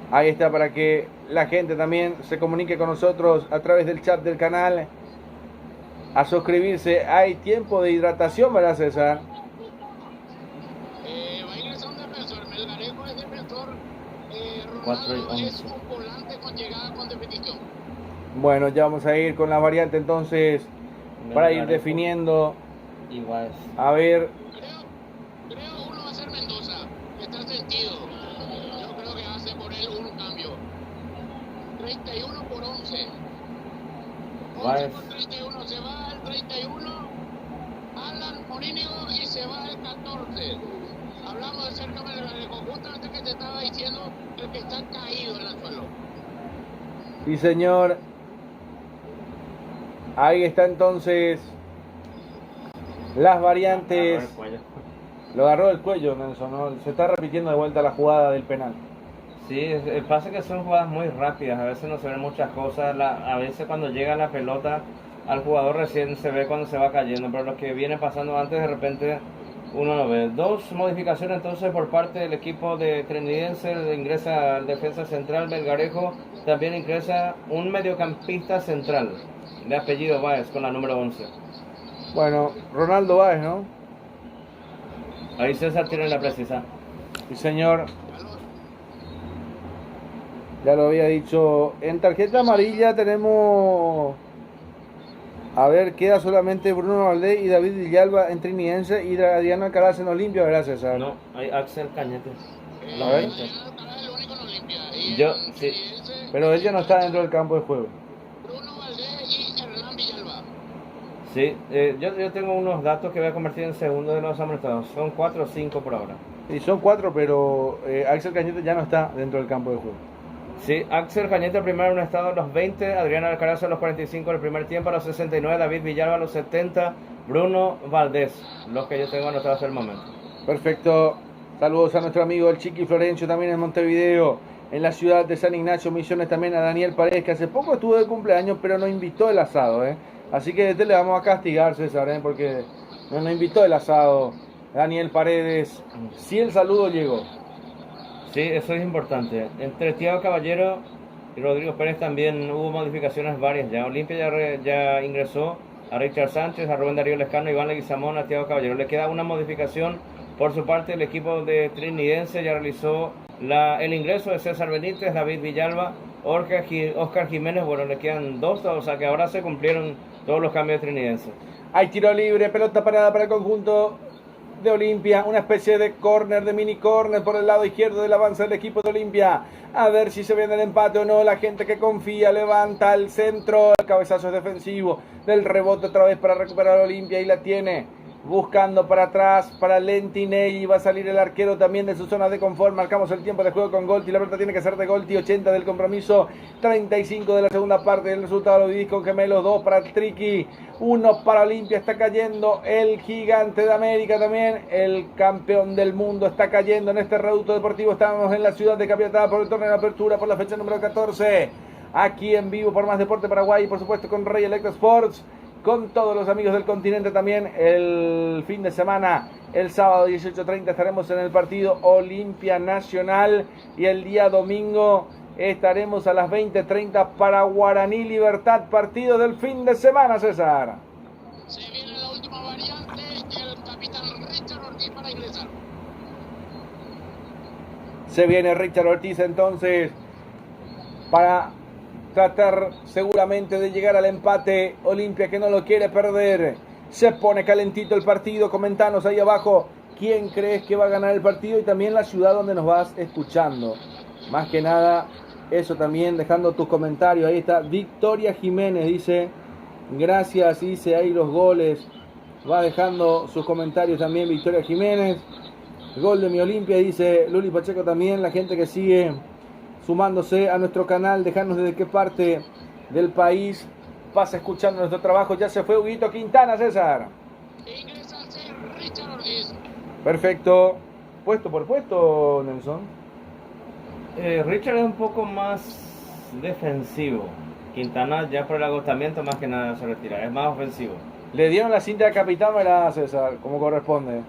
Ahí está para que la gente también se comunique con nosotros a través del chat del canal. A suscribirse. Hay tiempo de hidratación, ¿verdad, César? Va a ingresar un defensor. Melgarejo es defensor. 4 y Ronaldo 11. es un volante con llegada con definición. Bueno, ya vamos a ir con la variante entonces para ir definiendo. Igual. A ver. Creo uno va a ser Mendoza. Está sentido. Yo creo que hace por él un cambio. 31 por 11. 11 por 31. Se va al 31. Alan Morínigo y se va al 14. Hablamos de Sergio Melgarejo. Justamente que te estaba diciendo el que está caído en el suelo. Sí, señor. Ahí está entonces las variantes. Lo agarró del cuello, Nelson, ¿no? Se está repitiendo de vuelta la jugada del penal. Sí, pasa que son jugadas muy rápidas, a veces no se ven muchas cosas, a veces cuando llega la pelota al jugador recién se ve cuando se va cayendo, pero lo que viene pasando antes de repente uno lo ve. Dos modificaciones entonces por parte del equipo de Trinidense, ingresa al defensa central Melgarejo, también ingresa un mediocampista central de apellido Báez con la número 11. Bueno, Ronaldo Báez, ¿no? Ahí César tiene la precisa. Sí, señor. Ya lo había dicho. En tarjeta amarilla tenemos... A ver, queda solamente Bruno Valdés y David Villalba en Trinidense y Adriano Alcaraz en Olimpia, ¿verdad, César? No, hay Axel Cañete. A ver. Yo, sí. Pero él ya no está dentro del campo de juego. Bruno Valdés y Hernán Villalba. Sí, yo tengo unos datos que voy a convertir en segundos de los amonestados. Son 4 o 5 por ahora. Y son 4, pero Axel Cañete ya no está dentro del campo de juego. Sí, Axel Cañete primero en un estado a los 20, Adriano Alcaraz a los 45 del primer tiempo, a los 69, David Villalba a los 70, Bruno Valdés, los que yo tengo anotados hasta el momento. Perfecto. Saludos a nuestro amigo el Chiqui Florencio también en Montevideo, en la ciudad de San Ignacio, Misiones, también a Daniel Paredes, que hace poco estuvo de cumpleaños, pero no invitó el asado, Así que le vamos a castigar, César, porque no invitó el asado Daniel Paredes. Sí, el saludo llegó. Sí, eso es importante. Entre Thiago Caballero y Rodrigo Pérez también hubo modificaciones varias. Ya Olimpia ya ingresó a Richard Sánchez, a Rubén Darío Lescano, a Iván Leguizamón, a Thiago Caballero. Le queda una modificación por su parte. El equipo de Trinidense ya realizó el ingreso de César Benítez, David Villalba, Oscar Jiménez. Bueno, le quedan 2, o sea que ahora se cumplieron todos los cambios de Trinidense. Hay tiro libre, pelota parada para el conjunto de Olimpia, una especie de córner, de mini córner por el lado izquierdo del avance del equipo de Olimpia. A ver si se viene el empate o no. La gente que confía levanta el centro, el cabezazo es defensivo del rebote otra vez para recuperar a Olimpia y la tiene buscando para atrás para Lentinelli. Va a salir el arquero también de su zona de confort. Marcamos el tiempo de juego con Golti. La pelota tiene que ser de Golti. 80 del compromiso, 35 de la segunda parte. El resultado lo vivís con gemelos. 2 para el Triqui, 1 para Olimpia. Está cayendo el gigante de América también. El campeón del mundo está cayendo en este reducto deportivo. Estamos en la ciudad de Capiatá por el torneo de apertura por la fecha número 14. Aquí en vivo por Más Deporte Paraguay y por supuesto con Rey Electro Sports. Con todos los amigos del continente también el fin de semana, el sábado 18:30 estaremos en el partido Olimpia Nacional y el día domingo estaremos a las 20:30 para Guaraní Libertad, partido del fin de semana, César. Se viene la última variante y el capitán Richard Ortiz para ingresar. Se viene Richard Ortiz entonces para tratar seguramente de llegar al empate. Olimpia que no lo quiere perder. Se pone calentito el partido. Comentanos ahí abajo quién crees que va a ganar el partido y también la ciudad donde nos vas escuchando. Más que nada, eso también, dejando tus comentarios. Ahí está Victoria Jiménez, dice, gracias, dice ahí los goles. Va dejando sus comentarios también Victoria Jiménez. Gol de mi Olimpia, dice Luli Pacheco también. La gente que sigue sumándose a nuestro canal, dejarnos desde qué parte del país pasa escuchando nuestro trabajo. Ya se fue Huguito Quintana, César. Ingresa Richard Ortiz. Perfecto. Puesto por puesto, Nelson. Richard es un poco más defensivo. Quintana ya por el agotamiento más que nada se retira. Es más ofensivo. Le dieron la cinta de capitán, ¿verdad, César? Como corresponde.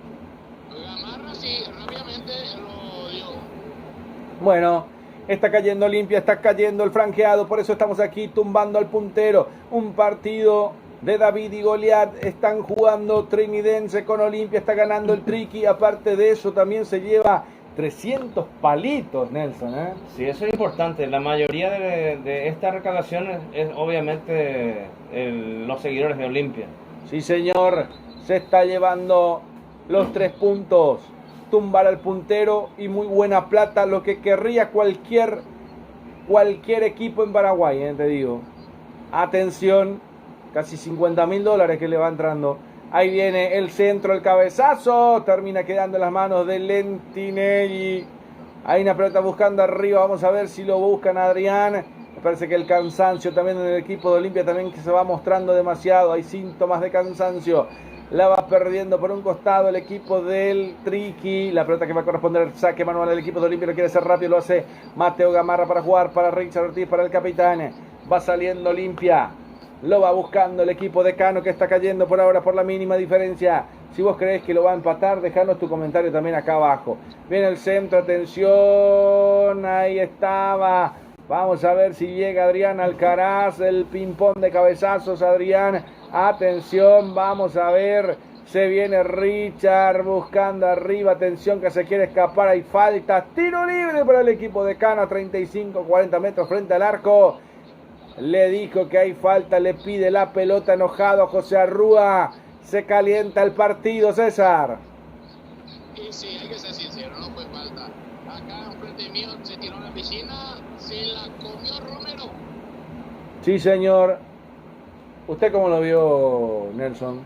Gamarra sí, rápidamente lo dio. Bueno, está cayendo Olimpia, está cayendo el franqueado, por eso estamos aquí tumbando al puntero. Un partido de David y Goliat, están jugando Trinidense con Olimpia, está ganando el Triqui, aparte de eso también se lleva 300 palitos, Nelson, ¿eh? Sí, eso es importante. La mayoría de esta recaudación es obviamente los seguidores de Olimpia. Sí, señor, se está llevando los 3 puntos, tumbar al puntero y muy buena plata, lo que querría cualquier equipo en Paraguay, te digo. Atención, casi $50.000 que le va entrando. Ahí viene el centro, el cabezazo, termina quedando en las manos de Lentinelli. Hay una pelota buscando arriba, vamos a ver si lo buscan a Adrián. Me parece que el cansancio también en el equipo de Olimpia también que se va mostrando demasiado, hay síntomas de cansancio. La va perdiendo por un costado el equipo del Triqui. La pelota que va a corresponder al saque manual del equipo de Olimpia, lo quiere hacer rápido, lo hace Mateo Gamarra para jugar, para Richard Ortiz, para el capitán. Va saliendo Olimpia. Lo va buscando el equipo de Cano que está cayendo por ahora por la mínima diferencia. Si vos creés que lo va a empatar, dejanos tu comentario también acá abajo. Viene el centro, atención, ahí estaba. Vamos a ver si llega Adrián Alcaraz, el ping-pong de cabezazos, Adrián. Atención, vamos a ver. Se viene Richard buscando arriba. Atención que se quiere escapar. Hay falta. Tiro libre para el equipo de Cano. 35-40 metros frente al arco. Le dijo que hay falta. Le pide la pelota enojado a José Arrúa. Se calienta el partido, César. Y sí, hay que ser sincero, no fue falta. Acá enfrente mío se tiró a la piscina. Se la comió Romero. Sí, señor. ¿Usted cómo lo vio, Nelson?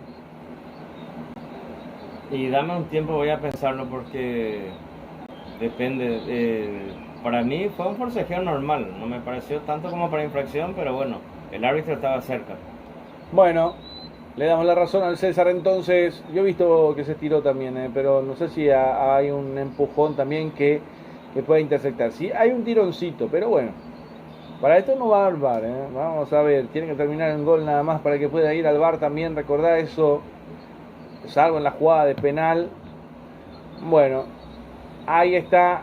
Y dame un tiempo, voy a pensarlo porque depende. Para mí fue un forcejeo normal, no me pareció tanto como para infracción, pero bueno, el árbitro estaba cerca. Bueno, le damos la razón al César entonces. Yo he visto que se estiró también, pero no sé si hay un empujón también que pueda intersectar. Sí, hay un tironcito, pero bueno. Para esto no va al VAR, Vamos a ver, tiene que terminar en gol nada más para que pueda ir al VAR también. Recordá eso, salvo en la jugada de penal. Bueno, ahí está.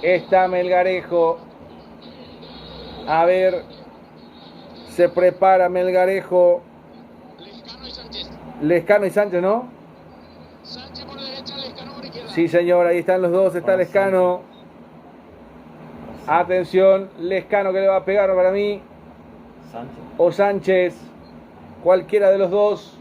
Está Melgarejo. A ver, se prepara Melgarejo. Lescano y Sánchez. Lescano y Sánchez, ¿no? Sánchez por derecha, Lescano por izquierda. Sí, señor, ahí están los dos. Está Lescano. Atención, Lescano que le va a pegar para mí. Sánchez. O Sánchez. Cualquiera de los dos.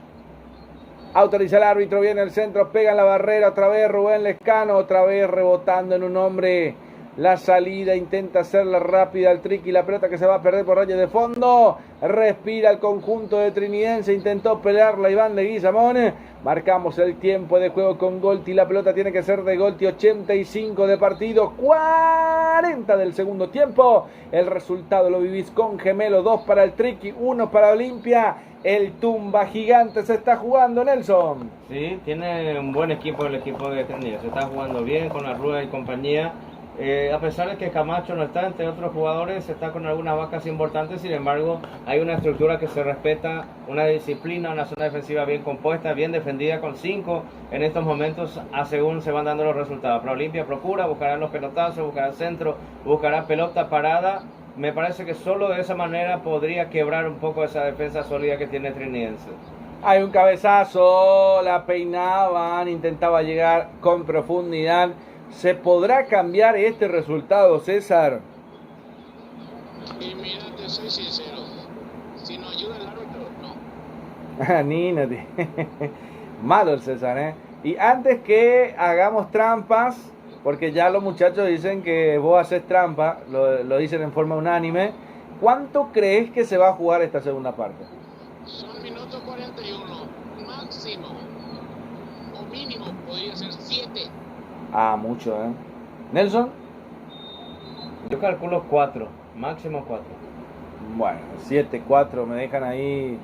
Autoriza el árbitro, viene el centro, pega en la barrera, otra vez Rubén Lescano, otra vez rebotando en un hombre. La salida, intenta hacerla rápida al Triqui, la pelota que se va a perder por rayos de fondo. Respira el conjunto de Trinidense, intentó pelearla Iván Leguizamón. Marcamos el tiempo de juego con Golti, la pelota tiene que ser de Golti, 85 de partido, 40 del segundo tiempo. El resultado lo vivís con Gemelo, 2 para el Triqui, 1 para Olimpia. El tumba gigante se está jugando, Nelson. Sí, tiene un buen equipo el equipo de Trinidense, se está jugando bien con la Rueda y compañía. A pesar de que Camacho no está, entre otros jugadores, está con algunas vacas importantes, sin embargo, hay una estructura que se respeta, una disciplina, una zona defensiva bien compuesta, bien defendida, con 5 en estos momentos, según se van dando los resultados. Pero Olimpia procura, buscará los pelotazos, buscará el centro, buscará pelota parada. Me parece que solo de esa manera podría quebrar un poco esa defensa sólida que tiene Trinidense. Hay un cabezazo, la peinaban, intentaba llegar con profundidad. ¿Se podrá cambiar este resultado, César? Y mira, te soy sincero, si nos ayuda el árbitro, no. Ni no te- Malo el César, ¿eh? Y antes que hagamos trampas, porque ya los muchachos dicen que vos haces trampa, lo dicen en forma unánime, ¿cuánto crees que se va a jugar esta segunda parte? Son minutos 41, máximo, o mínimo, podría ser 7. Ah, mucho, ¿eh? Nelson, Yo calculo 4, máximo 4. bueno, 7-4, me dejan ahí.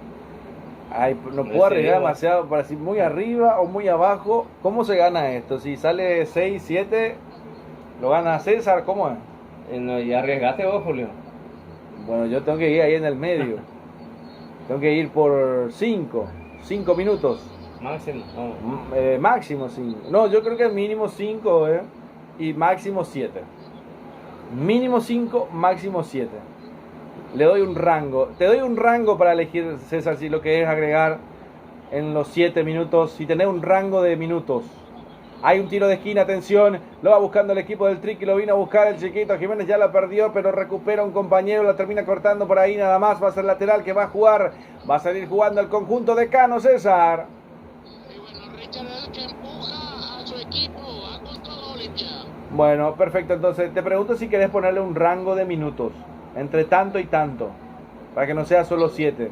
Ay, no puedo arriesgar demasiado para si muy arriba o muy abajo. ¿Cómo se gana esto? Si sale 6-7, lo gana César, ¿cómo es? Y arriesgaste vos, Julio. Bueno, yo tengo que ir ahí en el medio. Tengo que ir por 5 minutos. Máximo. Máximo 5. No, yo creo que mínimo 5, y máximo 7. Mínimo 5, máximo 7. Le doy un rango. Te doy un rango para elegir, César, si lo que es agregar en los 7 minutos. Si tenés un rango de minutos. Hay un tiro de esquina, atención. Lo va buscando el equipo del Triqui. Lo vino a buscar el chiquito. Jiménez ya la perdió, pero recupera un compañero. La termina cortando por ahí nada más. Va a ser lateral que va a jugar. Va a salir jugando el conjunto de Cano, César. Y bueno, Richard es el que empuja a su equipo, va con todo Olimpia. Bueno, perfecto. Entonces te pregunto si querés ponerle un rango de minutos. Entre tanto y tanto. Para que no sea solo 7.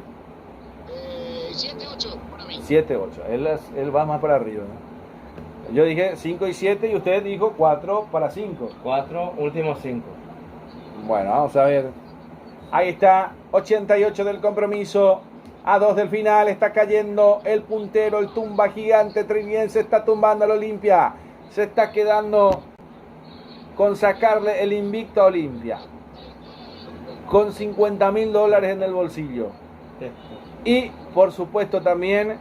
7-8 para mí. 7-8. Él va más para arriba, ¿no? Yo dije 5 y 7 y usted dijo 4 para 5. 4, últimos 5. Bueno, vamos a ver. Ahí está, 88 del compromiso. A 2 del final está cayendo el puntero, el tumba gigante triniense está tumbando al Olimpia. Se está quedando con sacarle el invicto a Olimpia. Con $50.000 en el bolsillo. Y por supuesto también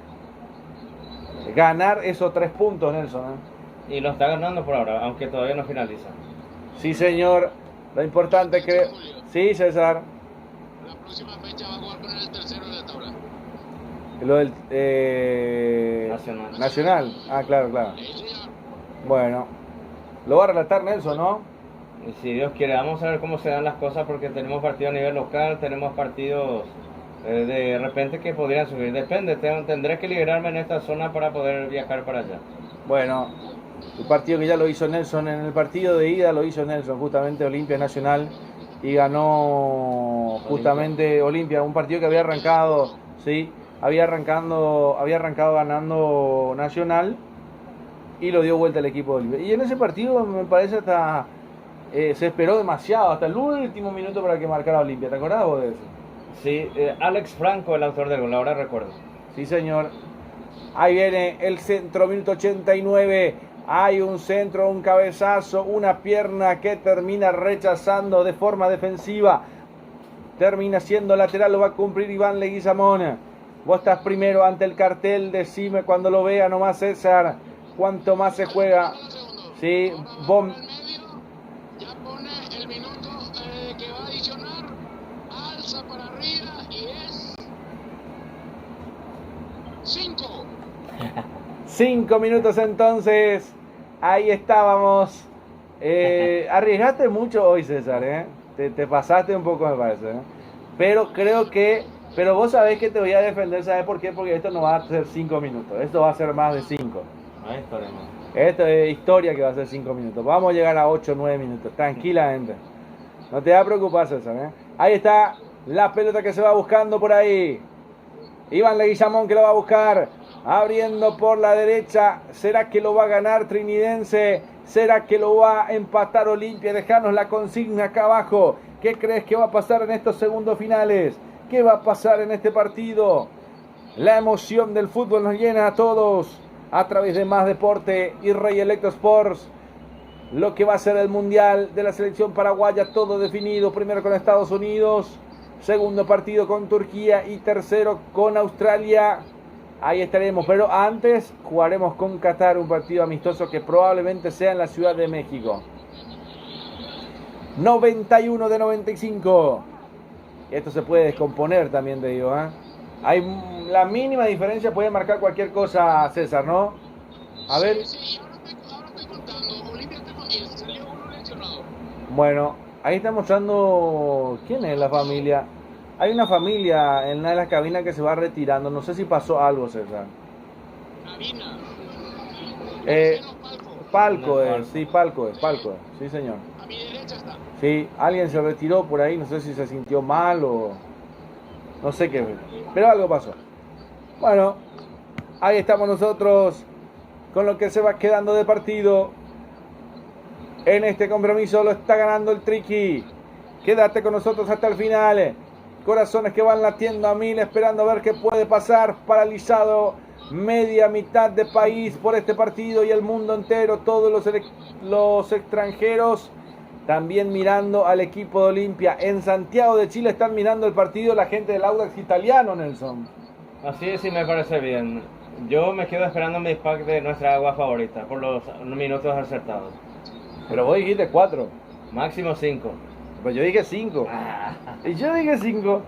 ganar esos 3 puntos, Nelson, ¿eh? Y lo está ganando por ahora, aunque todavía no finaliza. Sí, señor. Lo importante es que... Sí, César. La próxima fecha va a jugar con el tercero de la tabla. Lo del Nacional. Nacional. Ah, claro, claro. Sí, señor. Bueno. Lo va a relatar Nelson, ¿no? Y si Dios quiere, vamos a ver cómo se dan las cosas porque tenemos partidos a nivel local, tenemos partidos de repente que podrían subir. Depende, tendré que liberarme en esta zona para poder viajar para allá. Bueno, el partido que ya lo hizo Nelson, en el partido de ida lo hizo Nelson, justamente Olimpia Nacional, y ganó justamente Olimpia, un partido que había arrancado, sí, había arrancado ganando Nacional y lo dio vuelta el equipo de Olimpia. Y en ese partido me parece hasta se esperó demasiado, hasta el último minuto para que marcara Olimpia. ¿Te acordás vos de eso? Sí, Alex Franco, el autor del gol, ahora recuerdo. Sí, señor. Ahí viene el centro, minuto 89. Hay un centro, un cabezazo, una pierna que termina rechazando de forma defensiva. Termina siendo lateral, lo va a cumplir Iván Leguizamón. Vos estás primero ante el cartel, decime cuando lo vea nomás, César, cuánto más se juega. Sí, vos... Ya pone el minuto que va a adicionar, alza para arriba y es 5. 5 minutos entonces. Ahí estábamos. Arriesgaste mucho hoy, César, ¿eh? Te pasaste un poco, me parece, ¿eh? Pero creo que... Pero vos sabés que te voy a defender, ¿sabes por qué? Porque esto no va a ser 5 minutos. Esto va a ser más de 5. Ahí está, hermano. Esto es historia que va a ser 5 minutos. Vamos a llegar a 8 o 9 minutos. Tranquilamente. No te va a preocupar, César, ¿eh? Ahí está la pelota que se va buscando por ahí. Iván Leguizamón que lo va a buscar. Abriendo por la derecha. ¿Será que lo va a ganar Trinidense? ¿Será que lo va a empatar Olimpia? Dejanos la consigna acá abajo. ¿Qué crees que va a pasar en estos segundos finales? ¿Qué va a pasar en este partido? La emoción del fútbol nos llena a todos a través de Más Deporte y Rey Electro Sports. Lo que va a ser el Mundial de la selección paraguaya, todo definido. Primero con Estados Unidos, segundo partido con Turquía y tercero con Australia. Ahí estaremos, pero antes jugaremos con Qatar un partido amistoso que probablemente sea en la Ciudad de México. 91 de 95. Esto se puede descomponer también, te digo, ¿eh? Hay la mínima diferencia, puede marcar cualquier cosa, César, ¿no? A ver. Sí, ahora estoy contando. Olimpia está con 10, salió uno lesionado. Bueno, Ahí está mostrando quién es la familia. Hay una familia en una de las cabinas que se va retirando. No sé si pasó algo, César. Cabina. Palco es, sí, palco es. Sí, señor. A mi derecha está. Sí, alguien se retiró por ahí. No sé si se sintió mal o... No sé qué. Pero algo pasó. Bueno, ahí estamos nosotros con lo que se va quedando de partido. En este compromiso lo está ganando el Triqui. Quédate con nosotros hasta el final. Corazones que van latiendo a mil, esperando a ver qué puede pasar. Paralizado media mitad de país por este partido y el mundo entero. Todos los extranjeros también mirando al equipo de Olimpia. En Santiago de Chile están mirando el partido la gente del Audax italiano, Nelson. Así es, y me parece bien. Yo me quedo esperando mi pack de nuestra agua favorita por los minutos acertados. Pero vos dijiste 4. Máximo 5. Pues yo dije 5. Y yo dije 5.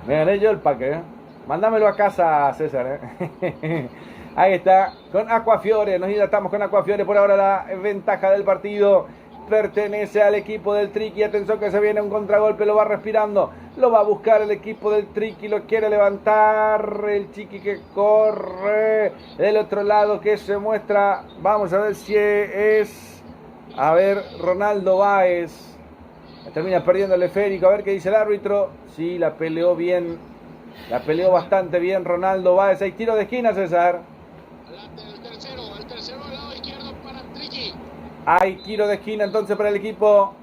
Me gané yo el paque, ¿eh? Mándamelo a casa, César, ¿eh? Ahí está, con Aquafiore. Nos hidratamos con Aquafiore. Por ahora la ventaja del partido pertenece al equipo del Triqui. Atención que se viene un contragolpe. Lo va respirando. Lo va a buscar el equipo del Triqui. Lo quiere levantar. El Chiqui que corre. Del otro lado que se muestra. Vamos a ver si es... A ver, Ronaldo Báez. Termina perdiendo el esférico. A ver qué dice el árbitro. Sí, la peleó bien. La peleó bastante bien Ronaldo Báez. Hay tiro de esquina, César. El tercero al lado izquierdo para Triqui. Hay tiro de esquina entonces para el equipo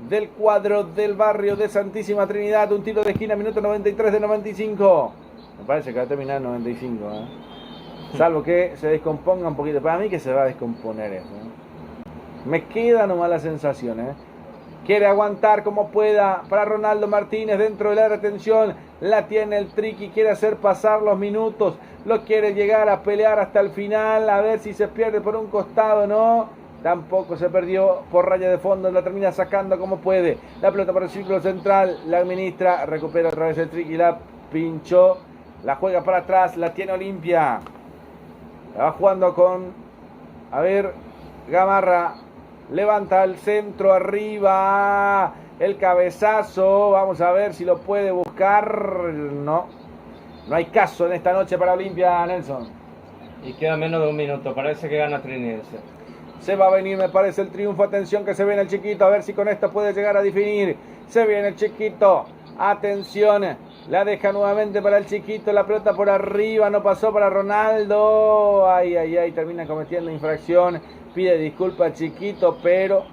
del cuadro del barrio de Santísima Trinidad. Un tiro de esquina, minuto 93 de 95. Me parece que va a terminar en 95, ¿eh? Salvo que se descomponga un poquito. Para mí que se va a descomponer eso, ¿eh? Me queda nomás la sensación, ¿eh? Quiere aguantar como pueda para Ronaldo Martínez dentro de la retención. La tiene el Triqui, quiere hacer pasar los minutos. Lo quiere llegar a pelear hasta el final. A ver si se pierde por un costado, ¿no? Tampoco se perdió por raya de fondo. La termina sacando como puede. La pelota para el círculo central. La administra. Recupera otra vez el Triqui. La pinchó. La juega para atrás. La tiene Olimpia. La va jugando con... A ver, Gamarra. Levanta el centro arriba. El cabezazo. Vamos a ver si lo puede buscar. No. No hay caso en esta noche para Olimpia, Nelson. Y queda menos de un minuto. Parece que gana Trinidense. Se va a venir, me parece, el triunfo. Atención que se viene el Chiquito. A ver si con esto puede llegar a definir. Se viene el Chiquito. Atención. La deja nuevamente para el Chiquito. La pelota por arriba. No pasó para Ronaldo. Ay, ay, ay. Termina cometiendo infracción. Pide disculpas Chiquito, pero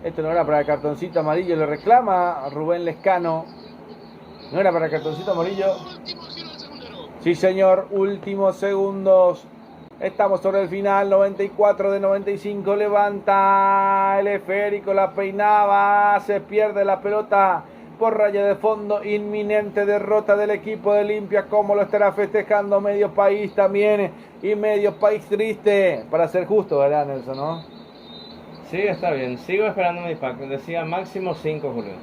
esto no era para el cartoncito amarillo. Le reclama Rubén Lescano. No era para el cartoncito amarillo. Sí, señor. Últimos segundos. Estamos sobre el final. 94 de 95. Levanta el esférico. La peinaba. Se pierde la pelota por raya de fondo. Inminente derrota del equipo de Olimpia. Como lo estará festejando medio país también. Y medio país triste. Para ser justo, ¿verdad, Nelson? ¿No? Sí, está bien. Sigo esperando mi pack. Decía máximo 5, Julio.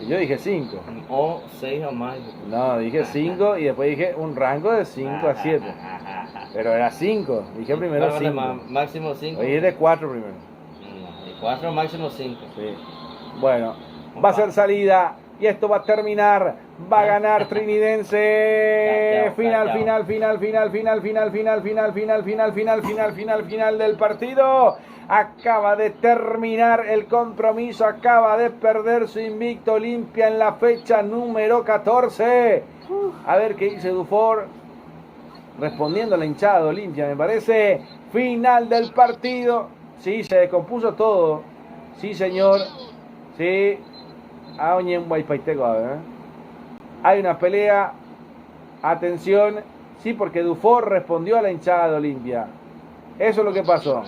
Y yo dije 5. O 6 o más. No, dije 5 y después dije un rango de 5 a 7. Pero era 5. Dije primero 5. Máximo 5. Oye, de 4 primero. Y 4, máximo 5. Sí. Bueno, va a ser salida. Y esto va a terminar. Va a ganar Trinidense. Final del partido. Acaba de terminar el compromiso. Acaba de perder su invicto Olimpia en la fecha número 14. A ver qué dice Dufour. Respondiendo a la hinchada de Olimpia, me parece. Final del partido. Sí, se descompuso todo. Sí, señor. Sí. Hay una pelea. Atención. Sí, porque Dufour respondió a la hinchada de Olimpia. Eso es lo que pasó.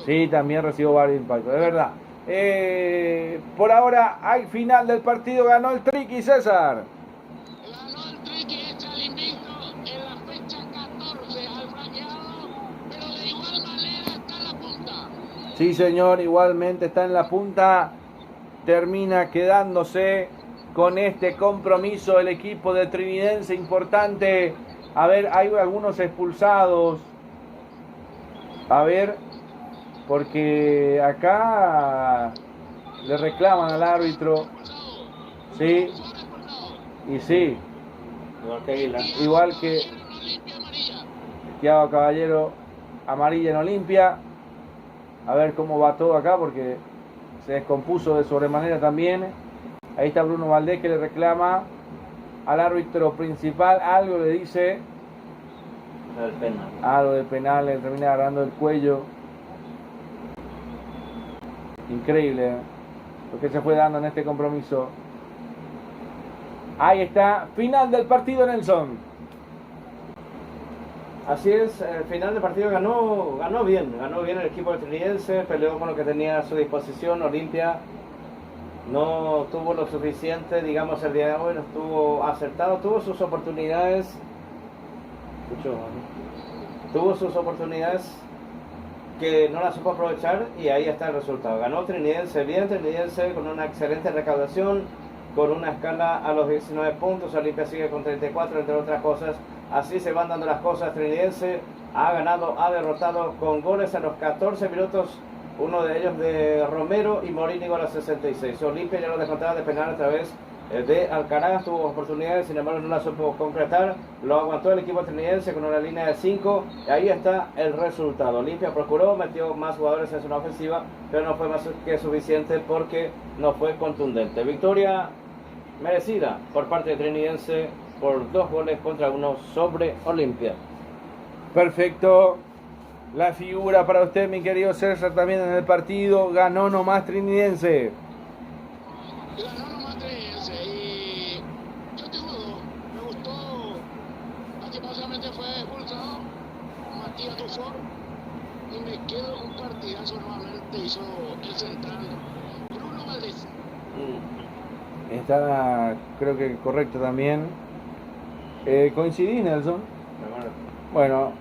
Sí, también recibió varios impactos, es verdad. Por ahora hay final del partido. Ganó el Triqui, César. Ganó el Triqui, echa el invicto en la fecha 14 al franqueado, pero de igual manera está en la punta. Sí, señor, igualmente está en la punta. Termina quedándose con este compromiso el equipo de Trinidense, importante. A ver, hay algunos expulsados. A ver, porque acá le reclaman al árbitro. Sí, y sí, Igual que Aguilar. igual que Thiago Caballero, amarilla en Olimpia. A ver cómo va todo acá porque se descompuso de sobremanera también. Ahí está Bruno Valdés que le reclama al árbitro principal, algo le dice, El penal. algo de penal, le termina agarrando el cuello. Increíble lo que se fue dando en este compromiso. Ahí está, final del partido, Nelson. Así es, el final del partido ganó bien el equipo trinidense, peleó con lo que tenía a su disposición. Olimpia no tuvo lo suficiente, digamos, el día de hoy no estuvo acertado, tuvo sus oportunidades, que no las supo aprovechar y ahí está el resultado. Ganó Trinidense bien, Trinidense con una excelente recaudación, con una escala a los 19 puntos, Olimpia sigue con 34, entre otras cosas. Así se van dando las cosas. Trinidense ha ganado, ha derrotado con goles a los 14 minutos, uno de ellos de Romero y Morínigo a los 66. Olimpia ya lo descontaba de penal a través de Alcaraz, tuvo oportunidades, sin embargo no la supo concretar, lo aguantó el equipo trinidense con una línea de 5, y ahí está el resultado. Olimpia procuró, metió más jugadores en zona ofensiva, pero no fue más que suficiente porque no fue contundente. Victoria merecida por parte de Trinidense por 2 goles contra 1 sobre Olimpia. Perfecto. La figura para usted, mi querido César, también en el partido. Ganó nomás Trinidense. Ganó nomás Trinidense y yo tengo dos. Me gustó, lastimosamente fue expulsado Matías Tufón y me quedo un partidazo nuevamente hizo el central Bruno Valdés. Está, creo que correcto también. ¿Coincidís, Nelson? Bueno,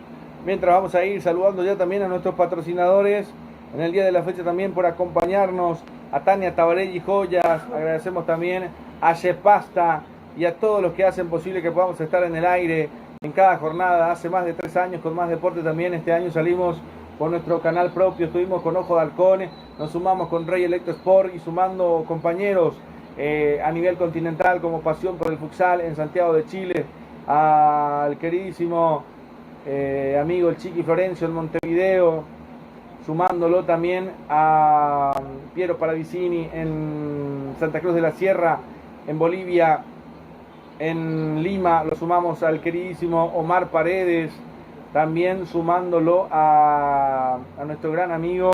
mientras vamos a ir saludando ya también a nuestros patrocinadores en el día de la fecha también por acompañarnos, a Tania Tabarelli Joyas, agradecemos también a Chepasta y a todos los que hacen posible que podamos estar en el aire en cada jornada. Hace más de 3 años con Más Deporte también, este año salimos con nuestro canal propio, estuvimos con Ojo de Halcón, nos sumamos con Rey Electro Sport y sumando compañeros a nivel continental como Pasión por el Futsal en Santiago de Chile, al queridísimo amigo el Chiqui Florencio en Montevideo, sumándolo también a Piero Paravicini en Santa Cruz de la Sierra, en Bolivia, en Lima, lo sumamos al queridísimo Omar Paredes, también sumándolo a nuestro gran amigo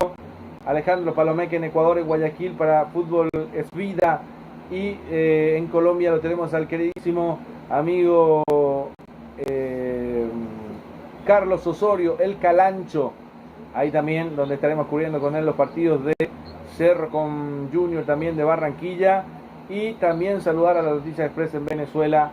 Alejandro Palomeque en Ecuador, en Guayaquil para Fútbol es Vida, y en Colombia lo tenemos al queridísimo amigo Carlos Osorio, el Calancho, ahí también donde estaremos cubriendo con él los partidos de Cerro con Junior también de Barranquilla, y también saludar a la Noticia Express en Venezuela.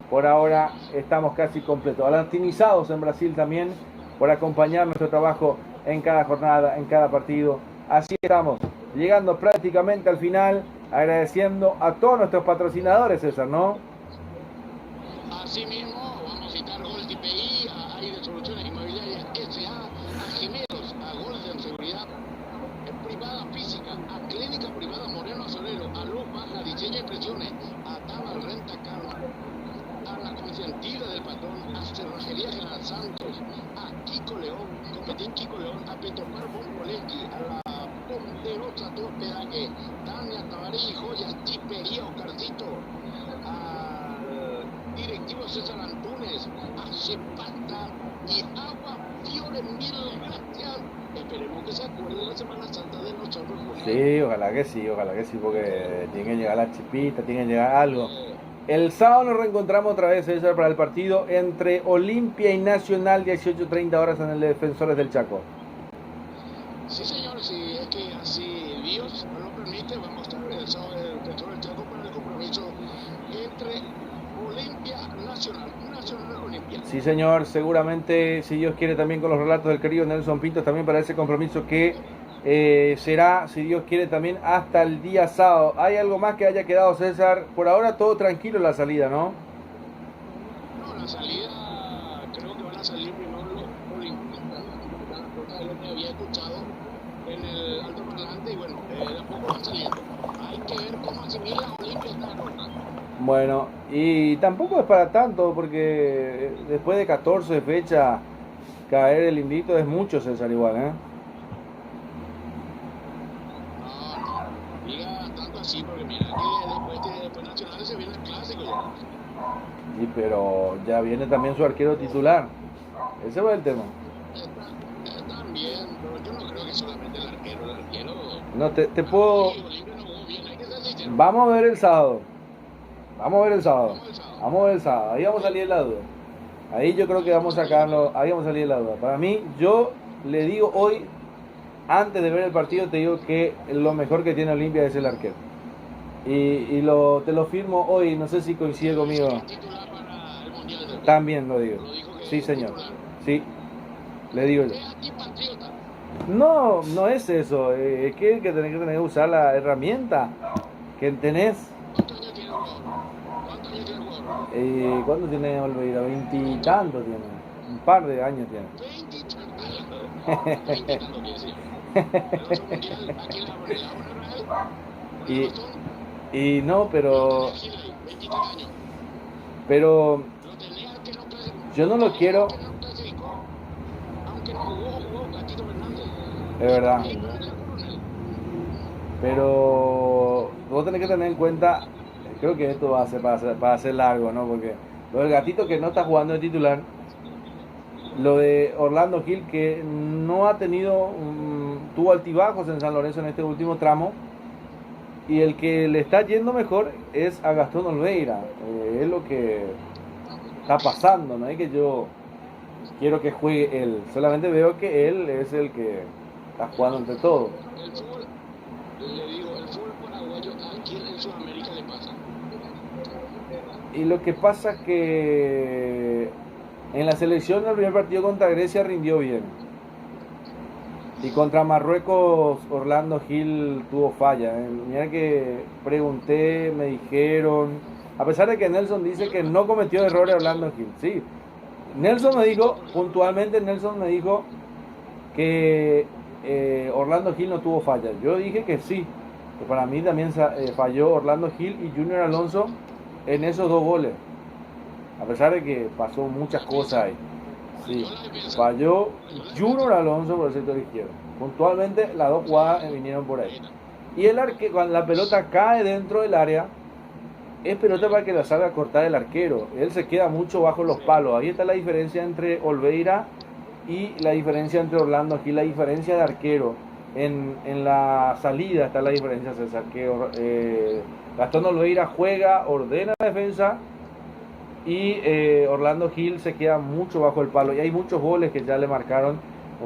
Por ahora estamos casi completos, a latinizados en Brasil también por acompañar nuestro trabajo en cada jornada, en cada partido. Así estamos, llegando prácticamente al final, agradeciendo a todos nuestros patrocinadores, César, ¿no? Así mismo, vamos a citar Gold TPI, a Aire Soluciones Inmobiliarias S.A., a Jimeros, a Golden Seguridad Privada Física, a Clínica Privada Moreno Solero, a Luz Baja, Diseño y Impresiones, a Tabal Renta Car, a La Consentida del Patrón, a Cerrajería General Santos, a Kiko León, Competín Kiko León, a Petropar Boncoletti, a la Ponderosa Torpedaje, Tania Tabarelli Joyas, Chispería Oscarcito, directivo César Antunes, a Chepata y Agua Fiore, mil gracias. Esperemos que se acuerde la Semana Santa de nosotros. Sí, ojalá que sí, porque tiene que llegar la chipita, tiene que llegar algo. El sábado nos reencontramos otra vez, César, para el partido entre Olimpia y Nacional, 18:30 horas en el Defensores del Chaco. Sí, señor, sí, es que así Dios nos lo permite, vamos a estar el sábado del Defensor del Chaco para el compromiso entre Olimpia Nacional Olimpia. Sí, señor, seguramente, si Dios quiere, también con los relatos del querido Nelson Pintos, también para ese compromiso que será, si Dios quiere, también hasta el día sábado. ¿Hay algo más que haya quedado, César? Por ahora todo tranquilo la salida, ¿no? No, la salida, creo que van a salir primero los olimpistas, lo que había escuchado en el altoparlante, y bueno, de a poco van saliendo. recibir la Olimpia está en otra. Bueno, y tampoco es para tanto, porque después de 14 fechas, caer el invicto es mucho, César, igual, ¿eh? No, diga tanto así, porque mira que después Nacional se viene el clásico ya. Y pero ya viene también su arquero titular. Ese va el tema. Están bien, pero yo no creo que solamente el arquero. No, te puedo... Olimpia no jugó bien, hay que ser sincero. Vamos a ver el sábado. Vamos a ver el sábado. Vamos el sábado. Vamos a ver el sábado. Ahí vamos a salir de la duda. Ahí yo creo que vamos a sacarlo. Ahí vamos a salir de la duda. Para mí, yo le digo hoy, antes de ver el partido, te digo que lo mejor que tiene Olimpia es el arquero. Y te lo firmo hoy. No sé si coincide conmigo. Es titular para el Mundial. También lo digo. Lo dijo que Sí, es señor. titular. Sí. Le digo yo. Es antipatriota. No, no es eso. Es que tenés que usar la herramienta que tenés. ¿Cuántos años tiene el jugador? ¿Cuántos años tiene el jugador? ¿Cuánto tiene Olveira? 20 y tanto tiene. Un par de años tiene. 20 y tanto. 20 y tanto quiere decir. El otro mundial, aquí en la Real. Y, y no, pero 23 años. pero Lo tenía que no clasificó. yo no lo quiero. Que no clasificó. Aunque no jugó Gatito Fernández. Es verdad. Sí, pero era coronel. Pero vos tenés que tener en cuenta, creo que esto va a ser largo, ¿no? Porque lo del Gatito que no está jugando de titular, lo de Orlando Gil que no ha tenido, tuvo altibajos en San Lorenzo en este último tramo, y el que le está yendo mejor es a Gastón Olveira. Es lo que está pasando, no es que yo quiero que juegue él, solamente veo que él es el que está jugando entre todos. El fútbol, le digo, el fútbol paraguayo aquí en Sudamérica le pasa. Y lo que pasa es que en la selección el primer partido contra Grecia rindió bien. Y contra Marruecos Orlando Gil tuvo falla. Mira que pregunté, me dijeron, a pesar de que Nelson dice que no cometió errores Orlando Gil, sí. Nelson me dijo, puntualmente Nelson me dijo que Orlando Gil no tuvo falla. Yo dije que sí, que para mí también falló Orlando Gil y Junior Alonso en esos dos goles. A pesar de que pasó muchas cosas ahí. Sí, falló Junior Alonso por el sector izquierdo. Puntualmente las dos jugadas vinieron por ahí. Y el arquero, cuando la pelota cae dentro del área, es pelota para que la salga a cortar el arquero. Él se queda mucho bajo los palos. Ahí está la diferencia entre Olveira y la diferencia entre Orlando Gil, la diferencia de arquero. En la salida está la diferencia, César, que Gastón Olveira juega, ordena la defensa, y Orlando Gil se queda mucho bajo el palo. Y hay muchos goles que ya le marcaron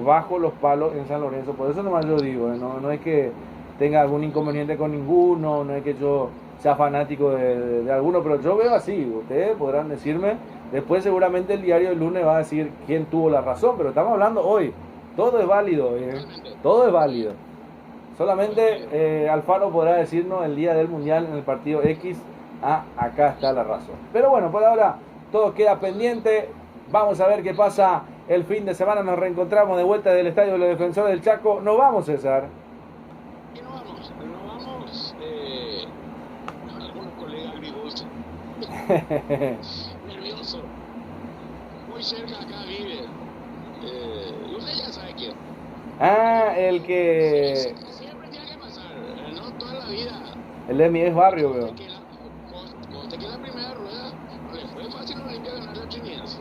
bajo los palos en San Lorenzo. Por eso nomás lo digo, no es que tenga algún inconveniente con ninguno, no es que yo sea fanático de alguno, pero yo veo así. Ustedes podrán decirme, después seguramente el diario del lunes va a decir quién tuvo la razón, pero estamos hablando hoy. Todo es válido, todo es válido. Solamente Alfaro podrá decirnos el día del Mundial en el partido X, acá está la razón. Pero bueno, por ahora todo queda pendiente. Vamos a ver qué pasa el fin de semana. Nos reencontramos de vuelta del Estadio de los Defensores del Chaco. Nos vamos, César. Y nos vamos, algunos colegas agrigosos. Nervioso. Muy cerca acá vive. Usted ya sabe quién. El que... Siempre tiene que pasar, no toda la vida. El de mi ex barrio, veo. Usted que la primera rueda no le fue fácil a Olimpia ganar la Chiniense.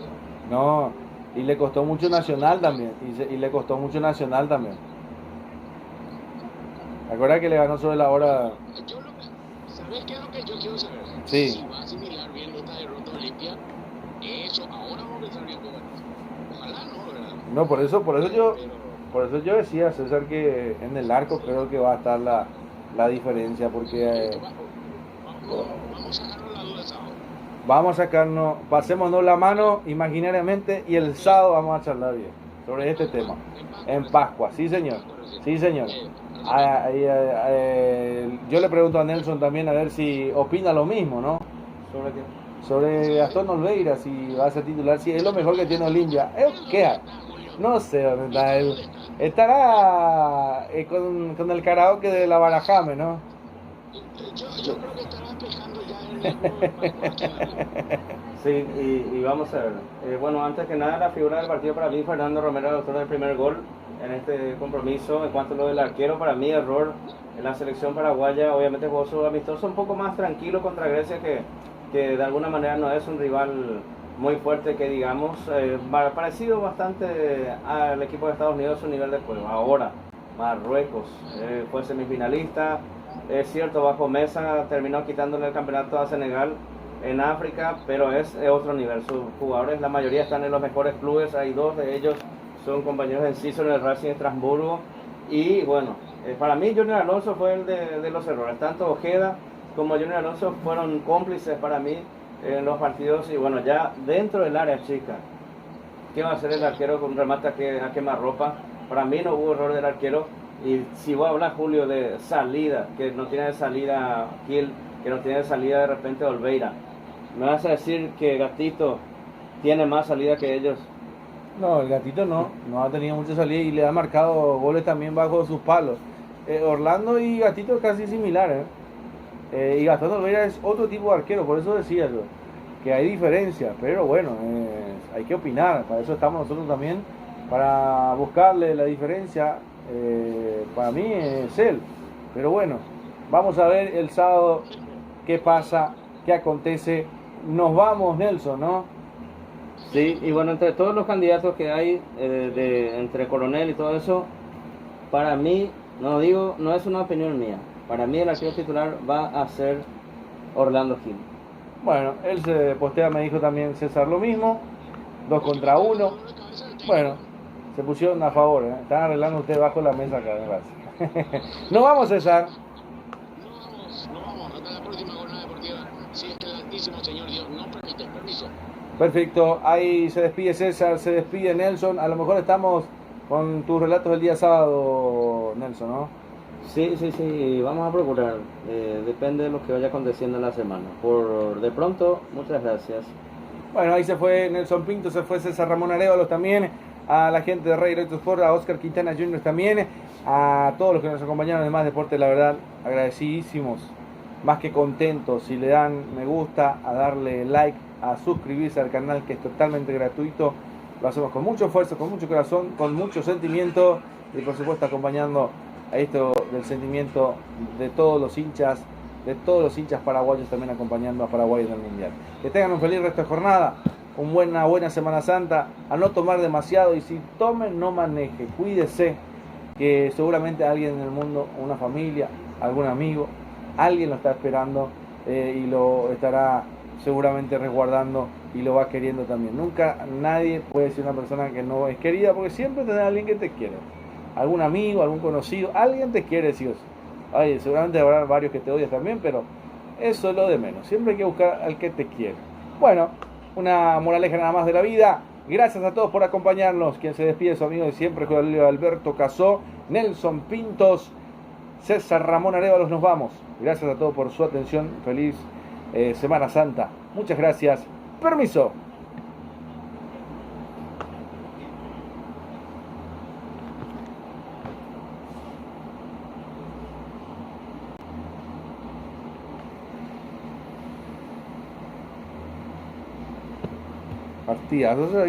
No, y le costó mucho Nacional también. Y le costó mucho Nacional también. ¿Te acuerdas que le ganó sobre la hora? ¿Sabes qué es lo que yo quiero saber? Sí. Si va a asimilar bien esta derrota de Olimpia, eso ahora vamos a pensar bien cómo es. Ojalá no, ¿verdad? No, por eso yo decía, César, que en el arco creo que va a estar la diferencia, porque vamos a sacarnos la duda el sábado. vamos a sacarnos, pasémonos la mano imaginariamente y el sábado vamos a charlar bien sobre este tema. En Pascua, sí señor, sí señor. Yo le pregunto a Nelson también a ver si opina lo mismo, ¿no? ¿Sobre qué? Sobre Gastón Olveira, si va a ser titular, si es lo mejor que tiene Olimpia. ¿Qué? No sé dónde está él. Estará con el karaoke de la Barajame, ¿no? Yo creo que estará pescando ya en el juego de Paraguay. Sí, y vamos a ver. Bueno, antes que nada, la figura del partido para mí, Fernando Romero, el autor del primer gol en este compromiso. En cuanto a lo del arquero, para mí, error en la selección paraguaya. Obviamente jugó su amistoso un poco más tranquilo contra Grecia, que de alguna manera no es un rival muy fuerte, que digamos, parecido bastante al equipo de Estados Unidos su nivel de juego. Ahora, Marruecos fue semifinalista. Es cierto, bajo Mesa terminó quitándole el campeonato a Senegal en África, pero es otro nivel. Sus jugadores, la mayoría están en los mejores clubes, hay dos de ellos son compañeros de enciso en el Racing de Estrasburgo. Y bueno, para mí Junior Alonso fue el de los errores. Tanto Ojeda como Junior Alonso fueron cómplices para mí en los partidos. Y bueno, ya dentro del área chica, ¿qué va a hacer el arquero con un remate a quemarropa? Para mí no hubo error del arquero. Y si voy a hablar, Julio, de salida, que no tiene de salida Gil, que no tiene de salida de repente Olveira, ¿me vas a decir que Gatito tiene más salida que ellos? No, el Gatito no ha tenido mucha salida y le ha marcado goles también bajo sus palos. Orlando y Gatito es casi similar, y Gastón Olveira es otro tipo de arquero, por eso decía yo, que hay diferencia, pero bueno, hay que opinar, para eso estamos nosotros también, para buscarle la diferencia. Para mí es él, pero bueno, vamos a ver el sábado qué pasa, qué acontece. Nos vamos, Nelson, ¿no? Sí, y bueno, entre todos los candidatos que hay, entre Coronel y todo eso, para mí, no es una opinión mía, para mí el arquero titular va a ser Orlando Gil. Bueno, él se postea, me dijo también César lo mismo, 2 contra 1. Bueno, se pusieron a favor, están arreglando ustedes bajo la mesa acá, gracias. Nos vamos, César. No vamos, hasta la próxima jornada deportiva, si es que el Altísimo Señor Dios no permite. Permiso. Perfecto, ahí se despide César, se despide Nelson. A lo mejor estamos con tus relatos del día sábado, Nelson, ¿no? Sí, vamos a procurar, depende de lo que vaya aconteciendo en la semana. Por de pronto, muchas gracias. Bueno, ahí se fue Nelson Pinto, se fue César Ramón Arévalos también, a la gente de Rey Electro Sport, a Oscar Quintana Jr. también, a todos los que nos acompañaron en Más Deporte, la verdad, agradecidísimos, más que contentos. Si le dan me gusta, a darle like, a suscribirse al canal, que es totalmente gratuito, lo hacemos con mucho esfuerzo, con mucho corazón, con mucho sentimiento y por supuesto acompañando a esto del sentimiento de todos los hinchas paraguayos, también acompañando a Paraguay en el Mundial. Que tengan un feliz resto de jornada, una buena Semana Santa, a no tomar demasiado, y si tomen, no maneje, cuídese, que seguramente alguien en el mundo, una familia, algún amigo, alguien lo está esperando, y lo estará seguramente resguardando y lo va queriendo también. Nunca nadie puede ser una persona que no es querida, porque siempre tendrá alguien que te quiere, algún amigo, algún conocido, alguien te quiere, sí o sí. Oye, seguramente habrá varios que te odian también, pero eso es lo de menos. Siempre hay que buscar al que te quiere. Bueno, una moraleja nada más de la vida. Gracias a todos por acompañarnos. Quien se despide es su amigo de siempre, Julio Alberto Casó, Nelson Pintos, César Ramón Arévalos. Nos vamos. Gracias a todos por su atención. Feliz Semana Santa. Muchas gracias. Permiso. Partidas.